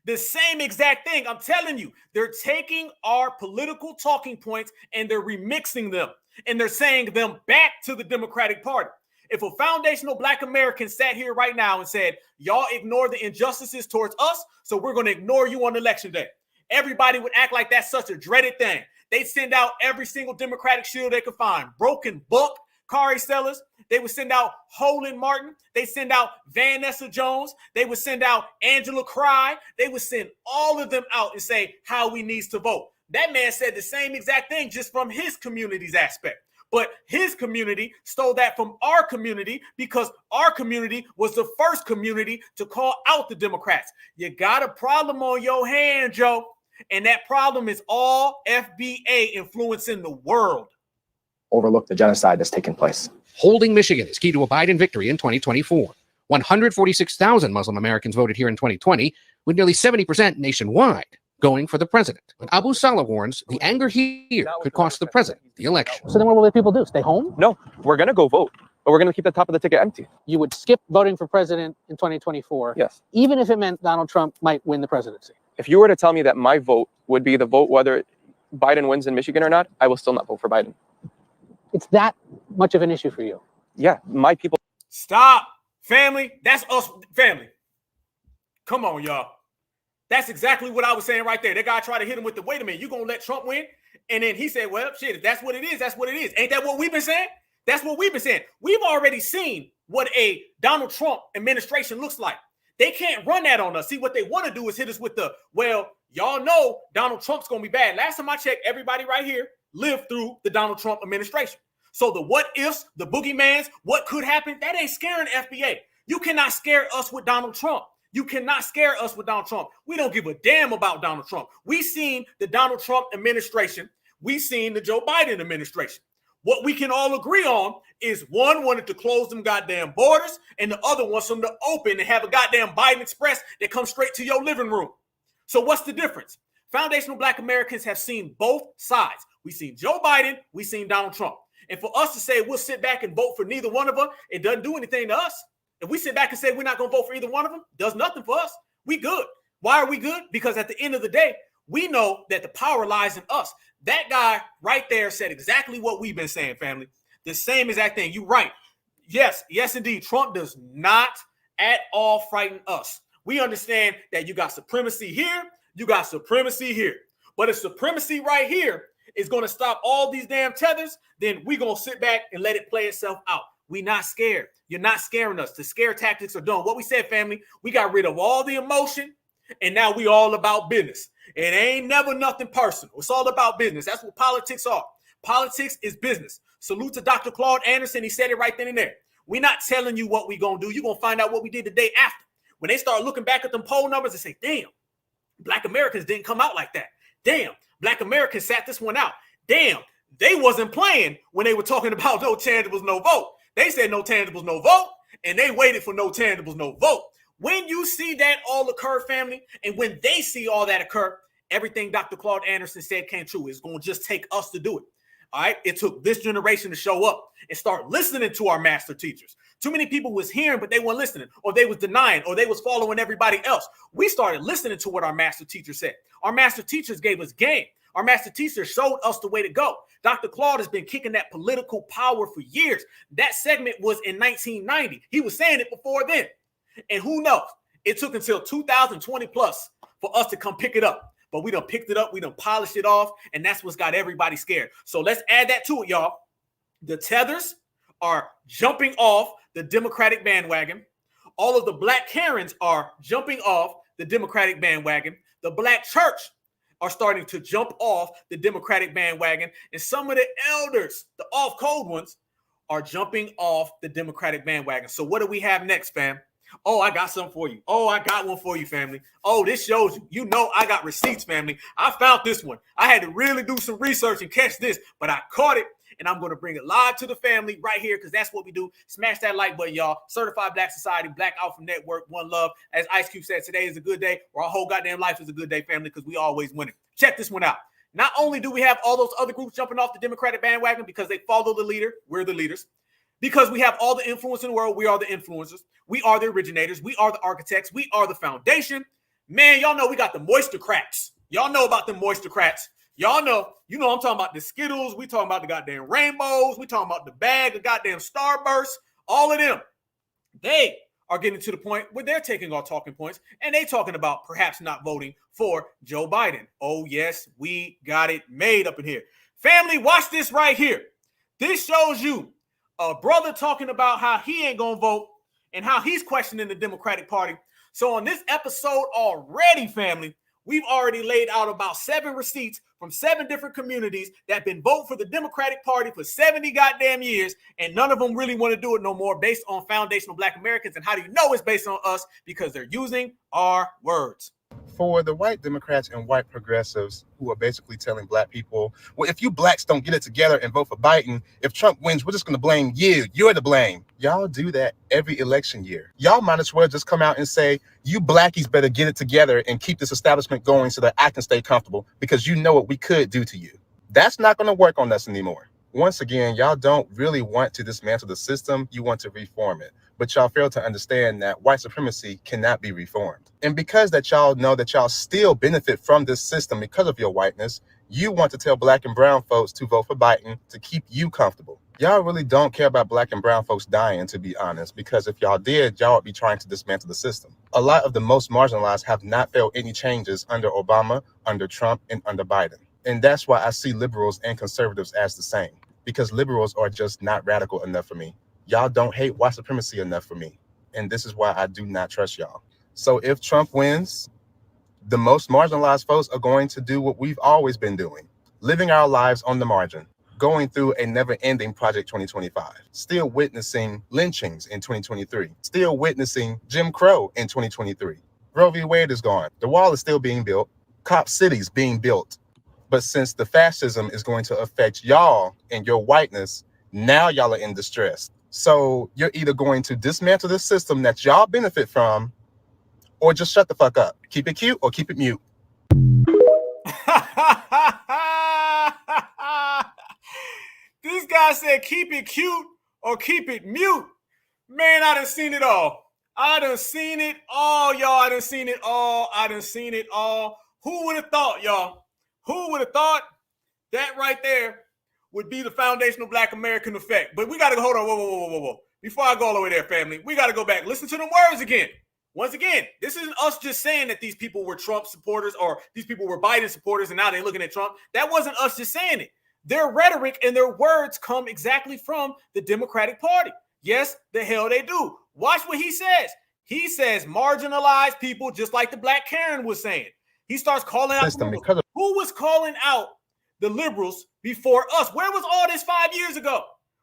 The same exact thing. I'm telling you, they're taking our political talking points and they're remixing them and they're saying them back to the Democratic Party. If a foundational Black American sat here right now and said, y'all ignore the injustices towards us, so we're going to ignore you on election day, everybody would act like that's such a dreaded thing. They'd send out every single Democratic shield they could find. Broken Buck, Kari Sellers. They would send out Holland Martin. They send out Vanessa Jones. They would send out Angela Cry. They would send all of them out and say how we needs to vote. That man said the same exact thing just from his community's aspect. But his community stole that from our community because our community was the first community to call out the Democrats. You got a problem on your hand, Joe. And that problem is all FBA influencing the world. Overlook the genocide that's taken place. Holding Michigan is key to a Biden victory in 2024. 146,000 Muslim Americans voted here in 2020, with nearly 70% nationwide going for the president. But Abusala warns the anger here could cost the president the election. So then what will the people do? Stay home? No, we're going to go vote, but we're going to keep the top of the ticket empty. You would skip voting for president in 2024? Yes. Even if it meant Donald Trump might win the presidency? If you were to tell me that my vote would be the vote whether Biden wins in Michigan or not, I will still not vote for Biden. It's that much of an issue for you? Yeah, my people. Stop, family. That's us, family. Come on, y'all. That's exactly what I was saying right there. That guy tried to hit him with the, wait a minute, you going to let Trump win? And then he said, well, shit, if that's what it is, that's what it is. Ain't that what we've been saying? That's what we've been saying. We've already seen what a Donald Trump administration looks like. They can't run that on us. See, what they want to do is hit us with the, well, y'all know Donald Trump's going to be bad. Last time I checked, everybody right here lived through the Donald Trump administration. So the what ifs, the boogeymans, what could happen, that ain't scaring the FBA. You cannot scare us with Donald Trump. You cannot scare us with Donald Trump. We don't give a damn about Donald Trump. We seen the Donald Trump administration. We seen the Joe Biden administration. What we can all agree on is one wanted to close them goddamn borders and the other wants them to open and have a goddamn Biden Express that comes straight to your living room. So what's the difference? Foundational Black Americans have seen both sides. We seen Joe Biden. We seen Donald Trump. And for us to say we'll sit back and vote for neither one of them, it doesn't do anything to us. If we sit back and say we're not going to vote for either one of them, it does nothing for us. We good. Why are we good? Because at the end of the day, we know that the power lies in us. That guy right there said exactly what we've been saying, family. The same exact thing. You're right. Yes, indeed. Trump does not at all frighten us. We understand that you got supremacy here, you got supremacy here. But if supremacy right here is going to stop all these damn tethers, then we're going to sit back and let it play itself out. We're not scared. You're not scaring us. The scare tactics are done. What we said, family, we got rid of all the emotion, and now we all about business. It ain't never nothing personal. It's all about business. That's what politics are. Politics is business. Salute to Dr. Claude Anderson. He said it right then and there. We're not telling you what we're going to do. You're going to find out what we did the day after. When they start looking back at them poll numbers and say, damn, Black Americans didn't come out like that. Damn, Black Americans sat this one out. Damn, they wasn't playing when they were talking about no tangibles, no vote. They said no tangibles, no vote, and they waited for no tangibles, no vote. When you see that all occur, family, and when they see all that occur, everything Dr. Claude Anderson said came true. It's going to just take us to do it. All right. It took this generation to show up and start listening to our master teachers. Too many people was hearing, but they weren't listening, or they was denying, or they was following everybody else. We started listening to what our master teacher said. Our master teachers gave us game. Our master teacher showed us the way to go. Dr. Claude has been kicking that political power for years. That segment was in 1990. He was saying it before then. And who knows? It took until 2020 plus for us to come pick it up. But we done picked it up. We done polished it off. And that's what's got everybody scared. So let's add that to it, y'all. The tethers are jumping off the Democratic bandwagon. All of the black Karens are jumping off the Democratic bandwagon. The black church are starting to jump off the Democratic bandwagon. And some of the elders, the off-code ones, are jumping off the Democratic bandwagon. So what do we have next, fam? Oh, I got something for you. Oh, I got one for you, family. Oh, this shows you. You know I got receipts, family. I found this one. I had to really do some research and catch this, but I caught it. And I'm going to bring it live to the family right here because that's what we do. Smash that like button, y'all. Certified Black Society, Black Alpha Network, one love. As Ice Cube said, today is a good day, or our whole goddamn life is a good day, family, because we always winning. Check this one out. Not only do we have all those other groups jumping off the Democratic bandwagon because they follow the leader, we're the leaders. Because we have all the influence in the world, we are the influencers. We are the originators. We are the architects. We are the foundation. Man, y'all know we got the moisture-crats. Y'all know about the moisture-crats. Y'all know, I'm talking about the Skittles. We talking about the goddamn rainbows. We talking about the bag of goddamn Starbursts. All of them. They are getting to the point where they're taking our talking points and they talking about perhaps not voting for Joe Biden. Oh, yes, we got it made up in here. Family, watch this right here. This shows you a brother talking about how he ain't going to vote and how he's questioning the Democratic Party. So on this episode already, family, we've already laid out about 7 receipts from 7 different communities that have been voting for the Democratic Party for 70 goddamn years, and none of them really want to do it no more based on foundational Black Americans. And how do you know it's based on us? Because they're using our words. For the white Democrats and white progressives who are basically telling Black people, well, if you Blacks don't get it together and vote for Biden, if Trump wins, we're just going to blame you. You're to blame. Y'all do that every election year. Y'all might as well just come out and say, you Blackies better get it together and keep this establishment going so that I can stay comfortable because you know what we could do to you. That's not going to work on us anymore. Once again, y'all don't really want to dismantle the system. You want to reform it. But y'all fail to understand that white supremacy cannot be reformed. And because that y'all know that y'all still benefit from this system because of your whiteness, you want to tell Black and brown folks to vote for Biden to keep you comfortable. Y'all really don't care about Black and brown folks dying, to be honest, because if y'all did, y'all would be trying to dismantle the system. A lot of the most marginalized have not felt any changes under Obama, under Trump, and under Biden. And that's why I see liberals and conservatives as the same, because liberals are just not radical enough for me. Y'all don't hate white supremacy enough for me. And this is why I do not trust y'all. So if Trump wins, the most marginalized folks are going to do what we've always been doing, living our lives on the margin, going through a never-ending Project 2025, still witnessing lynchings in 2023, still witnessing Jim Crow in 2023. Roe v. Wade is gone. The wall is still being built. Cop cities being built. But since the fascism is going to affect y'all and your whiteness, now y'all are in distress. So you're either going to dismantle the system that y'all benefit from, or just shut the fuck up. Keep it cute or keep it mute. This guy said, keep it cute or keep it mute. Man, I done seen it all. I done seen it all, y'all. I done seen it all. I done seen it all. Who would have thought, y'all? Who would have thought that right there would be the foundational Black American effect? But we got to go, hold on, whoa. Before I go all the way there, family, we got to go back. Listen to them words again. Once again, this isn't us just saying that these people were Trump supporters or these people were Biden supporters and now they're looking at Trump. That wasn't us just saying it. Their rhetoric and their words come exactly from the Democratic Party. Yes, the hell they do. Watch what he says. He says marginalized people, just like the Black Karen was saying. He starts calling out who was calling out the liberals before us. Where was all this 5 years ago?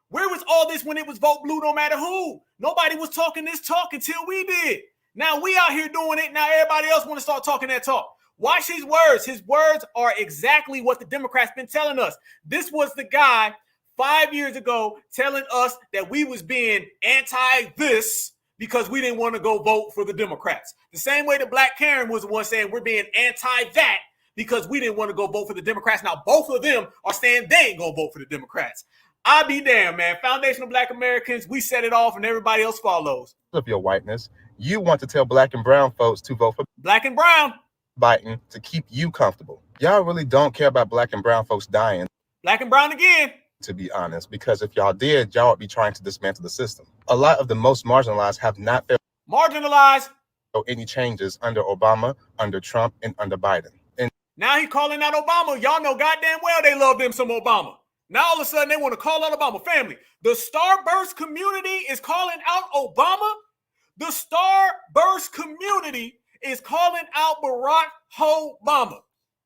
Where was all this when it was vote blue no matter who? Nobody was talking this talk until we did. Now we out here doing it. Now everybody else want to start talking that talk. Watch his words. His words are exactly what the Democrats been telling us. This was the guy 5 years ago telling us that we was being anti this because we didn't want to go vote for the Democrats. The same way the Black Karen was the one saying we're being anti that because we didn't want to go vote for the Democrats. Now, both of them are saying they ain't going to vote for the Democrats. I'll be damned, man. Foundational Black Americans, we set it off and everybody else follows. Of your whiteness, you want to tell Black and brown folks to vote for Black and brown Biden to keep you comfortable. Y'all really don't care about Black and brown folks dying. Black and brown again. To be honest, because if y'all did, y'all would be trying to dismantle the system. A lot of the most marginalized have not felt marginalized any changes under Obama, under Trump, and under Biden. And now he's calling out Obama. Y'all know goddamn well they love them some Obama. Now all of a sudden they want to call out Obama. Family, the Starburst community is calling out Obama. The Starburst community is calling out Barack Obama.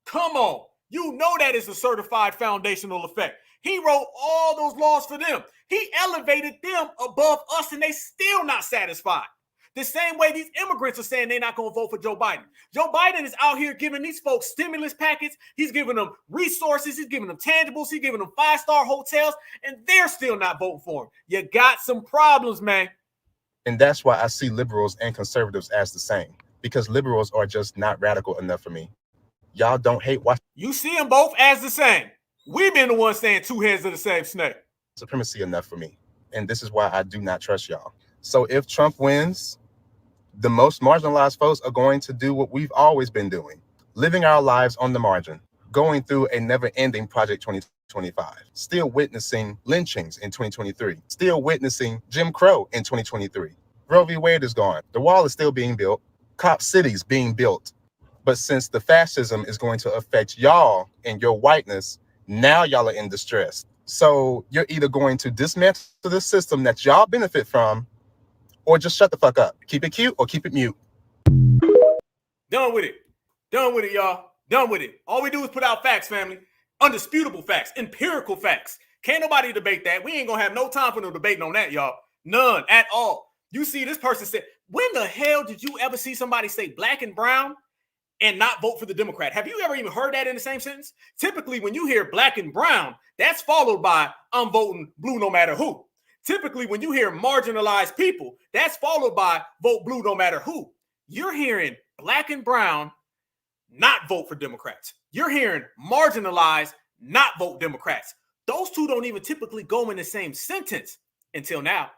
Come on. You know that is a certified foundational effect. He wrote all those laws for them. He elevated them above us, and they still not satisfied. The same way these immigrants are saying they're not going to vote for Joe Biden. Joe Biden is out here giving these folks stimulus packets. He's giving them resources. He's giving them tangibles. He's giving them 5-star hotels, and they're still not voting for him. You got some problems, man. And that's why I see liberals and conservatives as the same, because liberals are just not radical enough for me. Y'all don't hate Washington. You see them both as the same. We've been the ones saying two heads of the same snake. Supremacy enough for me. And this is why I do not trust y'all. So if Trump wins, the most marginalized folks are going to do what we've always been doing, living our lives on the margin, going through a never-ending Project 2025, still witnessing lynchings in 2023, still witnessing Jim Crow in 2023. Roe v. Wade is gone. The wall is still being built. Cop cities being built. But since the fascism is going to affect y'all and your whiteness, now y'all are in distress. So you're either going to dismantle the system that y'all benefit from, or just shut the fuck up. Keep it cute or keep it mute. Done with it. Done with it, y'all. Done with it. All we do is put out facts, family. Undisputable facts. Empirical facts. Can't nobody debate that. We ain't gonna have no time for no debating on that, y'all. None at all. You see this person say, when the hell did you ever see somebody say black and brown and not vote for the Democrat? Have you ever even heard that in the same sentence? Typically, when you hear black and brown, that's followed by I'm voting blue no matter who. Typically, when you hear marginalized people, that's followed by vote blue no matter who. You're hearing black and brown not vote for Democrats. You're hearing marginalized not vote Democrats. Those two don't even typically go in the same sentence until now.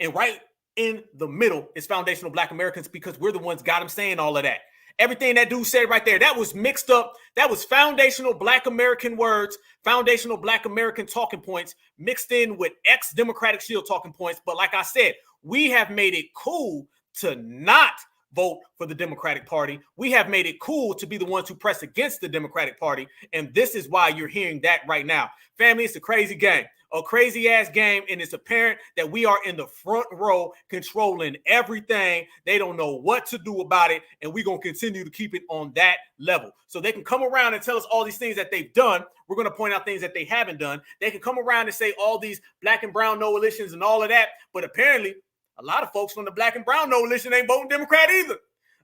And right in the middle is foundational Black Americans, because we're the ones got them saying all of that. Everything that dude said right there, that was mixed up. That was foundational Black American words, foundational Black American talking points mixed in with ex-Democratic Shield talking points. But like I said, we have made it cool to not vote for the Democratic Party. We have made it cool to be the ones who press against the Democratic Party. And this is why you're hearing that right now. Family, it's a crazy game. A crazy ass game, and it's apparent that we are in the front row controlling everything. They don't know what to do about it, and we're going to continue to keep it on that level. So they can come around and tell us all these things that they've done. We're going to point out things that they haven't done. They can come around and say all these black and brown coalitions and all of that, but apparently a lot of folks from the black and brown coalition ain't voting Democrat either.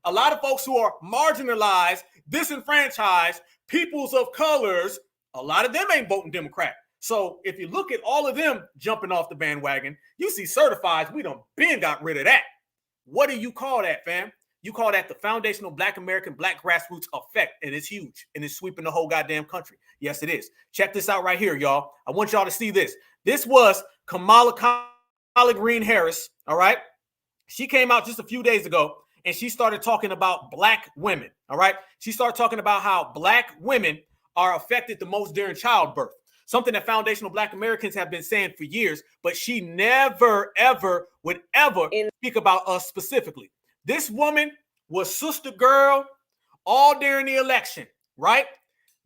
A lot of folks who are marginalized, disenfranchised, peoples of colors, a lot of them ain't voting Democrat. So if you look at all of them jumping off the bandwagon, you see certifieds, we done been got rid of that. What do you call that, fam? You call that the foundational Black American, Black grassroots effect, and it's huge, and it's sweeping the whole goddamn country. Yes, it is. Check this out right here, y'all. I want y'all to see this. This was Kamala Green Harris, all right? She came out just a few days ago, and she started talking about black women, all right? She started talking about how black women are affected the most during childbirth. Something that foundational Black Americans have been saying for years, but she never, ever would ever speak about us specifically. This woman was sister girl all during the election, right?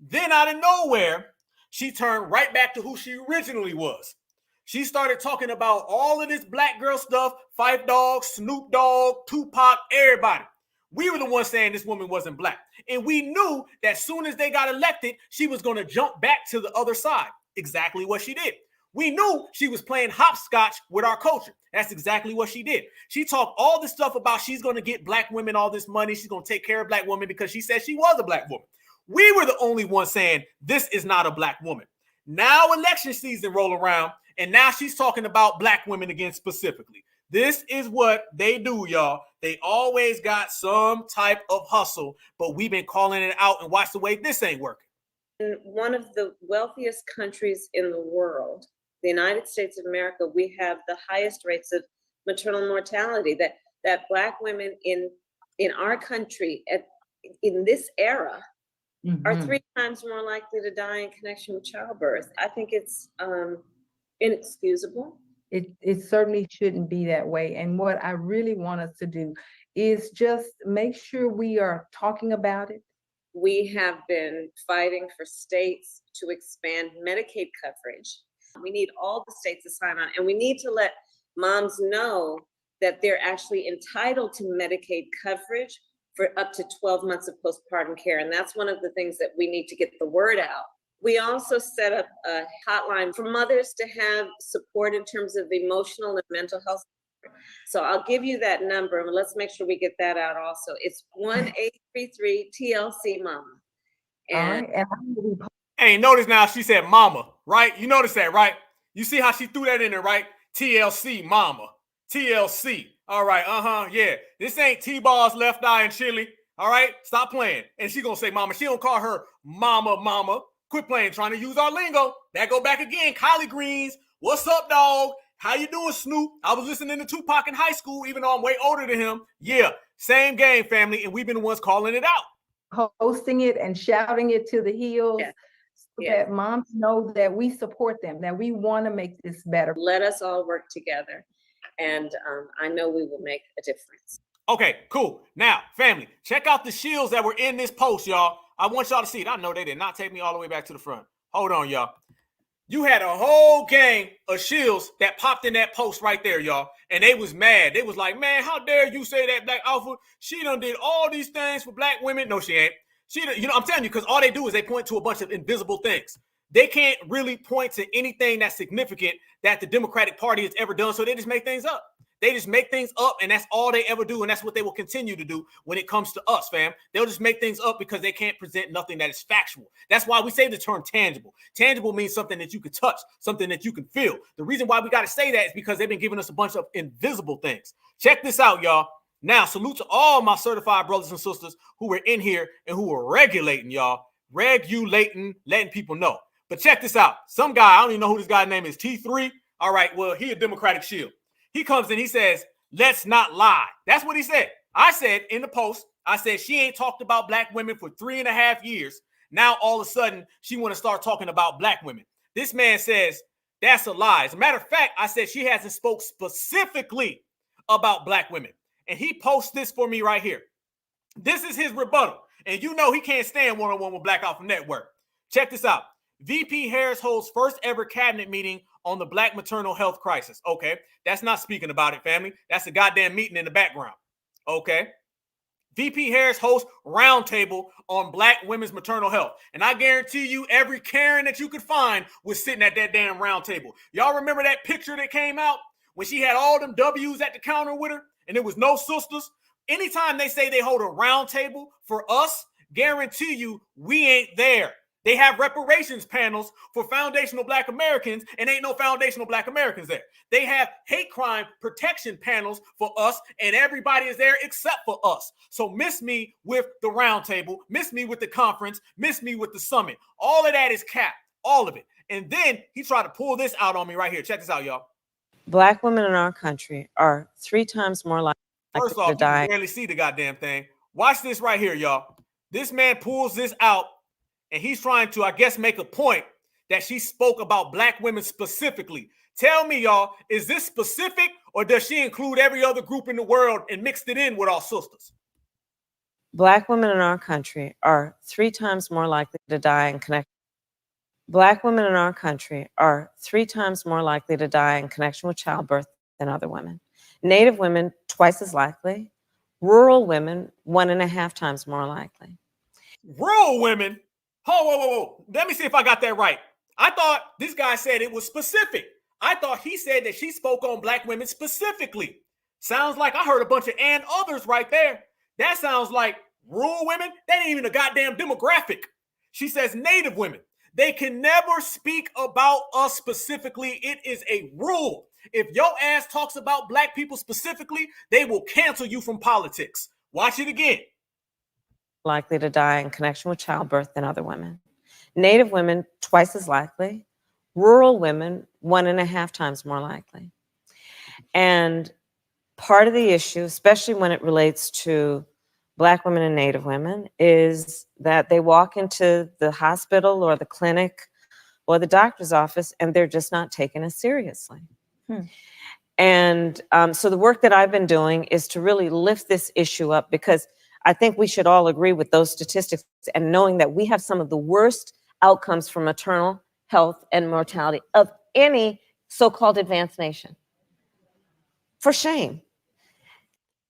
Then out of nowhere, she turned right back to who she originally was. She started talking about all of this black girl stuff, Phife Dawg, Snoop Dogg, Tupac, everybody. We were the ones saying this woman wasn't black. And we knew that as soon as they got elected, she was going to jump back to the other side. Exactly what she did. We knew she was playing hopscotch with our culture. That's exactly what she did. She talked all this stuff about she's going to get black women all this money. She's going to take care of black women because she said she was a black woman. We were the only ones saying this is not a black woman. Now election season roll around, and now she's talking about black women again specifically. This is what they do, y'all. They always got some type of hustle, but we've been calling it out, and watch the way this ain't working. In one of the wealthiest countries in the world, the United States of America, we have the highest rates of maternal mortality. That Black women in our country in this era are 3 times more likely to die in connection with childbirth. I think it's inexcusable. It certainly shouldn't be that way. And what I really want us to do is just make sure we are talking about it. We have been fighting for states to expand Medicaid coverage. We need all the states to sign on, and we need to let moms know that they're actually entitled to Medicaid coverage for up to 12 months of postpartum care. And that's one of the things that we need to get the word out. We also set up a hotline for mothers to have support in terms of emotional and mental health. So I'll give you that number, and let's make sure we get that out also. It's 1-833-TLC-MAMA. And hey, notice now she said mama, right? You notice that, right? You see how she threw that in there, right? TLC, mama. TLC. All right, yeah. This ain't T-Ball's left eye and chili. All right, stop playing. And she gonna say mama. She don't call her mama. Quit playing, trying to use our lingo. That go back again. Collard greens. What's up, dog? How you doing, Snoop? I was listening to Tupac in high school, even though I'm way older than him. Yeah, same game, family, and we've been the ones calling it out. Hosting it and shouting it to the hills. So that moms know that we support them, that we want to make this better. Let us all work together, and I know we will make a difference. Okay, cool. Now, family, check out the shields that were in this post, y'all. I want y'all to see it. I know they did not take me all the way back to the front. Hold on, y'all. You had a whole gang of shields that popped in that post right there, y'all. And they was mad. They was like, man, how dare you say that Black Alpha? She done did all these things for Black women. No, she ain't. She, I'm telling you, because all they do is they point to a bunch of invisible things. They can't really point to anything that's significant that the Democratic Party has ever done. So they just make things up. They just make things up, and that's all they ever do, and that's what they will continue to do when it comes to us, fam. They'll just make things up because they can't present nothing that is factual. That's why we say the term tangible. Tangible means something that you can touch, something that you can feel. The reason why we got to say that is because they've been giving us a bunch of invisible things. Check this out, y'all. Now, salute to all my certified brothers and sisters who were in here and who were regulating, y'all. Regulating, letting people know. But check this out. Some guy, I don't even know who this guy's name is, T3. All right, well, he a Democratic shield. He comes in, he says, let's not lie. That's what he said. I said in the post, I said, she ain't talked about Black women for 3.5 years. Now, all of a sudden, she want to start talking about Black women. This man says, that's a lie. As a matter of fact, I said she hasn't spoke specifically about Black women. And he posts this for me right here. This is his rebuttal. And you know he can't stand one-on-one with Black Alpha Network. Check this out. VP Harris holds first ever cabinet meeting on the Black maternal health crisis. Okay, that's not speaking about it, family. That's a goddamn meeting in the background. Okay. VP Harris hosts roundtable on Black women's maternal health. And I guarantee you every Karen that you could find was sitting at that damn roundtable. Y'all remember that picture that came out when she had all them W's at the counter with her and there was no sisters? Anytime they say they hold a roundtable for us, guarantee you we ain't there. They have reparations panels for foundational Black Americans, and ain't no foundational Black Americans there. They have hate crime protection panels for us, and everybody is there except for us. So miss me with the roundtable, miss me with the conference, miss me with the summit. All of that is capped, all of it. And then he tried to pull this out on me right here. Check this out, y'all. Black women in our country are 3 times more likely First off, to die. You can barely see the goddamn thing. Watch this right here, y'all. This man pulls this out, and he's trying to, I guess, make a point that she spoke about Black women specifically. Tell me, y'all, is this specific, or does she include every other group in the world and mixed it in with our sisters? Black women in our country are 3 times more likely to die in connection. Black women in our country are 3 times more likely to die in connection with childbirth than other women. Native women, twice as likely. Rural women, 1.5 times more likely. Rural women? Whoa. Let me see if I got that right. I thought this guy said it was specific. I thought he said that she spoke on Black women specifically. Sounds like I heard a bunch of and others right there. That sounds like rural women. That ain't even a goddamn demographic. She says Native women. They can never speak about us specifically. It is a rule. If your ass talks about black people specifically, they will cancel you from politics. Watch it again. Likely to die in connection with childbirth than other women. Native women, twice as likely. Rural women, 1.5 times more likely. And part of the issue, especially when it relates to Black women and Native women, is that they walk into the hospital or the clinic or the doctor's office and they're just not taken as seriously. And so the work that I've been doing is to really lift this issue up, because I think we should all agree with those statistics and knowing that we have some of the worst outcomes for maternal health and mortality of any so-called advanced nation. For shame.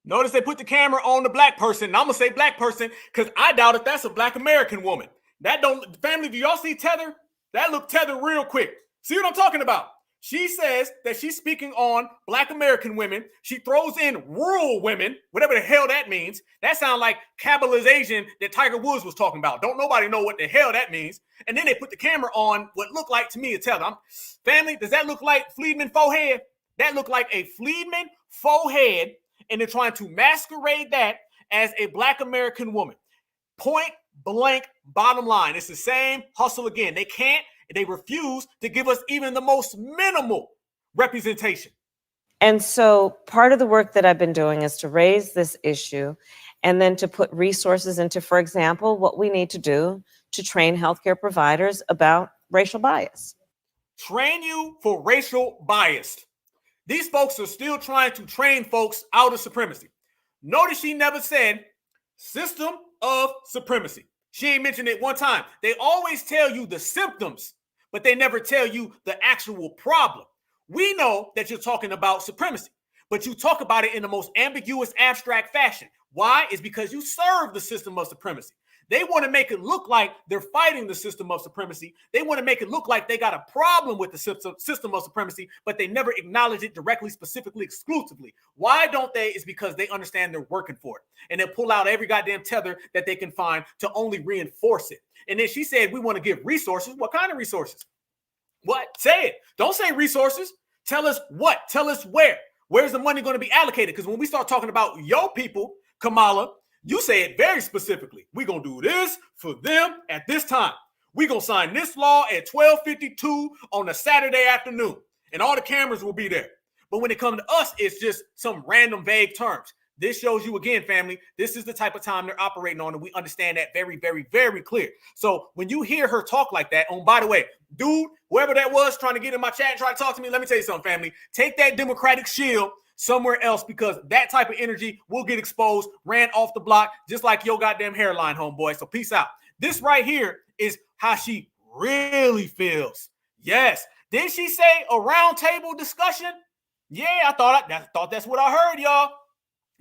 Notice they put the camera on the black person. And I'm going to say black person because I doubt if that's a Black American woman. That don't, family, do y'all see tether? That look tether real quick. See what I'm talking about? She says that she's speaking on Black American women. She throws in rural women, whatever the hell that means. That sounds like Kabbalization that Tiger Woods was talking about. Don't nobody know what the hell that means. And then they put the camera on what looked like to me a tether. Family, does that look like Fleedman forehead? That looked like a Fleedman forehead, and they're trying to masquerade that as a Black American woman. Point blank, bottom line. It's the same hustle again. They refuse to give us even the most minimal representation. And so part of the work that I've been doing is to raise this issue and then to put resources into, for example, what we need to do to train healthcare providers about racial bias. Train you for racial bias. These folks are still trying to train folks out of supremacy. Notice she never said system of supremacy. She ain't mentioned it one time. They always tell you the symptoms, but they never tell you the actual problem. We know that you're talking about supremacy, but you talk about it in the most ambiguous, abstract fashion. Why? It's because you serve the system of supremacy. They want to make it look like they're fighting the system of supremacy. They want to make it look like they got a problem with the system of supremacy, but they never acknowledge it directly, specifically, exclusively. Why don't they? It's because they understand they're working for it. And they pull out every goddamn tether that they can find to only reinforce it. And then she said, we want to give resources. What kind of resources? What? Say it. Don't say resources. Tell us what. Tell us where. Where's the money going to be allocated? Because when we start talking about your people, Kamala, you say it very specifically. We're going to do this for them at this time. We're going to sign this law at 12:52 on a Saturday afternoon. And all the cameras will be there. But when it comes to us, it's just some random vague terms. This shows you again, family, this is the type of time they're operating on. And we understand that very, very, very clear. So when you hear her talk like that, by the way, dude, whoever that was trying to get in my chat and try to talk to me, let me tell you something, family. Take that Democratic shield somewhere else, because that type of energy will get exposed, ran off the block, just like your goddamn hairline, homeboy. So peace out. This right here is how she really feels. Yes. Did she say a round table discussion? Yeah, I thought that's what I heard, y'all.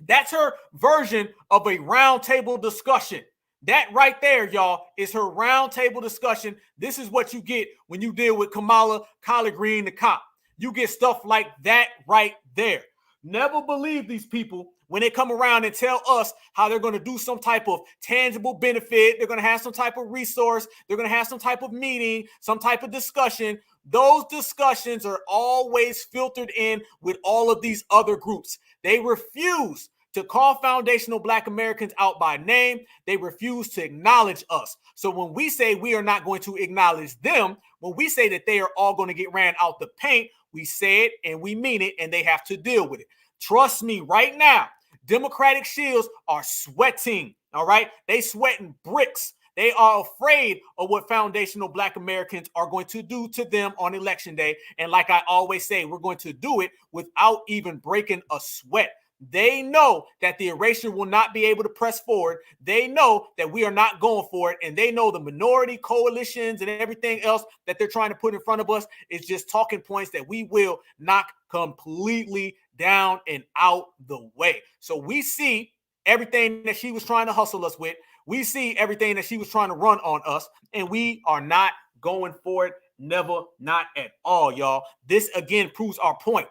That's her version of a round table discussion. That right there, y'all, is her round table discussion. This is what you get when you deal with Kamala, Collard Green, the cop. You get stuff like that right there. Never believe these people when they come around and tell us how they're going to do some type of tangible benefit. They're going to have some type of resource. They're going to have some type of meeting, some type of discussion. Those discussions are always filtered in with all of these other groups. They refuse to call foundational Black Americans out by name. They refuse to acknowledge us. So when we say we are not going to acknowledge them, when we say that they are all going to get ran out the paint, we say it and we mean it, and they have to deal with it. Trust me right now, Democratic shields are sweating, all right? They sweating bricks. They are afraid of what foundational Black Americans are going to do to them on Election Day. And like I always say, we're going to do it without even breaking a sweat. They know that the erasure will not be able to press forward. They know that we are not going for it. And they know the minority coalitions and everything else that they're trying to put in front of us is just talking points that we will knock completely down and out the way. So we see everything that she was trying to hustle us with. We see everything that she was trying to run on us, and we are not going for it. Never, not at all, y'all. This again proves our point.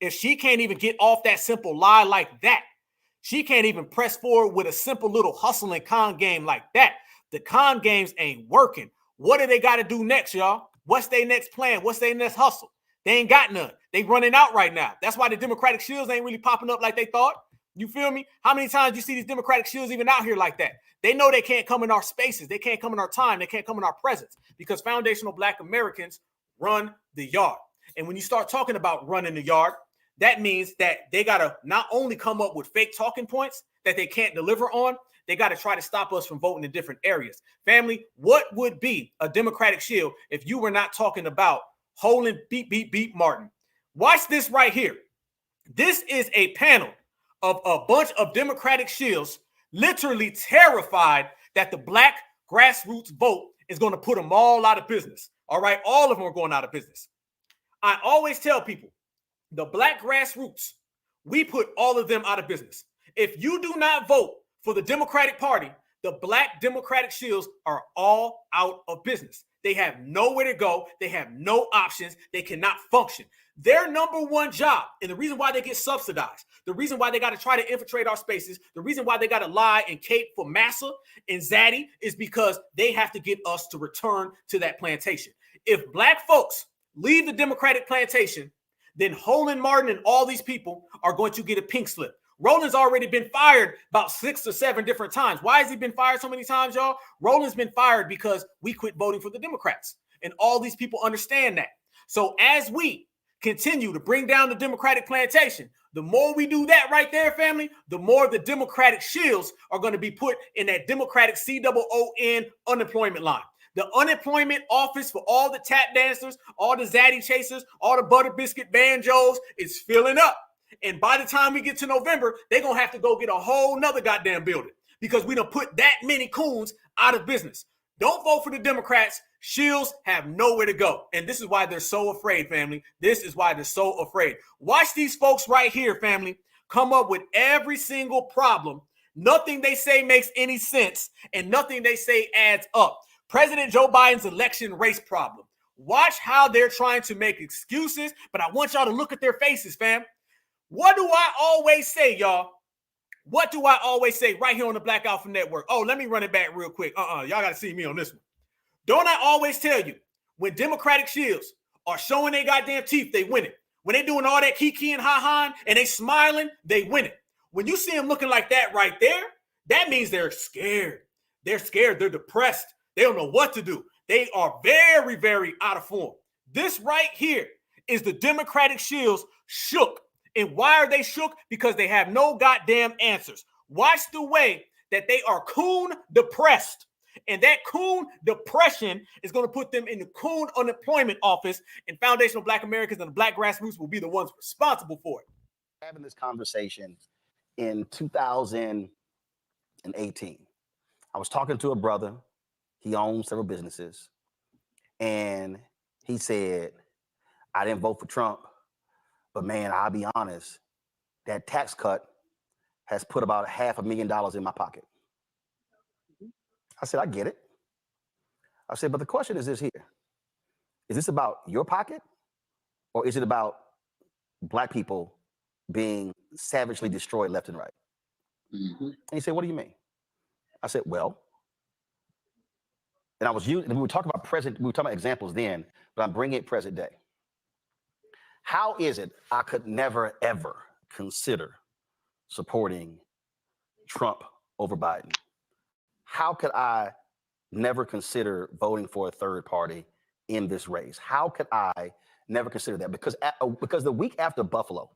If she can't even get off that simple lie like that, she can't even press forward with a simple little hustle and con game like that. The con games ain't working. What do they got to do next, y'all? What's their next plan? What's their next hustle? They ain't got none. They running out right now. That's why the Democratic shields ain't really popping up like they thought. You feel me? How many times you see these Democratic shields even out here like that? They know they can't come in our spaces. They can't come in our time. They can't come in our presence because foundational Black Americans run the yard. And when you start talking about running the yard, that means that they got to not only come up with fake talking points that they can't deliver on, they got to try to stop us from voting in different areas. Family, what would be a Democratic shield if you were not talking about holding beep, beep, beep Martin? Watch this right here. This is a panel of a bunch of Democratic shields literally terrified that the Black grassroots vote is going to put them all out of business. All right, all of them are going out of business. I always tell people, the Black grassroots, we put all of them out of business. If you do not vote for the Democratic Party, the Black Democratic shields are all out of business. They have nowhere to go. They have no options. They cannot function. Their number one job, and the reason why they get subsidized, the reason why they got to try to infiltrate our spaces, the reason why they got to lie and cape for Massa and Zaddy is because they have to get us to return to that plantation. If Black folks leave the Democratic plantation, then Roland Martin and all these people are going to get a pink slip. Roland's already been fired about 6 or 7 different times. Why has he been fired so many times, y'all? Roland's been fired because we quit voting for the Democrats. And all these people understand that. So as we continue to bring down the Democratic plantation, the more we do that right there, family, the more the Democratic shields are going to be put in that Democratic COON unemployment line. The unemployment office for all the tap dancers, all the zaddy chasers, all the butter biscuit banjos is filling up. And by the time we get to November, they're going to have to go get a whole nother goddamn building because we done put that many coons out of business. Don't vote for the Democrats. Shields have nowhere to go. And this is why they're so afraid, family. This is why they're so afraid. Watch these folks right here, family, come up with every single problem. Nothing they say makes any sense, and nothing they say adds up. President Joe Biden's election race problem. Watch how they're trying to make excuses, but I want y'all to look at their faces, fam. What do I always say, y'all? What do I always say right here on the Black Alpha Network? Oh, let me run it back real quick. Y'all got to see me on this one. Don't I always tell you, when Democratic shields are showing their goddamn teeth, they win it. When they doing all that kiki and ha-ha and they smiling, they win it. When you see them looking like that right there, that means they're scared. They're scared. They're depressed. They don't know what to do. They are very, very out of form. This right here is the Democratic shields shook. And why are they shook? Because they have no goddamn answers. Watch the way that they are coon depressed. And that coon depression is going to put them in the coon unemployment office, and foundational Black Americans and the Black grassroots will be the ones responsible for it. Having this conversation in 2018, I was talking to a brother. He owns several businesses. And he said, I didn't vote for Trump. But man, I'll be honest, that tax cut has put about $500,000 in my pocket. I said, I get it. I said, but the question is this here. Is this about your pocket, or is it about Black people being savagely destroyed left and right? And he said, what do you mean? I said, well, and we were talking about examples then, but I'm bringing it present day. How is it I could never, ever consider supporting Trump over Biden? How could I never consider voting for a third party in this race? How could I never consider that? Because the week after Buffalo,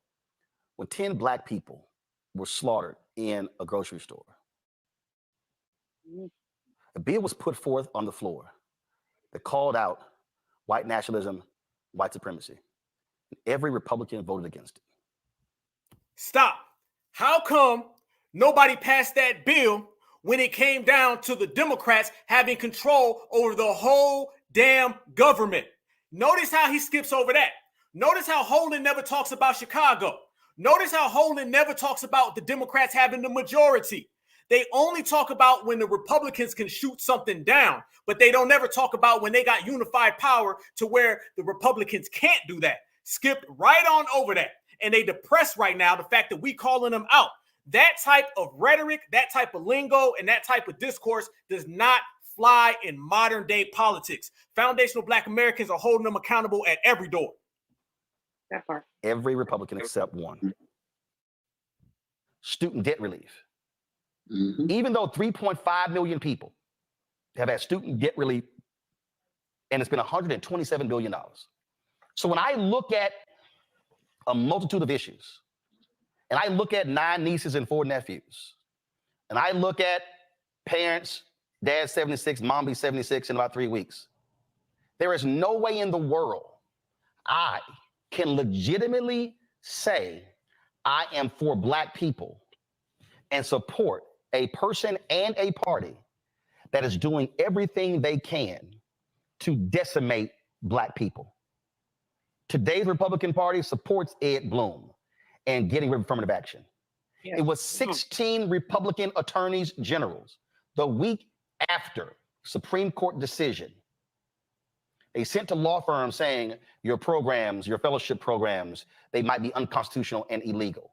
when 10 Black people were slaughtered in a grocery store, a bill was put forth on the floor that called out white nationalism, white supremacy. Every Republican voted against it. Stop. How come nobody passed that bill when it came down to the Democrats having control over the whole damn government? Notice how he skips over that. Notice how Holden never talks about Chicago. Notice how Holden never talks about the Democrats having the majority. They only talk about when the Republicans can shoot something down, but they don't ever talk about when they got unified power to where the Republicans can't do that. Skipped right on over that. And they depressed right now the fact that we calling them out. That type of rhetoric, that type of lingo, and that type of discourse does not fly in modern day politics. Foundational Black Americans are holding them accountable at every door. That part. Every Republican except one. Student debt relief. Even though 3.5 million people have had student debt relief, and it's been $127 billion. So when I look at a multitude of issues, and I look at 9 nieces and 4 nephews, and I look at parents, dad 76, mom be 76 in about 3 weeks, there is no way in the world I can legitimately say I am for Black people and support a person and a party that is doing everything they can to decimate Black people. Today's Republican Party supports Ed Blum and getting rid of affirmative action. Yes. It was 16 Republican attorneys generals the week after Supreme Court decision. They sent to law firms saying your programs, your fellowship programs, they might be unconstitutional and illegal.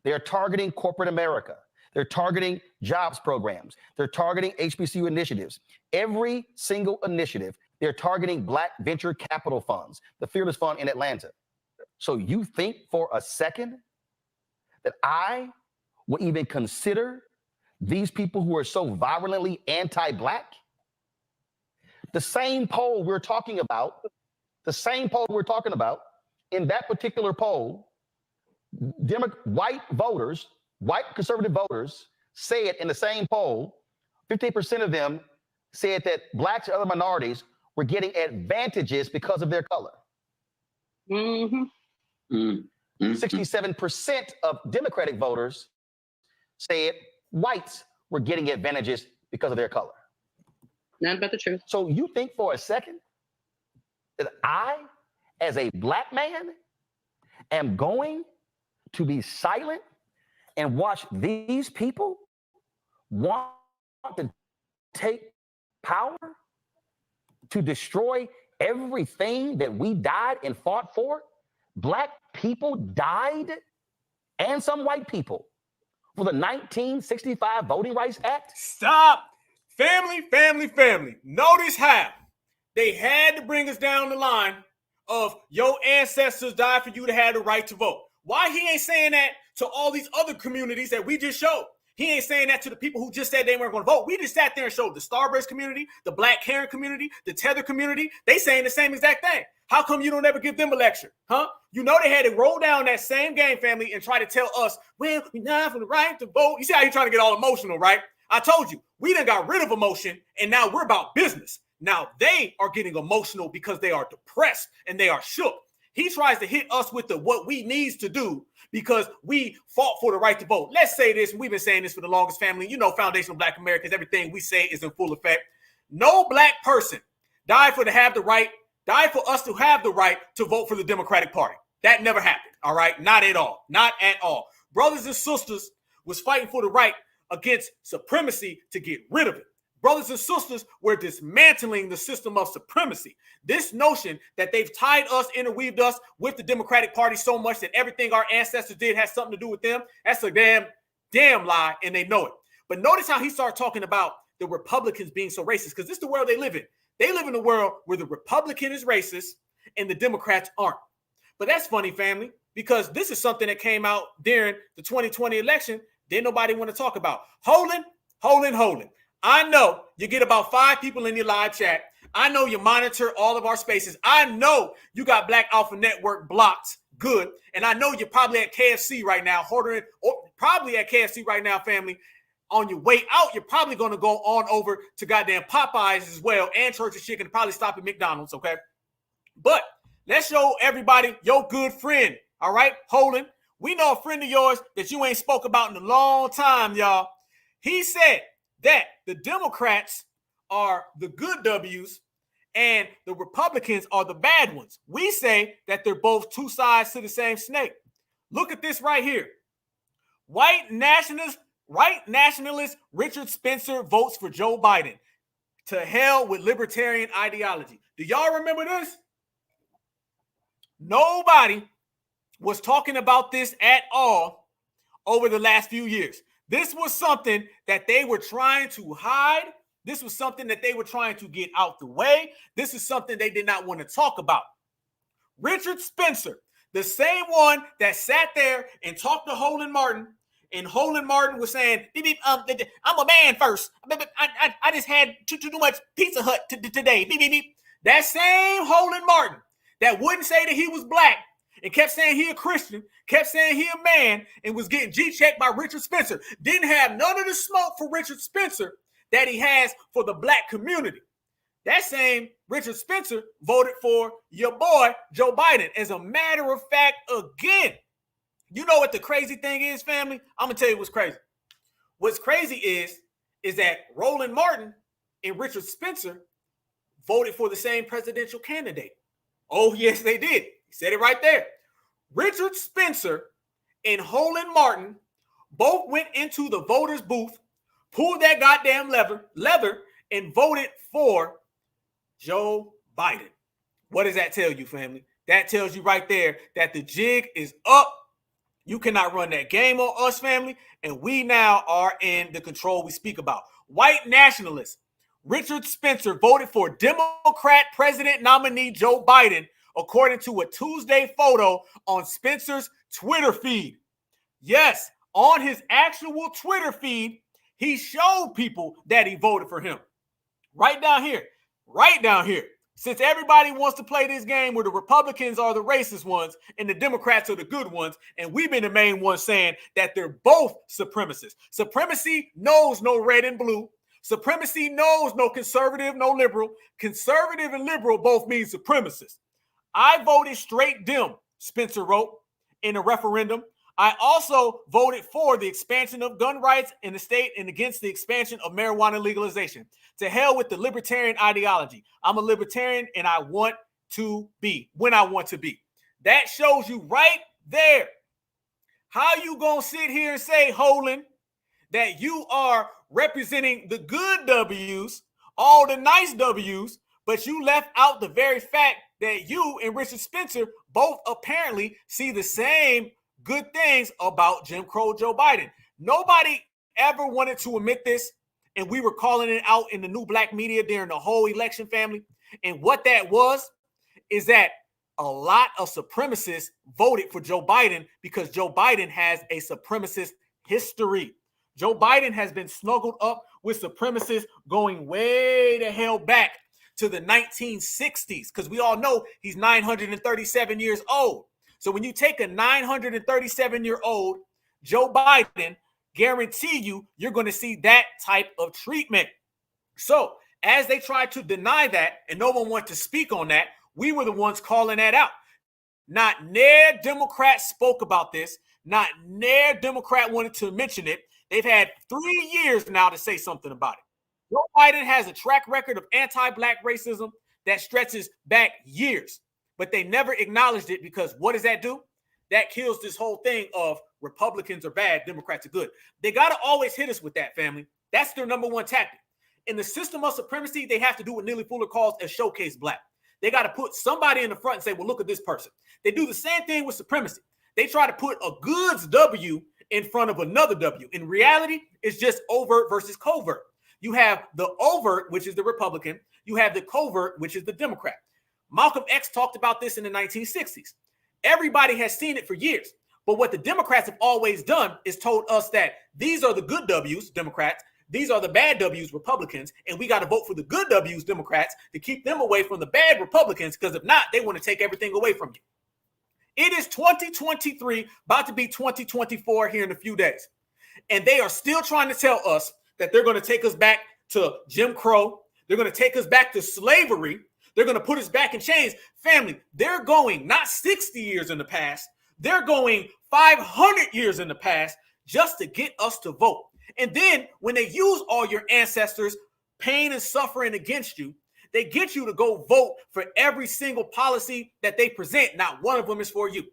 They're targeting corporate America. They're targeting jobs programs. They're targeting HBCU initiatives. Every single initiative, they're targeting Black venture capital funds, the Fearless Fund in Atlanta. So you think for a second that I would even consider these people who are so virulently anti-Black? The same poll we're talking about, in that particular poll, white voters, white conservative voters said in the same poll, 58% of them said that Blacks and other minorities were getting advantages because of their color. 67% of Democratic voters said whites were getting advantages because of their color. None but the truth. So you think for a second that I, as a Black man, am going to be silent and watch these people want to take power to destroy everything that we died and fought for? Black people died, and some white people, for the 1965 Voting Rights Act. Stop. Family. Notice how they had to bring us down the line of your ancestors died for you to have the right to vote. Why he ain't saying that to all these other communities that we just showed? He ain't saying that to the people who just said they weren't going to vote. We just sat there and showed the Starbreast community, the Black Karen community, the Tether community. They saying the same exact thing. How come you don't ever give them a lecture? Huh? You know they had to roll down that same game, family, and try to tell us, well, we're not for the right to vote. You see how you're trying to get all emotional, right? I told you, we done got rid of emotion, and now we're about business. Now they are getting emotional because they are depressed and they are shook. He tries to hit us with the what we needs to do because we fought for the right to vote. Let's say this, and we've been saying this for the longest, family. You know, Foundational Black Americans, everything we say is in full effect. No Black person died for us to have the right to vote for the Democratic Party. That never happened, all right? Not at all. Not at all. Brothers and sisters was fighting for the right against supremacy to get rid of it. Brothers and sisters were dismantling the system of supremacy. This notion that they've tied us, interweaved us with the Democratic Party so much that everything our ancestors did has something to do with them, that's a damn lie, and they know it. But notice how he started talking about the Republicans being so racist, because this is the world they live in. They live in a world where the Republican is racist and the Democrats aren't. But that's funny, family, because this is something that came out during the 2020 election. Didn't nobody want to talk about. Holding. I know you get about 5 people in your live chat. I know you monitor all of our spaces. I know you got Black Alpha Network blocked good. And I know you're probably at KFC right now, ordering, or probably at KFC right now, family. On your way out, you're probably going to go on over to goddamn Popeyes as well, and Church's Chicken, and probably stop at McDonald's, okay? But let's show everybody your good friend, all right? Holden, we know a friend of yours that you ain't spoke about in a long time, y'all. He said that the Democrats are the good W's and the Republicans are the bad ones. We say that they're both two sides to the same snake. Look at this right here. White nationalist Richard Spencer votes for Joe Biden. To hell with libertarian ideology. Do y'all remember this? Nobody was talking about this at all over the last few years. This was something that they were trying to hide This was something that they were trying to get out the way. This is something they did not want to talk about. Richard Spencer, the same one that sat there and talked to Holden Martin, and Holden Martin was saying, I'm a man first. I just had too much Pizza Hut today. That same Holden Martin that wouldn't say that he was black and kept saying he a Christian, kept saying he a man, and was getting G-checked by Richard Spencer, didn't have none of the smoke for Richard Spencer that he has for the black community. That same Richard Spencer voted for your boy, Joe Biden. As a matter of fact, again, you know what the crazy thing is, family? I'm going to tell you what's crazy. What's crazy is that Roland Martin and Richard Spencer voted for the same presidential candidate. Oh, yes, they did. He said it right there. Richard Spencer and Roland Martin both went into the voters' booth, pulled that goddamn leather, and voted for Joe Biden. What does that tell you, family? That tells you right there that the jig is up. You cannot run that game on us, family, and we now are in the control we speak about. White nationalists. Richard Spencer voted for Democrat president nominee Joe Biden, according to a Tuesday photo on Spencer's Twitter feed. Yes, on his actual Twitter feed, he showed people that he voted for him. Right down here. Since everybody wants to play this game where the Republicans are the racist ones and the Democrats are the good ones, and we've been the main ones saying that they're both supremacists. Supremacy knows no red and blue. Supremacy knows no conservative, no liberal. Conservative and liberal both mean supremacists. I voted straight Dem, Spencer wrote, in a referendum. I also voted for the expansion of gun rights in the state and against the expansion of marijuana legalization. To hell with the libertarian ideology. I'm a libertarian and I want to be when I want to be. That shows you right there. How you gonna sit here and say, Holden, that you are representing the good W's, all the nice W's, but you left out the very fact that you and Richard Spencer both apparently see the same good things about Jim Crow Joe Biden. Nobody ever wanted to admit this, and we were calling it out in the new black media during the whole election, family. And what that was is that a lot of supremacists voted for Joe Biden because Joe Biden has a supremacist history. Joe Biden has been snuggled up with supremacists going way the hell back to the 1960s, because we all know he's 937 years old. So when you take a 937-year-old Joe Biden, guarantee you're going to see that type of treatment. So as they tried to deny that, and no one wanted to speak on that, we were the ones calling that out. Not near Democrat spoke about this. Not near Democrat wanted to mention it. They've had 3 years now to say something about it. Joe Biden has a track record of anti-black racism that stretches back years, but they never acknowledged it because what does that do? That kills this whole thing of Republicans are bad, Democrats are good. They got to always hit us with that, family. That's their number one tactic. In the system of supremacy, they have to do what Neely Fuller calls a showcase black. They got to put somebody in the front and say, well, look at this person. They do the same thing with supremacy. They try to put a goods W in front of another W. In reality, it's just overt versus covert. You have the overt, which is the Republican. You have the covert, which is the Democrat. Malcolm X talked about this in the 1960s. Everybody has seen it for years. But what the Democrats have always done is told us that these are the good W's, Democrats. These are the bad W's, Republicans. And we got to vote for the good W's, Democrats, to keep them away from the bad Republicans, because if not, they want to take everything away from you. It is 2023, about to be 2024 here in a few days. And they are still trying to tell us that they're going to take us back to Jim Crow. They're going to take us back to slavery. They're going to put us back in chains. Family, they're going not 60 years in the past. They're going 500 years in the past just to get us to vote. And then when they use all your ancestors' pain and suffering against you, they get you to go vote for every single policy that they present. Not one of them is for you.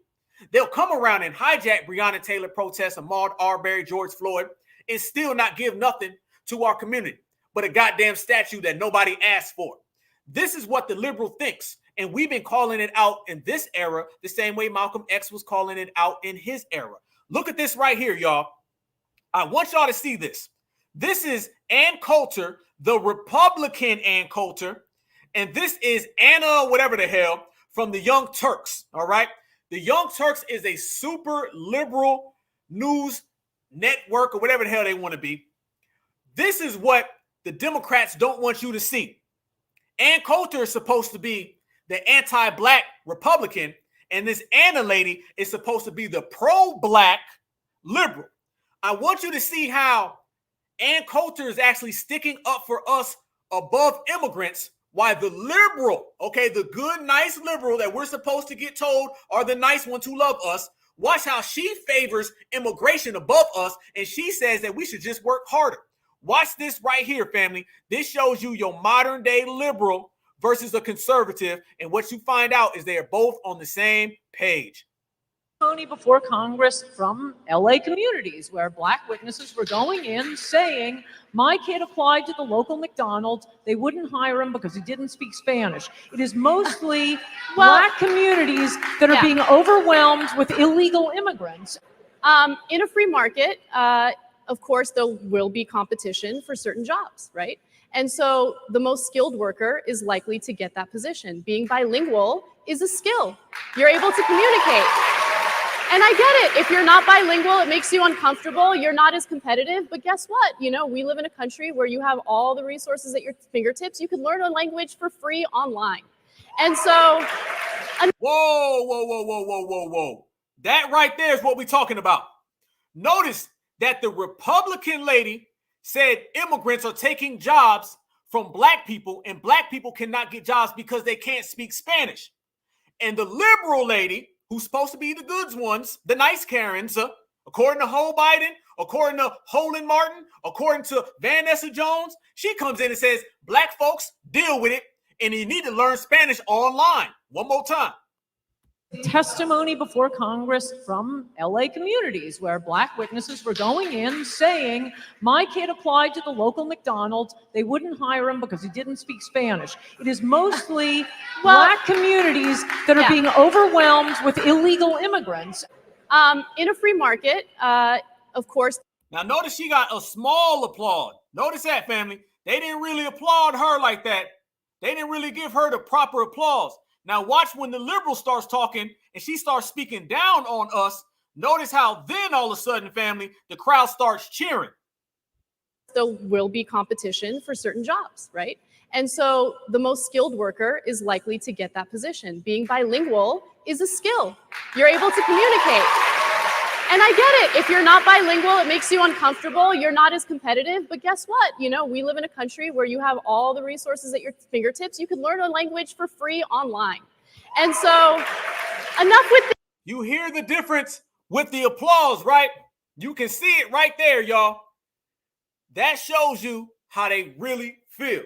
They'll come around and hijack Breonna Taylor protests, Ahmaud Arbery, George Floyd, and still not give nothing to our community but a goddamn statue that nobody asked for. This is what the liberal thinks. And we've been calling it out in this era the same way Malcolm X was calling it out in his era. Look at this right here, y'all. I want y'all to see this. This is Ann Coulter, the Republican Ann Coulter, and this is Anna, whatever the hell, from the Young Turks, all right? The Young Turks is a super liberal news network or whatever the hell they want to be. This is what the Democrats don't want you to see. Ann Coulter is supposed to be the anti-black Republican, and this Anna lady is supposed to be the pro-black liberal. I want you to see how Ann Coulter is actually sticking up for us above immigrants, while the liberal, okay, the good, nice liberal that we're supposed to get told are the nice ones who love us, watch how she favors immigration above us, and she says that we should just work harder. Watch this right here, family. This shows you your modern day liberal versus a conservative, and what you find out is they are both on the same page. Before Congress from LA communities where Black witnesses were going in saying, my kid applied to the local McDonald's, they wouldn't hire him because he didn't speak Spanish. It is mostly Black communities that are being overwhelmed with illegal immigrants. In a free market, of course, there will be competition for certain jobs, right? And so the most skilled worker is likely to get that position. Being bilingual is a skill. You're able to communicate. And I get it. If you're not bilingual, it makes you uncomfortable. You're not as competitive. But guess what? You know, we live in a country where you have all the resources at your fingertips. You can learn a language for free online. And so... Whoa. That right there is what we're talking about. Notice that the Republican lady said immigrants are taking jobs from Black people, and Black people cannot get jobs because they can't speak Spanish. And the liberal lady, who's supposed to be the goods ones, the nice Karens, according to Joe Biden, according to Holden Martin, according to Vanessa Jones, she comes in and says, Black folks, deal with it, and you need to learn Spanish online. One more time. Testimony before Congress from LA communities where Black witnesses were going in saying, my kid applied to the local McDonald's, they wouldn't hire him because he didn't speak Spanish. It is mostly Black communities that are being overwhelmed with illegal immigrants. In a free market, of course. Now notice she got a small applaud. Notice that, family. They didn't really applaud her like that. They didn't really give her the proper applause. Now watch when the liberal starts talking and she starts speaking down on us. Notice how then all of a sudden, family, the crowd starts cheering. There will be competition for certain jobs, right? And so the most skilled worker is likely to get that position. Being bilingual is a skill. You're able to communicate. And I get it. If you're not bilingual, it makes you uncomfortable. You're not as competitive. But guess what? You know, we live in a country where you have all the resources at your fingertips. You can learn a language for free online. And so enough with the... You hear the difference with the applause, right? You can see it right there, y'all. That shows you how they really feel.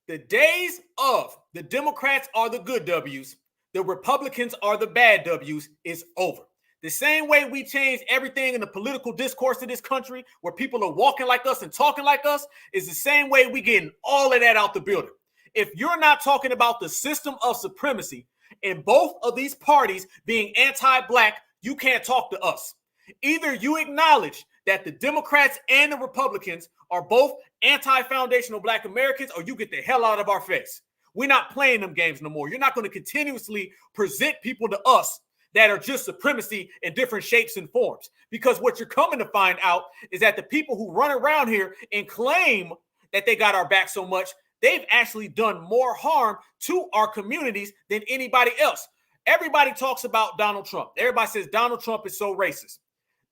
The days of the Democrats are the good W's, the Republicans are the bad W's is over. The same way we changed everything in the political discourse of this country, where people are walking like us and talking like us, is the same way we getting all of that out the building. If you're not talking about the system of supremacy in both of these parties being anti-Black, you can't talk to us. Either you acknowledge that the Democrats and the Republicans are both anti-foundational Black Americans, or you get the hell out of our face. We're not playing them games no more. You're not going to continuously present people to us that are just supremacy in different shapes and forms. Because what you're coming to find out is that the people who run around here and claim that they got our back so much, they've actually done more harm to our communities than anybody else. Everybody talks about Donald Trump. Everybody says Donald Trump is so racist.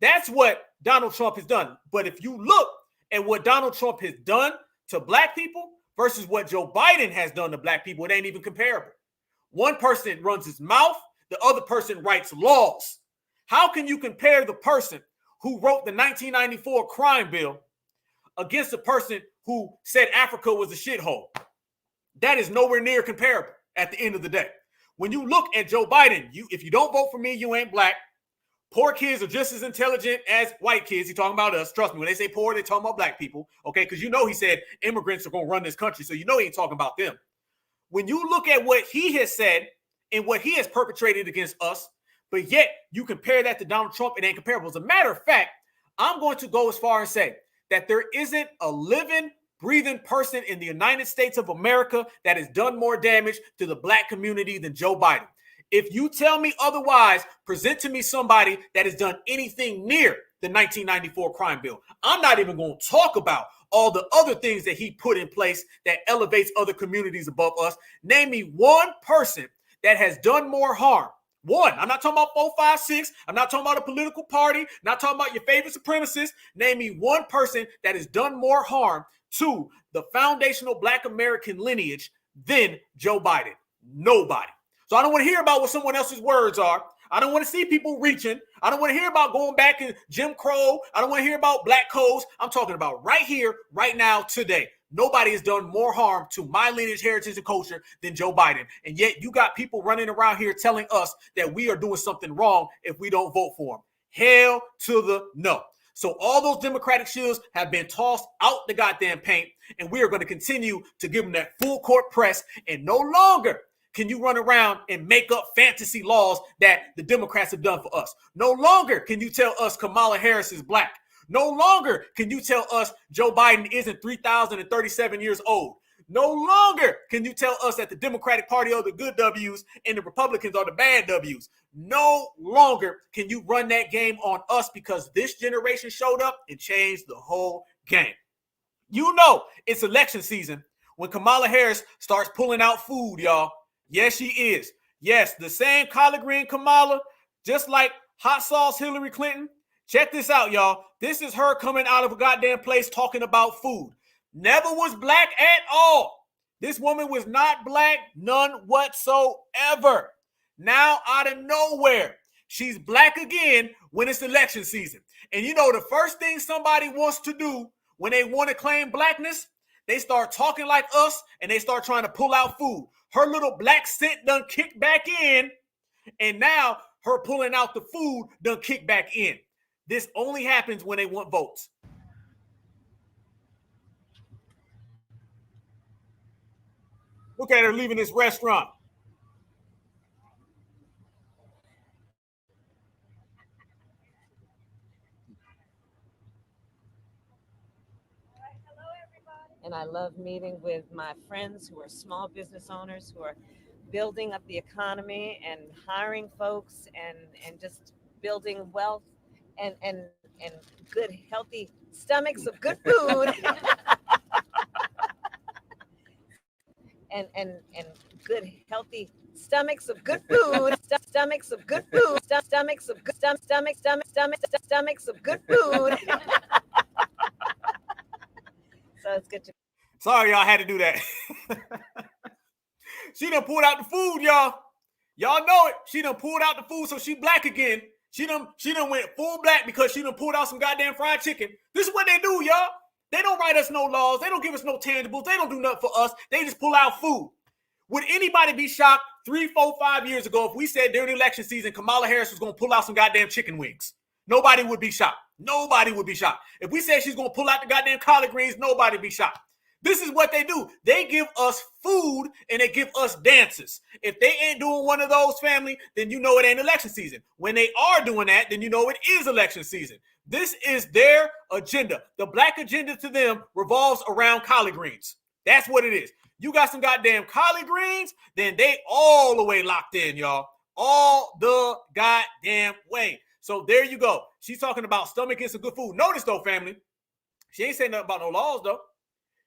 That's what Donald Trump has done. But if you look at what Donald Trump has done to Black people versus what Joe Biden has done to Black people, it ain't even comparable. One person runs his mouth, the other person writes laws. How can you compare the person who wrote the 1994 crime bill against the person who said Africa was a shithole? That is nowhere near comparable at the end of the day. When you look at Joe Biden, if you don't vote for me, you ain't Black. Poor kids are just as intelligent as white kids. He's talking about us. Trust me, when they say poor, they're talking about Black people. Okay, because you know he said immigrants are going to run this country, so you know he ain't talking about them. When you look at what he has said and what he has perpetrated against us, but yet you compare that to Donald Trump, it ain't comparable. As a matter of fact, I'm going to go as far as say that there isn't a living, breathing person in the United States of America that has done more damage to the black community than Joe Biden. If you tell me otherwise, present to me somebody that has done anything near the 1994 crime bill. I'm not even going to talk about all the other things that he put in place that elevates other communities above us. Name me one person that has done more harm. One. I'm not talking about 4, 5, 6. I'm not talking about a political party. Not talking about your favorite supremacists. Name me one person that has done more harm to the foundational black American lineage than Joe Biden. Nobody. So I don't want to hear about what someone else's words are. I don't want to see people reaching. I don't want to hear about going back in Jim Crow. I don't want to hear about black codes. I'm talking about right here, right now, today. Nobody has done more harm to my lineage, heritage, and culture than Joe Biden. And yet you got people running around here telling us that we are doing something wrong if we don't vote for him. Hell to the no. So all those Democratic shields have been tossed out the goddamn paint, and we are going to continue to give them that full court press. And no longer can you run around and make up fantasy laws that the Democrats have done for us. No longer can you tell us Kamala Harris is black. No longer can you tell us Joe Biden isn't 3,037 years old. No longer can you tell us that the Democratic Party are the good W's and the Republicans are the bad W's. No longer can you run that game on us, because this generation showed up and changed the whole game. You know it's election season when Kamala Harris starts pulling out food, y'all. Yes, she is. Yes, the same collard green Kamala, just like hot sauce Hillary Clinton. Check this out, y'all. This is her coming out of a goddamn place talking about food. Never was black at all. This woman was not black, none whatsoever. Now, out of nowhere, she's black again when it's election season. And you know, the first thing somebody wants to do when they want to claim blackness, they start talking like us and they start trying to pull out food. Her little black scent done kicked back in, and now her pulling out the food done kicked back in. This only happens when they want votes. Look at her leaving this restaurant. And I love meeting with my friends who are small business owners who are building up the economy and hiring folks and just building wealth and good, healthy stomachs of good food. and good, healthy stomachs of good food. Stomachs of good food. Stomachs of good stomachs of good food. So it's good to. Sorry, y'all had to do that. She done pulled out the food, y'all. Y'all know it. She done pulled out the food, so she black again. She done went full black because she done pulled out some goddamn fried chicken. This is what they do, y'all. They don't write us no laws. They don't give us no tangibles. They don't do nothing for us. They just pull out food. Would anybody be shocked 3, 4, 5 years ago if we said during the election season Kamala Harris was going to pull out some goddamn chicken wings? Nobody would be shocked. Nobody would be shocked. If we said she's going to pull out the goddamn collard greens, nobody would be shocked. This is what they do. They give us food and they give us dances. If they ain't doing one of those, family, then you know it ain't election season. When they are doing that, then you know it is election season. This is their agenda. The black agenda to them revolves around collard greens. That's what it is. You got some goddamn collard greens, then they all the way locked in, y'all. All the goddamn way. So there you go. She's talking about stomach and some good food. Notice though, family, she ain't saying nothing about no laws though.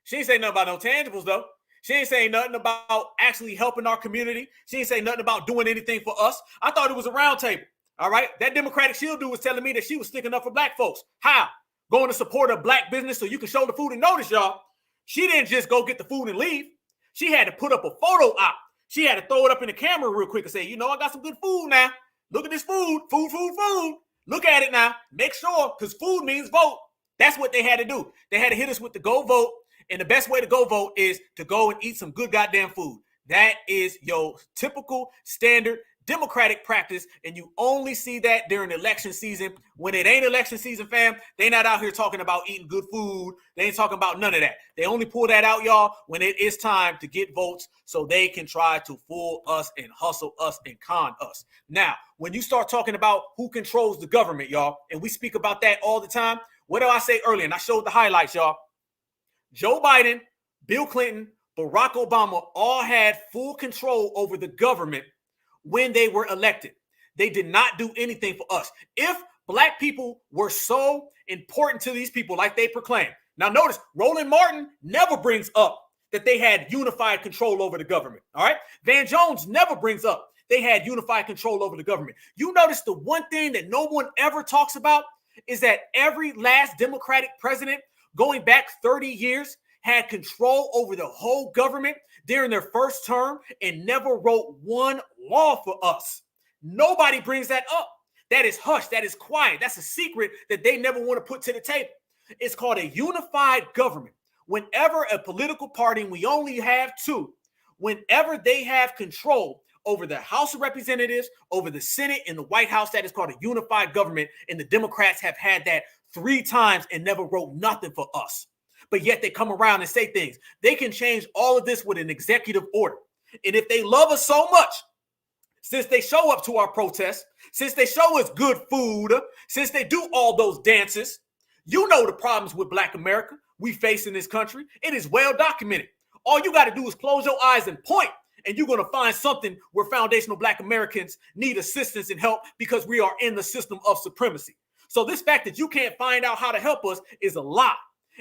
She ain't saying nothing about no tangibles though. She ain't saying nothing about actually helping our community. She ain't saying nothing about doing anything for us. I thought it was a round table. All right. That Democratic Shield dude was telling me that she was sticking up for black folks. How? Going to support a black business so you can show the food. And notice, y'all, she didn't just go get the food and leave. She had to put up a photo op. She had to throw it up in the camera real quick and say, you know, I got some good food now. Look at this food. Food. Look at it now. Make sure, because food means vote. That's what they had to do. They had to hit us with the go vote. And the best way to go vote is to go and eat some good goddamn food. That is your typical standard Democratic practice. And you only see that during election season. When it ain't election season, fam, they not out here talking about eating good food. They ain't talking about none of that. They only pull that out, y'all, when it is time to get votes so they can try to fool us and hustle us and con us. Now, when you start talking about who controls the government, y'all, and we speak about that all the time, What did I say earlier? And I showed the highlights, y'all. Joe Biden, Bill Clinton, Barack Obama all had full control over the government when they were elected. They did not do anything for us. If black people were so important to these people like they proclaim. Now notice, Roland Martin never brings up that they had unified control over the government, all right? Van Jones never brings up they had unified control over the government. You notice the one thing that no one ever talks about is that every last Democratic president going back 30 years had control over the whole government during their first term and never wrote one law for us. Nobody brings that up. That is hush. That is quiet. That's a secret that they never want to put to the table. It's called a unified government. Whenever a political party, and we only have two, whenever they have control over the House of Representatives, over the Senate, and the White House, that is called a unified government. And the Democrats have had that 3 times and never wrote nothing for us. But yet they come around and say things. They can change all of this with an executive order. And if they love us so much, since they show up to our protests, since they show us good food, since they do all those dances, you know the problems with Black America we face in this country. It is well documented. All you got to do is close your eyes and point, and you're going to find something where foundational Black Americans need assistance and help because we are in the system of supremacy. So this fact that you can't find out how to help us is a lie.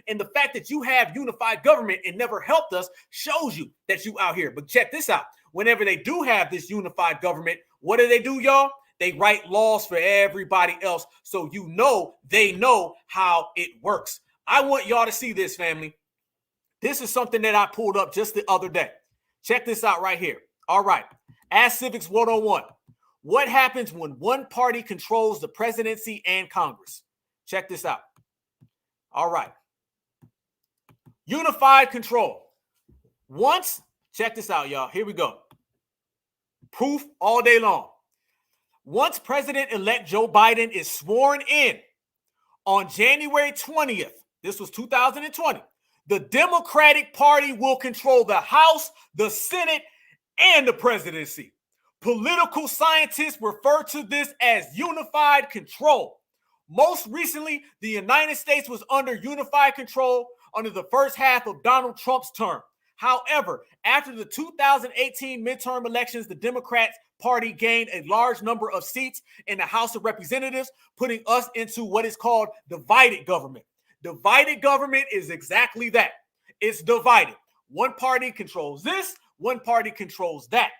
And the fact that you have unified government and never helped us shows you that you out here. But check this out. Whenever they do have this unified government, what do, y'all? They write laws for everybody else. So you know they know how it works. I want y'all to see this, family. This is something that I pulled up just the other day. Check this out right here. All right. Ask Civics 101. What happens when one party controls the presidency and Congress? Check this out. All right. Unified control. Once, check this out, y'all. Here we go. Proof all day long. Once President-elect Joe Biden is sworn in on January 20th, this was 2020, the Democratic Party will control the House, the Senate, and the presidency. Political scientists refer to this as unified control. Most recently, the United States was under unified control under the first half of Donald Trump's term. However, after the 2018 midterm elections, the Democrats Party gained a large number of seats in the House of Representatives, putting us into what is called divided government. Divided government is exactly that. It's divided. One party controls this, one party controls that.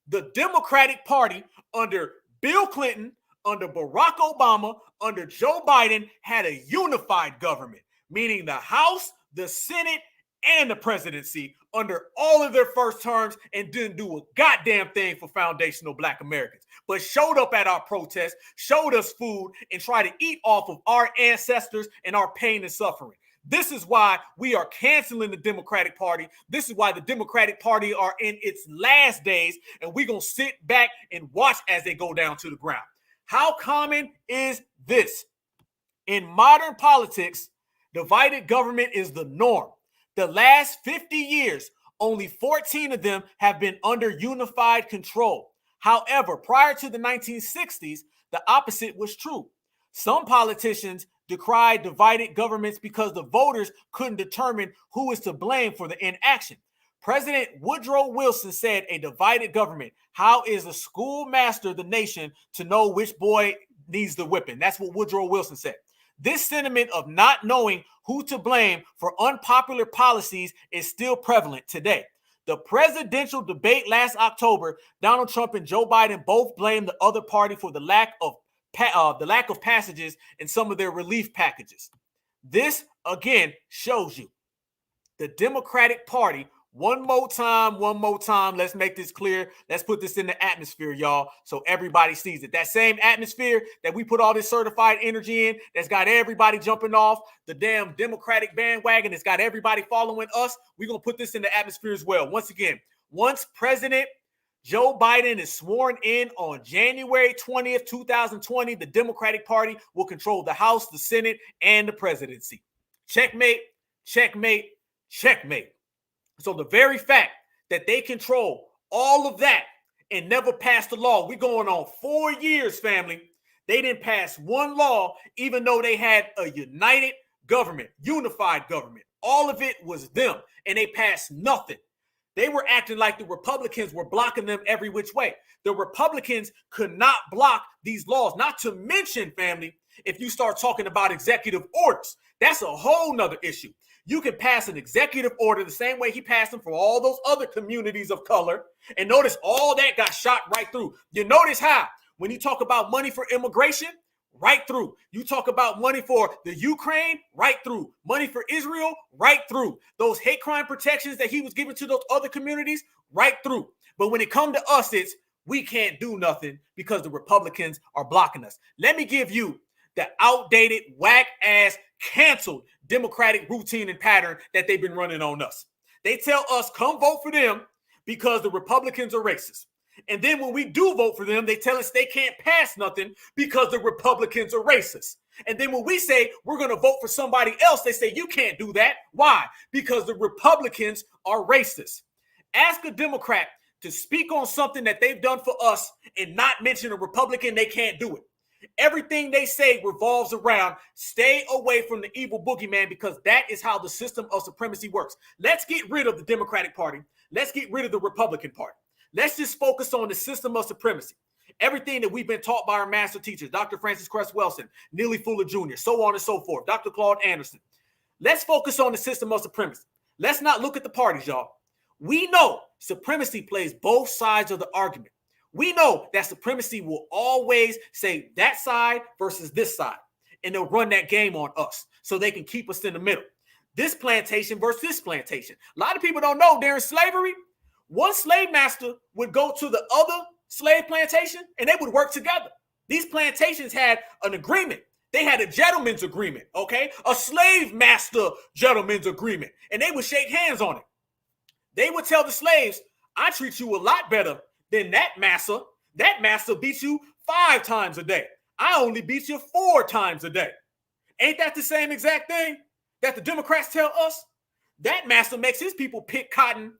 The Democratic Party under Bill Clinton, under Barack Obama, under Joe Biden had a unified government, meaning the House, the Senate, and the presidency under all of their first terms and didn't do a goddamn thing for foundational Black Americans, but showed up at our protests, showed us food, and tried to eat off of our ancestors and our pain and suffering. This is why we are canceling the Democratic Party. This is why the Democratic Party are in its last days, and we're going to sit back and watch as they go down to the ground. How common is this? In modern politics, divided government is the norm. The last 50 years, only 14 of them have been under unified control. However, prior to the 1960s, the opposite was true. Some politicians decried divided governments because the voters couldn't determine who is to blame for the inaction. President Woodrow Wilson said, a divided government, how is a schoolmaster the nation to know which boy needs the whipping? That's what Woodrow Wilson said. This sentiment of not knowing who to blame for unpopular policies is still prevalent today. The presidential debate last October, Donald Trump and Joe Biden both blamed the other party for the lack of passages in some of their relief packages. This, again, shows you the Democratic Party. One more time. Let's make this clear. Let's put this in the atmosphere, y'all, so everybody sees it. That same atmosphere that we put all this certified energy in, that's got everybody jumping off the damn Democratic bandwagon, that's got everybody following us. We're going to put this in the atmosphere as well. Once again, once President Joe Biden is sworn in on January 20th, 2020, the Democratic Party will control the House, the Senate, and the presidency. Checkmate, checkmate, checkmate. So the very fact that they control all of that and never passed the law, we're going on 4 years, family. They didn't pass one law, even though they had a united government, unified government. All of it was them, and they passed nothing. They were acting like the Republicans were blocking them every which way. The Republicans could not block these laws, not to mention, family, if you start talking about executive orders, that's a whole nother issue. You can pass an executive order the same way he passed them for all those other communities of color. And notice all that got shot right through. You notice how when you talk about money for immigration, right through. You talk about money for the Ukraine, right through. Money for Israel, right through. Those hate crime protections that he was giving to those other communities, right through. But when it comes to us, it's we can't do nothing because the Republicans are blocking us. Let me give you the outdated, whack-ass, canceled Democratic routine and pattern that they've been running on us. They tell us, come vote for them because the Republicans are racist. And then when we do vote for them, they tell us they can't pass nothing because the Republicans are racist. And then when we say we're going to vote for somebody else, they say you can't do that. Why? Because the Republicans are racist. Ask a Democrat to speak on something that they've done for us and not mention a Republican, they can't do it. Everything they say revolves around stay away from the evil boogeyman because that is how the system of supremacy works. Let's get rid of the Democratic Party. Let's get rid of the Republican Party. Let's just focus on the system of supremacy. Everything that we've been taught by our master teachers, Dr. Francis Cress Welsing, Neely Fuller Jr., so on and so forth, Dr. Claude Anderson. Let's focus on the system of supremacy. Let's not look at the parties, y'all. We know supremacy plays both sides of the argument. We know that supremacy will always say that side versus this side, and they'll run that game on us so they can keep us in the middle. This plantation versus this plantation. A lot of people don't know during slavery, one slave master would go to the other slave plantation and they would work together. These plantations had an agreement. They had a gentleman's agreement, okay? A slave master gentleman's agreement, and they would shake hands on it. They would tell the slaves, I treat you a lot better than that master. That master beats you 5 times a day. I only beat you 4 times a day. Ain't that the same exact thing that the Democrats tell us? That master makes his people pick cotton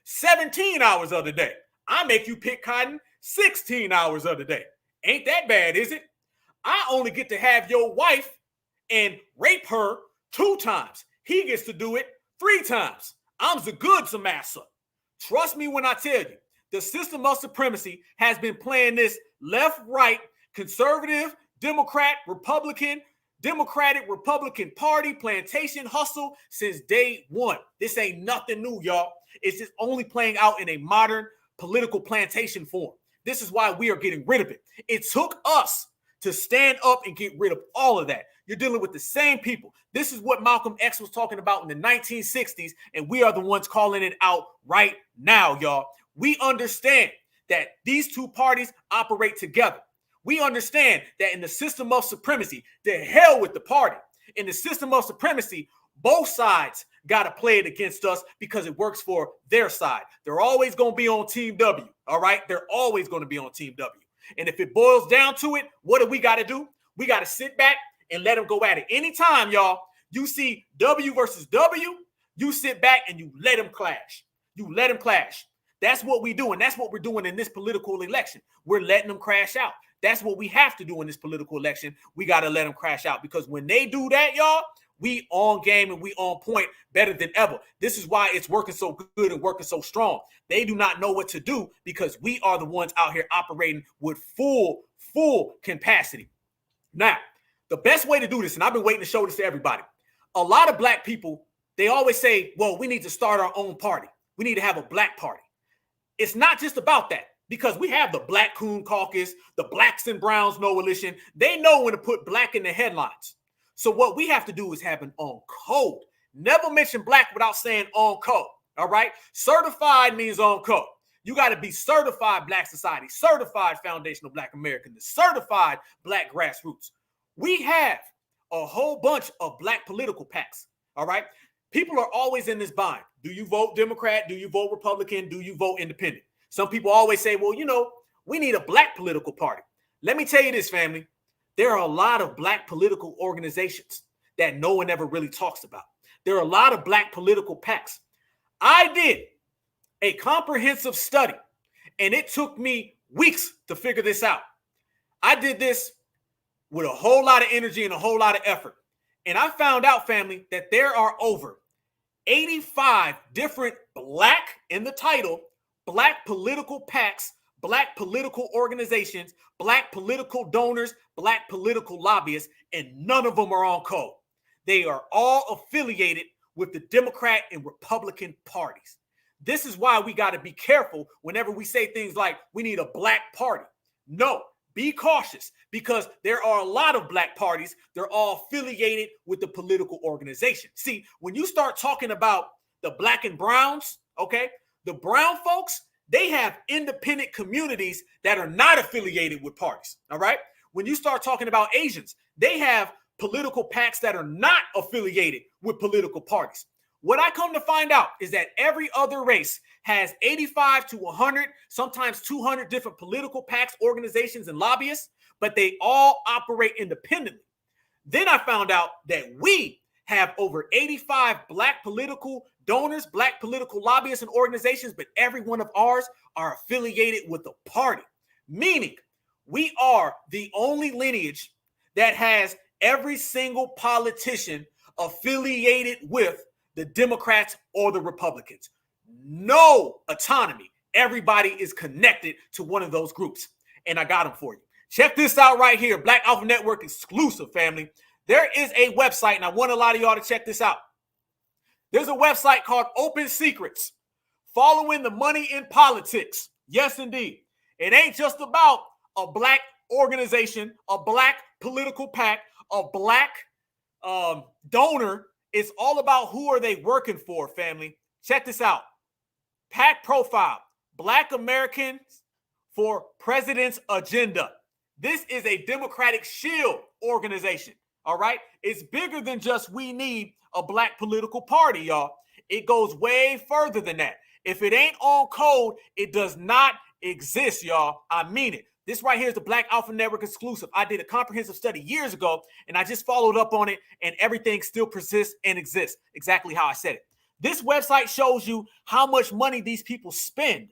17 hours of the day. I make you pick cotton 16 hours of the day. Ain't that bad, is it? I only get to have your wife and rape her 2 times. He gets to do it 3 times. I'm the good master. Trust me when I tell you, the system of supremacy has been playing this left, right, conservative, Democrat, Republican, Democratic, Republican Party, plantation hustle since day one. This ain't nothing new, y'all. It's just only playing out in a modern political plantation form. This is why we are getting rid of it. It took us to stand up and get rid of all of that. You're dealing with the same people. This is what Malcolm X was talking about in the 1960s, and we are the ones calling it out right now, y'all. We understand that these two parties operate together. We understand that in the system of supremacy, the hell with the party. In the system of supremacy, both sides got to play it against us because it works for their side. They're always going to be on Team W, all right? They're always going to be on Team W. And if it boils down to it, what do we got to do? We got to sit back and let them go at it. Anytime, y'all, you see W versus W, you sit back and you let them clash. You let them clash. That's what we do, and that's what we're doing in this political election. We're letting them crash out. That's what we have to do in this political election. We got to let them crash out because when they do that, y'all, we on game and we on point better than ever. This is why it's working so good and working so strong. They do not know what to do because we are the ones out here operating with full capacity. Now, the best way to do this, and I've been waiting to show this to everybody, a lot of black people, they always say, well, we need to start our own party. We need to have a black party. It's not just about that because we have the Black Coon Caucus, the Blacks and Browns Coalition. They know when to put black in the headlines. So what we have to do is have an on code. Never mention black without saying on code. All right. Certified means on code. You got to be certified Black Society, certified Foundational Black American, the certified Black Grassroots. We have a whole bunch of black political PACs. All right. People are always in this bind. Do you vote Democrat? Do you vote Republican? Do you vote independent? Some people always say, well, you know, we need a black political party. Let me tell you this, family. There are a lot of black political organizations that no one ever really talks about. There are a lot of black political PACs. I did a comprehensive study, and it took me weeks to figure this out. I did this with a whole lot of energy and a whole lot of effort. And I found out, family, that there are over 85 different black, in the title, black political PACs, black political organizations, black political donors, black political lobbyists, and none of them are on code. They are all affiliated with the Democrat and Republican parties. This is why we got to be careful whenever we say things like we need a black party. No, be cautious, because there are a lot of black parties. They're all affiliated with the political organization. See, when you start talking about the black and browns, okay, the brown folks, they have independent communities that are not affiliated with parties, all right? When you start talking about Asians, they have political PACs that are not affiliated with political parties. What I come to find out is that every other race has 85 to 100, sometimes 200 different political PACs, organizations, and lobbyists, but they all operate independently. Then I found out that we have over 85 black political donors, black political lobbyists and organizations, but every one of ours are affiliated with a party, meaning we are the only lineage that has every single politician affiliated with the Democrats or the Republicans. No autonomy. Everybody is connected to one of those groups. And I got them for you. Check this out right here. Black Alpha Network exclusive, family. There is a website, and I want a lot of y'all to check this out. There's a website called Open Secrets, following the money in politics. Yes, indeed. It ain't just about a black organization, a black political PAC, a black donor. It's all about who are they working for, family. Check this out. PAC profile, Black Americans for President's Agenda. This is a Democratic Shield organization, all right? It's bigger than just we need a black political party, y'all. It goes way further than that. If it ain't on code, it does not exist, y'all. I mean it. This right here is the Black Alpha Network exclusive. I did a comprehensive study years ago, and I just followed up on it, and everything still persists and exists exactly how I said it. This website shows you how much money these people spend,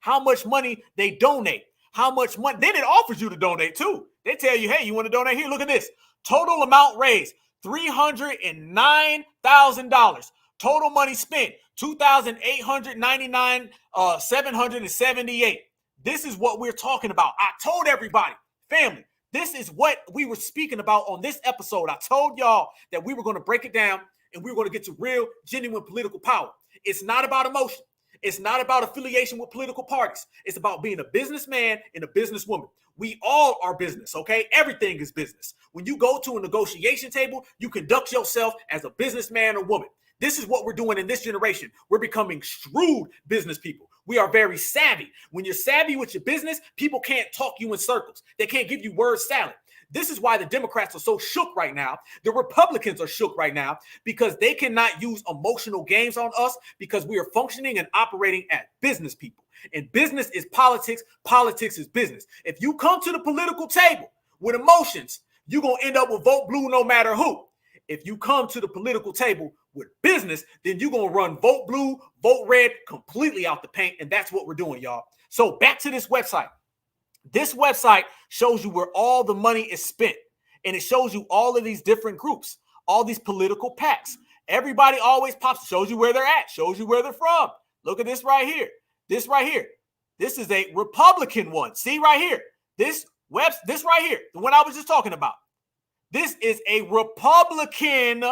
how much money they donate, how much money. Then it offers you to donate too. They tell you, hey, you want to donate here? Look at this. Total amount raised, $309,000. Total money spent, $2,899,778. This is what we're talking about. I told everybody, family, this is what we were speaking about on this episode. I told y'all that we were going to break it down and we were going to get to real, genuine political power. It's not about emotion. It's not about affiliation with political parties. It's about being a businessman and a businesswoman. We all are business, okay? Everything is business. When you go to a negotiation table, you conduct yourself as a businessman or woman. This is what we're doing in this generation. We're becoming shrewd business people. We are very savvy. When you're savvy with your business, people can't talk you in circles. They can't give you word salad. This is why the Democrats are so shook right now. The Republicans are shook right now because they cannot use emotional games on us because we are functioning and operating as business people. And business is politics. Politics is business. If you come to the political table with emotions, you're going to end up with vote blue no matter who. If you come to the political table with business, then you're going to run vote blue, vote red completely out the paint. And that's what we're doing, y'all. So back to this website. This website shows you where all the money is spent. And it shows you all of these different groups, all these political PACs. Everybody always pops, shows you where they're at, shows you where they're from. Look at this right here. This right here. This is a Republican one. See right here. This right here, the one I was just talking about. This is a Republican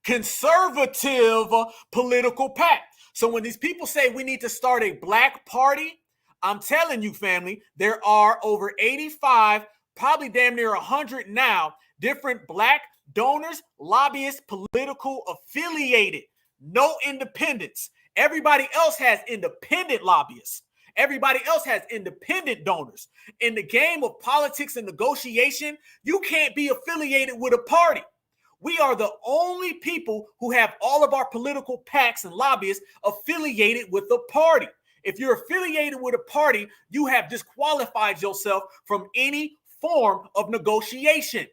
conservative political PAC. So when these people say we need to start a black party, I'm telling you, family, there are over 85, probably damn near 100 now, different black donors, lobbyists, political affiliated, no independents. Everybody else has independent lobbyists. Everybody else has independent donors. In the game of politics and negotiation, you can't be affiliated with a party. We are the only people who have all of our political PACs and lobbyists affiliated with a party. If you're affiliated with a party, you have disqualified yourself from any form of negotiation.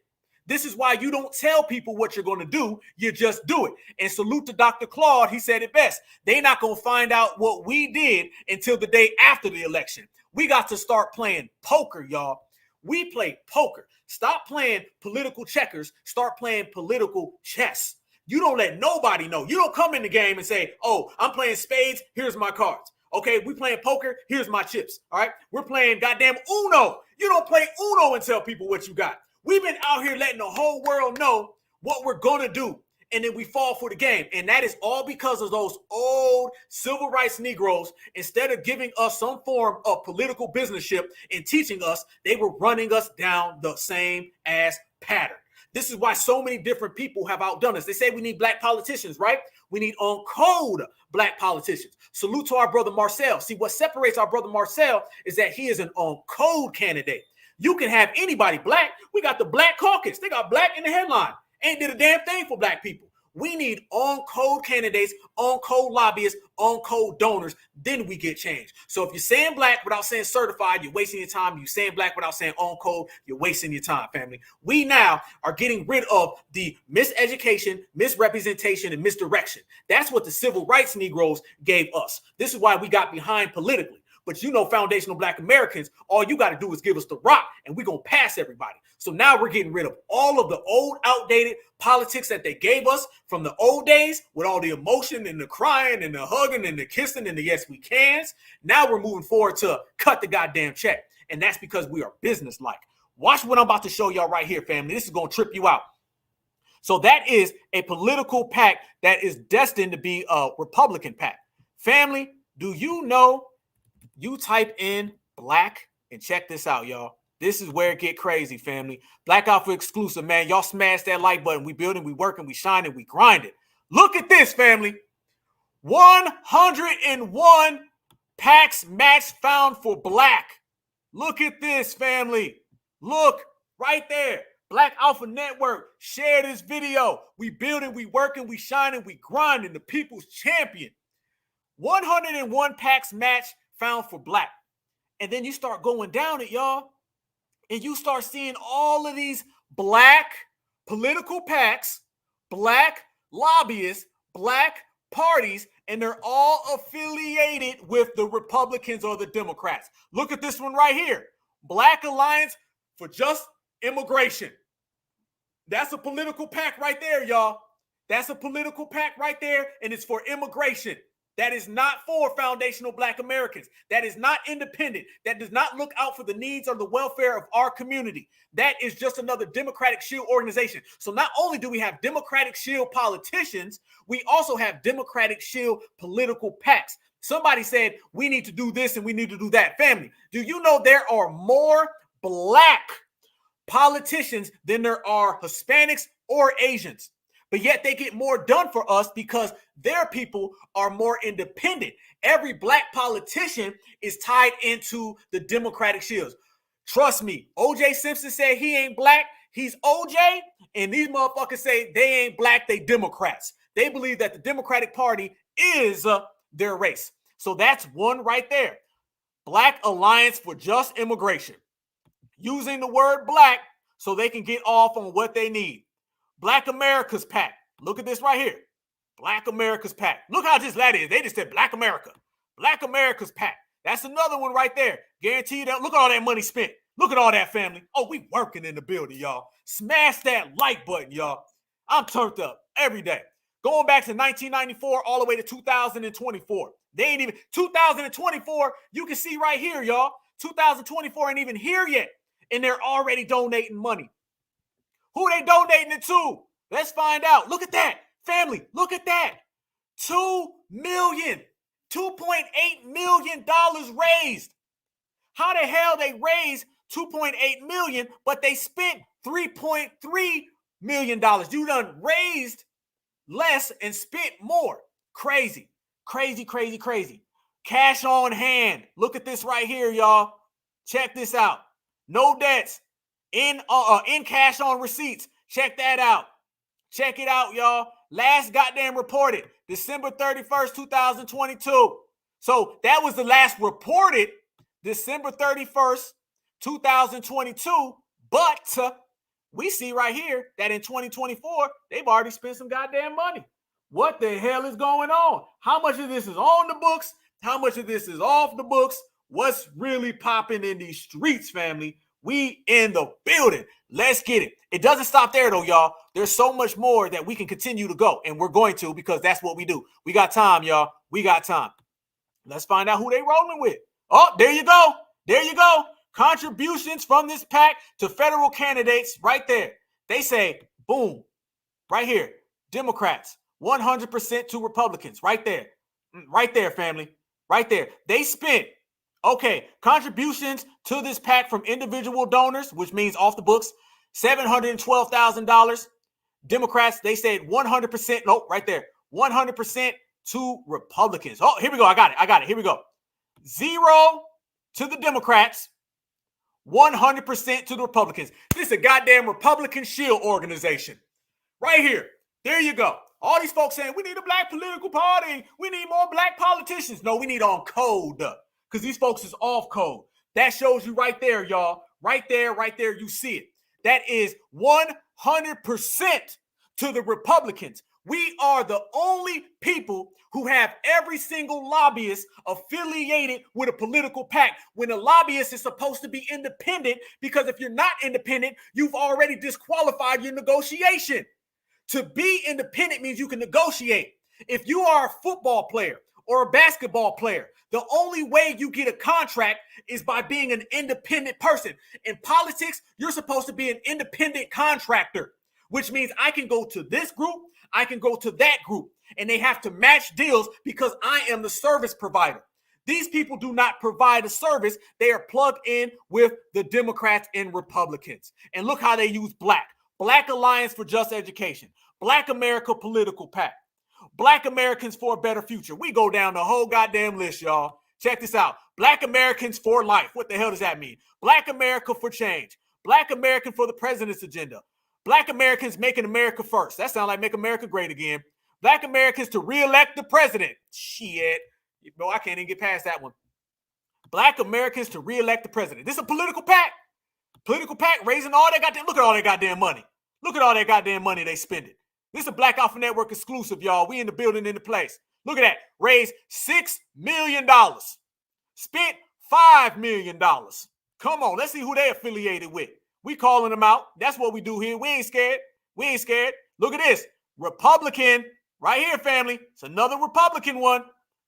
This is why you don't tell people what you're going to do. You just do it. And salute to Dr. Claude. He said it best. They're not going to find out what we did until the day after the election. We got to start playing poker, y'all. We play poker. Stop playing political checkers. Start playing political chess. You don't let nobody know. You don't come in the game and say, oh, I'm playing spades. Here's my cards. Okay, we playing poker. Here's my chips. All right, we're playing goddamn Uno. You don't play Uno and tell people what you got. We've been out here letting the whole world know what we're going to do. And then we fall for the game. And that is all because of those old civil rights Negroes. Instead of giving us some form of political businessship and teaching us, they were running us down the same ass pattern. This is why so many different people have outdone us. They say we need black politicians, right? We need on code black politicians. Salute to our brother Marcel. See, what separates our brother Marcel is that he is an on code candidate. You can have anybody black. We got the Black Caucus. They got black in the headline. Ain't did a damn thing for black people. We need on-code candidates, on-code lobbyists, on-code donors. Then we get change. So if you're saying black without saying certified, you're wasting your time. You're saying black without saying on-code, you're wasting your time, family. We now are getting rid of the miseducation, misrepresentation, and misdirection. That's what the civil rights Negroes gave us. This is why we got behind politically. But you know, foundational black Americans, all you got to do is give us the rock and we're going to pass everybody. So now we're getting rid of all of the old outdated politics that they gave us from the old days with all the emotion and the crying and the hugging and the kissing and the yes we cans. Now we're moving forward to cut the goddamn check. And that's because we are businesslike. Watch what I'm about to show y'all right here, family. This is going to trip you out. So that is a political pack that is destined to be a Republican pack. Family, do you know? You type in black and check this out, y'all. This is where it get crazy, family. Black Alpha exclusive, man. Y'all smash that like button. We building, we working, we shining, we grinding. Look at this, family. 101 packs match found for black. Look at this, family. Look right there. Black Alpha Network. Share this video. We building, we working, we shining, we grinding. The people's champion. 101 packs match found for black. And then you start going down it, y'all. And you start seeing all of these black political PACs, black lobbyists, black parties, and they're all affiliated with the Republicans or the Democrats. Look at this one right here. Black Alliance for Just Immigration. That's a political PAC right there, y'all. That's a political PAC right there, and it's for immigration. That is not for foundational black Americans. That is not independent. That does not look out for the needs or the welfare of our community. That is just another Democratic shield organization. So not only do we have Democratic shield politicians, we also have Democratic shield political PACs. Somebody said we need to do this and we need to do that. Family, do you know there are more black politicians than there are Hispanics or Asians? But yet they get more done for us because their people are more independent. Every black politician is tied into the Democratic shields. Trust me, O.J. Simpson said he ain't black. He's O.J. And these motherfuckers say they ain't black. They Democrats. They believe that the Democratic Party is their race. So that's one right there. Black Alliance for Just Immigration. Using the word black so they can get off on what they need. Black America's PAC. Look at this right here. Black America's PAC. Look how just that is. They just said Black America. Black America's PAC. That's another one right there. Guaranteed that. Look at all that money spent. Look at all that, family. Oh, we working in the building, y'all. Smash that like button, y'all. I'm turned up every day. Going back to 1994 all the way to 2024. They ain't even 2024. You can see right here, y'all. 2024 ain't even here yet. And they're already donating money. Who they donating it to? Let's find out. Look at that. Family, look at that. $2.8 million raised. How the hell they raised $2.8 million, but they spent $3.3 million? You done raised less and spent more. Crazy, crazy, crazy, crazy. Cash on hand. Look at this right here, y'all. Check this out. No debts. In cash on receipts. Check that out. Check it out, y'all. Last goddamn reported December 31st, 2022. So that was the last reported December 31st, 2022. But we see right here that in 2024, they've already spent some goddamn money. What the hell is going on? How much of this is on the books? How much of this is off the books? What's really popping in these streets, family? We in the building. Let's get it. It doesn't stop there though, y'all. There's so much more that we can continue to go, and we're going to, because that's what we do. We got time, y'all. We got time. Let's find out who they rolling with. Oh, there you go. There you go. Contributions from this pack to federal candidates right there. They say, boom, right here. Democrats, 100% to Republicans, right there. Right there, family. Right there. They spent, okay, contributions to this pack from individual donors, which means off the books, $712,000. Democrats, they said 100%. Nope, right there. 100% to Republicans. Oh, here we go. I got it. Here we go. 0 to the Democrats, 100% to the Republicans. This is a goddamn Republican shield organization. Right here. There you go. All these folks saying, we need a black political party. We need more black politicians. No, we need on code, because these folks is off code. That shows you right there, y'all. Right there, you see it. That is 100% to the Republicans. We are the only people who have every single lobbyist affiliated with a political pack, when a lobbyist is supposed to be independent, because if you're not independent, you've already disqualified your negotiation. To be independent means you can negotiate. If you are a football player or a basketball player, the only way you get a contract is by being an independent person. In politics, you're supposed to be an independent contractor, which means I can go to this group, I can go to that group, and they have to match deals because I am the service provider. These people do not provide a service. They are plugged in with the Democrats and Republicans. And look how they use black. Black Alliance for Just Education. Black America Political PAC. Black Americans for a Better Future. We go down the whole goddamn list, y'all. Check this out. Black Americans for Life. What the hell does that mean? Black America for Change. Black American for the President's Agenda. Black Americans Making America First. That sounds like Make America Great Again. Black Americans to re-elect the president. Shit. Bro, I can't even get past that one. Black Americans to re-elect the president. This is a political PAC. Political PAC raising all that goddamn, look at all that goddamn money. Look at all that goddamn money they spending. This is a Black Alpha Network exclusive, y'all. We in the building, in the place. Look at that. Raised $6 million. Spent $5 million. Come on, let's see who they affiliated with. We calling them out. That's what we do here. We ain't scared. We ain't scared. Look at this. Republican. Right here, family. It's another Republican one.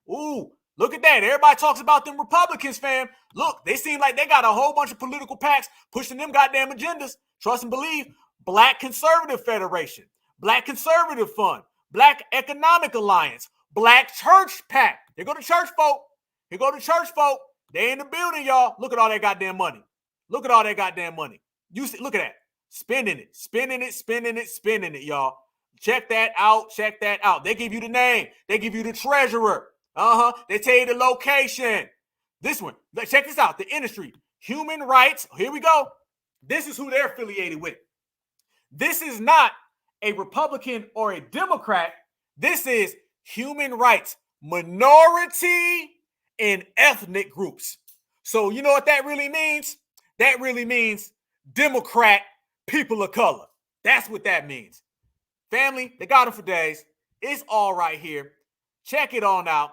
Ooh, look at that. Everybody talks about them Republicans, fam. Look, they seem like they got a whole bunch of political PACs pushing them goddamn agendas. Trust and believe. Black Conservative Federation. Black Conservative Fund. Black Economic Alliance. Black Church PAC. Here go the church folk. Here go the church folk. They in the building, y'all. Look at all that goddamn money. Look at all that goddamn money. You see, look at that. Spending it, spending it, spending it, spending it, y'all. Check that out. Check that out. They give you the name. They give you the treasurer. They tell you the location. This one. Check this out. The industry. Human rights. Here we go. This is who they're affiliated with. This is not a Republican or a Democrat. This is human rights, minority and ethnic groups. So you know what that really means? That really means Democrat people of color. That's what that means. Family, they got them for days. It's all right here. Check it on out.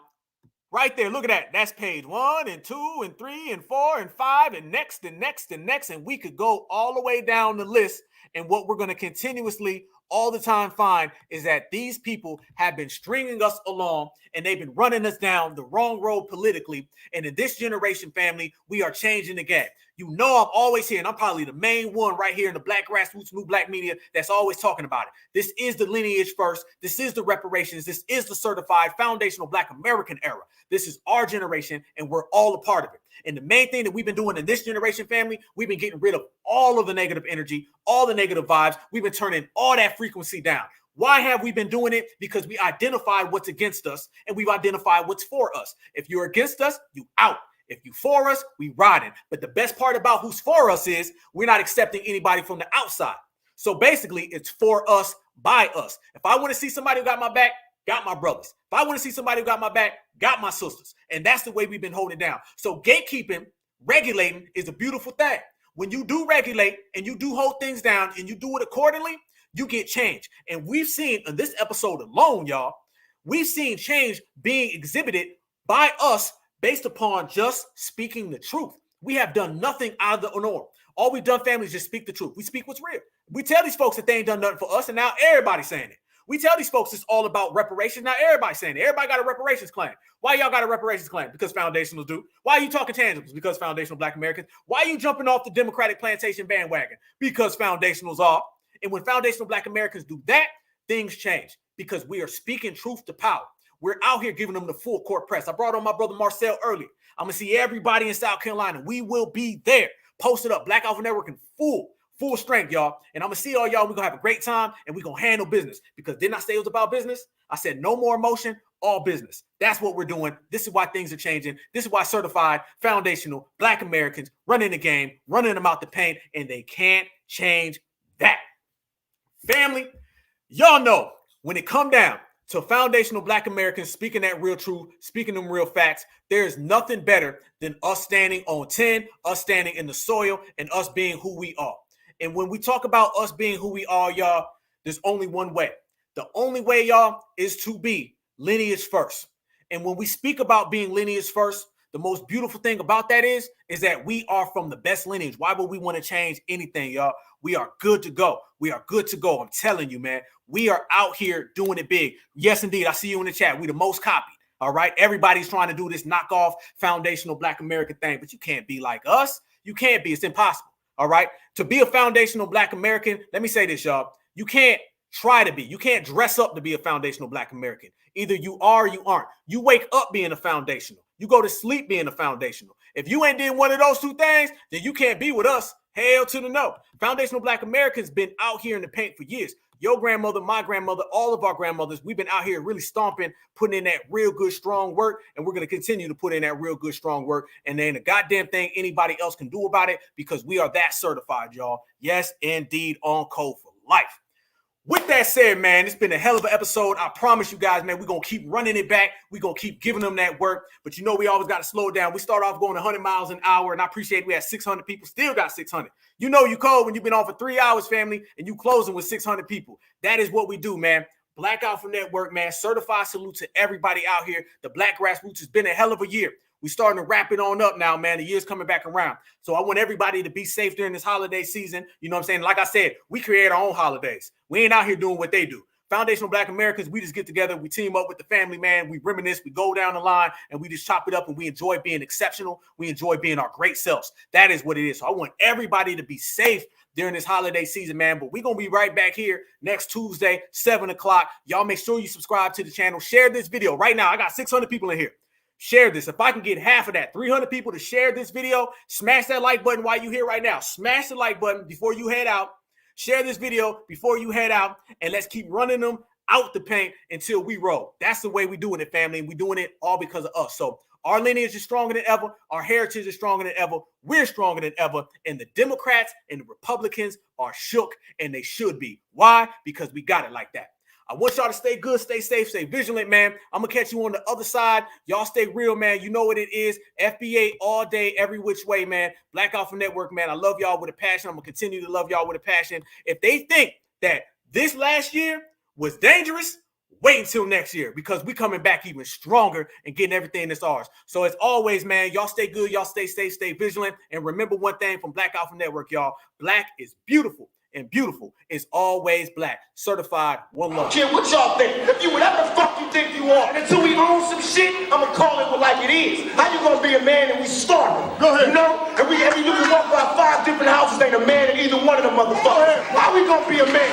Right there. Look at that. That's page 1 and 2 and 3 and 4 and 5 and next and next and next. And we could go all the way down the list. And what we're going to continuously all the time find is that these people have been stringing us along and they've been running us down the wrong road politically. And in this generation, family, we are changing the game. You know I'm always here, and I'm probably the main one right here in the Black Grassroots New Black Media that's always talking about it. This is the lineage first. This is the reparations. This is the certified foundational Black American era. This is our generation, and we're all a part of it. And the main thing that we've been doing in this generation, family, we've been getting rid of all of the negative energy, all the negative vibes. We've been turning all that frequency down. Why have we been doing it? Because we identified what's against us, and we've identified what's for us. If you're against us, you out. If you for us, we riding. But the best part about who's for us is we're not accepting anybody from the outside. So basically, it's for us, by us. If I want to see somebody who got my back, got my brothers. If I want to see somebody who got my back, got my sisters. And that's the way we've been holding down. So gatekeeping, regulating is a beautiful thing. When you do regulate and you do hold things down and you do it accordingly, you get change. And we've seen in this episode alone, y'all, we've seen change being exhibited by us based upon just speaking the truth. We have done nothing out of the norm. All we've done, family, is just speak the truth. We speak what's real. We tell these folks that they ain't done nothing for us, and now everybody's saying it. We tell these folks it's all about reparations. Now everybody's saying it. Everybody got a reparations claim. Why y'all got a reparations claim? Because foundationals do. Why are you talking tangibles? Because foundational Black Americans. Why are you jumping off the Democratic plantation bandwagon? Because foundationals are. And when foundational Black Americans do that, things change because we are speaking truth to power. We're out here giving them the full court press. I brought on my brother Marcel earlier. I'm going to see everybody in South Carolina. We will be there. Posted up. Black Alpha Network in full strength, y'all. And I'm going to see all y'all. We're going to have a great time, and we're going to handle business. Because didn't I say it was about business? I said no more emotion, all business. That's what we're doing. This is why things are changing. This is why certified, foundational Black Americans running the game, running them out the paint, and they can't change that. Family, y'all know when it come down to foundational Black Americans speaking that real truth, speaking them real facts, there is nothing better than us standing on 10, us standing in the soil, and us being who we are. And when we talk about us being who we are, y'all, there's only one way. The only way, y'all, is to be lineage first. And when we speak about being lineage first, the most beautiful thing about that is that we are from the best lineage. Why would we want to change anything, y'all? We are good to go. We are good to go. I'm telling you, man. We are out here doing it big. Yes, indeed. I see you in the chat. We the most copied. All right. Everybody's trying to do this knockoff foundational Black American thing, but you can't be like us. You can't be. It's impossible. All right. To be a foundational Black American, let me say this, y'all. You can't try to be. You can't dress up to be a foundational Black American. Either you are or you aren't. You wake up being a foundational. You go to sleep being a foundational. If you ain't did one of those two things, then you can't be with us. Hell to the no. Foundational Black Americans been out here in the paint for years. Your grandmother, my grandmother, all of our grandmothers, we've been out here really stomping, putting in that real good, strong work, and we're going to continue to put in that real good, strong work. And there ain't a goddamn thing anybody else can do about it because we are that certified, y'all. Yes, indeed, on code for life. With that said, man, it's been a hell of an episode. I promise you guys, man, we're going to keep running it back. We're going to keep giving them that work. But you know, we always got to slow down. We start off going 100 miles an hour, and I appreciate we had 600 people, still got 600. You know you cold when you've been on for 3 hours, family, and you closing with 600 people. That is what we do, man. Black Alpha Network, man, certified salute to everybody out here. The Black Grassroots has been a hell of a year. We starting to wrap it on up now, man. The year's coming back around. So I want everybody to be safe during this holiday season. You know what I'm saying? Like I said, we create our own holidays. We ain't out here doing what they do. Foundational Black Americans, we just get together, we team up with the family, man. We reminisce, we go down the line, and we just chop it up, and we enjoy being exceptional. We enjoy being our great selves. That is what it is. So I want everybody to be safe during this holiday season, man. But we're going to be right back here next Tuesday, 7 o'clock. Y'all make sure you subscribe to the channel. Share this video right now. I got 600 people in here. Share this. If I can get half of that, 300 people to share this video, smash that like button while you're here right now. Smash the like button before you head out. Share this video before you head out, and let's keep running them out the paint until we roll. That's the way we're doing it, family. We're doing it all because of us. So our lineage is stronger than ever. Our heritage is stronger than ever. We're stronger than ever. And the Democrats and the Republicans are shook, and they should be. Why? Because we got it like that. I want y'all to stay good, stay safe, stay vigilant, man. I'm going to catch you on the other side. Y'all stay real, man. You know what it is. FBA all day, every which way, man. Black Alpha Network, man. I love y'all with a passion. I'm going to continue to love y'all with a passion. If they think that this last year was dangerous, wait until next year because we coming back even stronger and getting everything that's ours. So as always, man, y'all stay good. Y'all stay safe, stay vigilant. And remember one thing from Black Alpha Network, y'all. Black is beautiful. And beautiful is always black. Certified, one love. Kid, what y'all think? If you whatever the fuck you think you are, and until we own some shit, I'ma call it like it is. How you gonna be a man and we starving? Go ahead. You know? And you can walk by 5 different houses, ain't a man in either one of them motherfuckers. How we gonna be a man?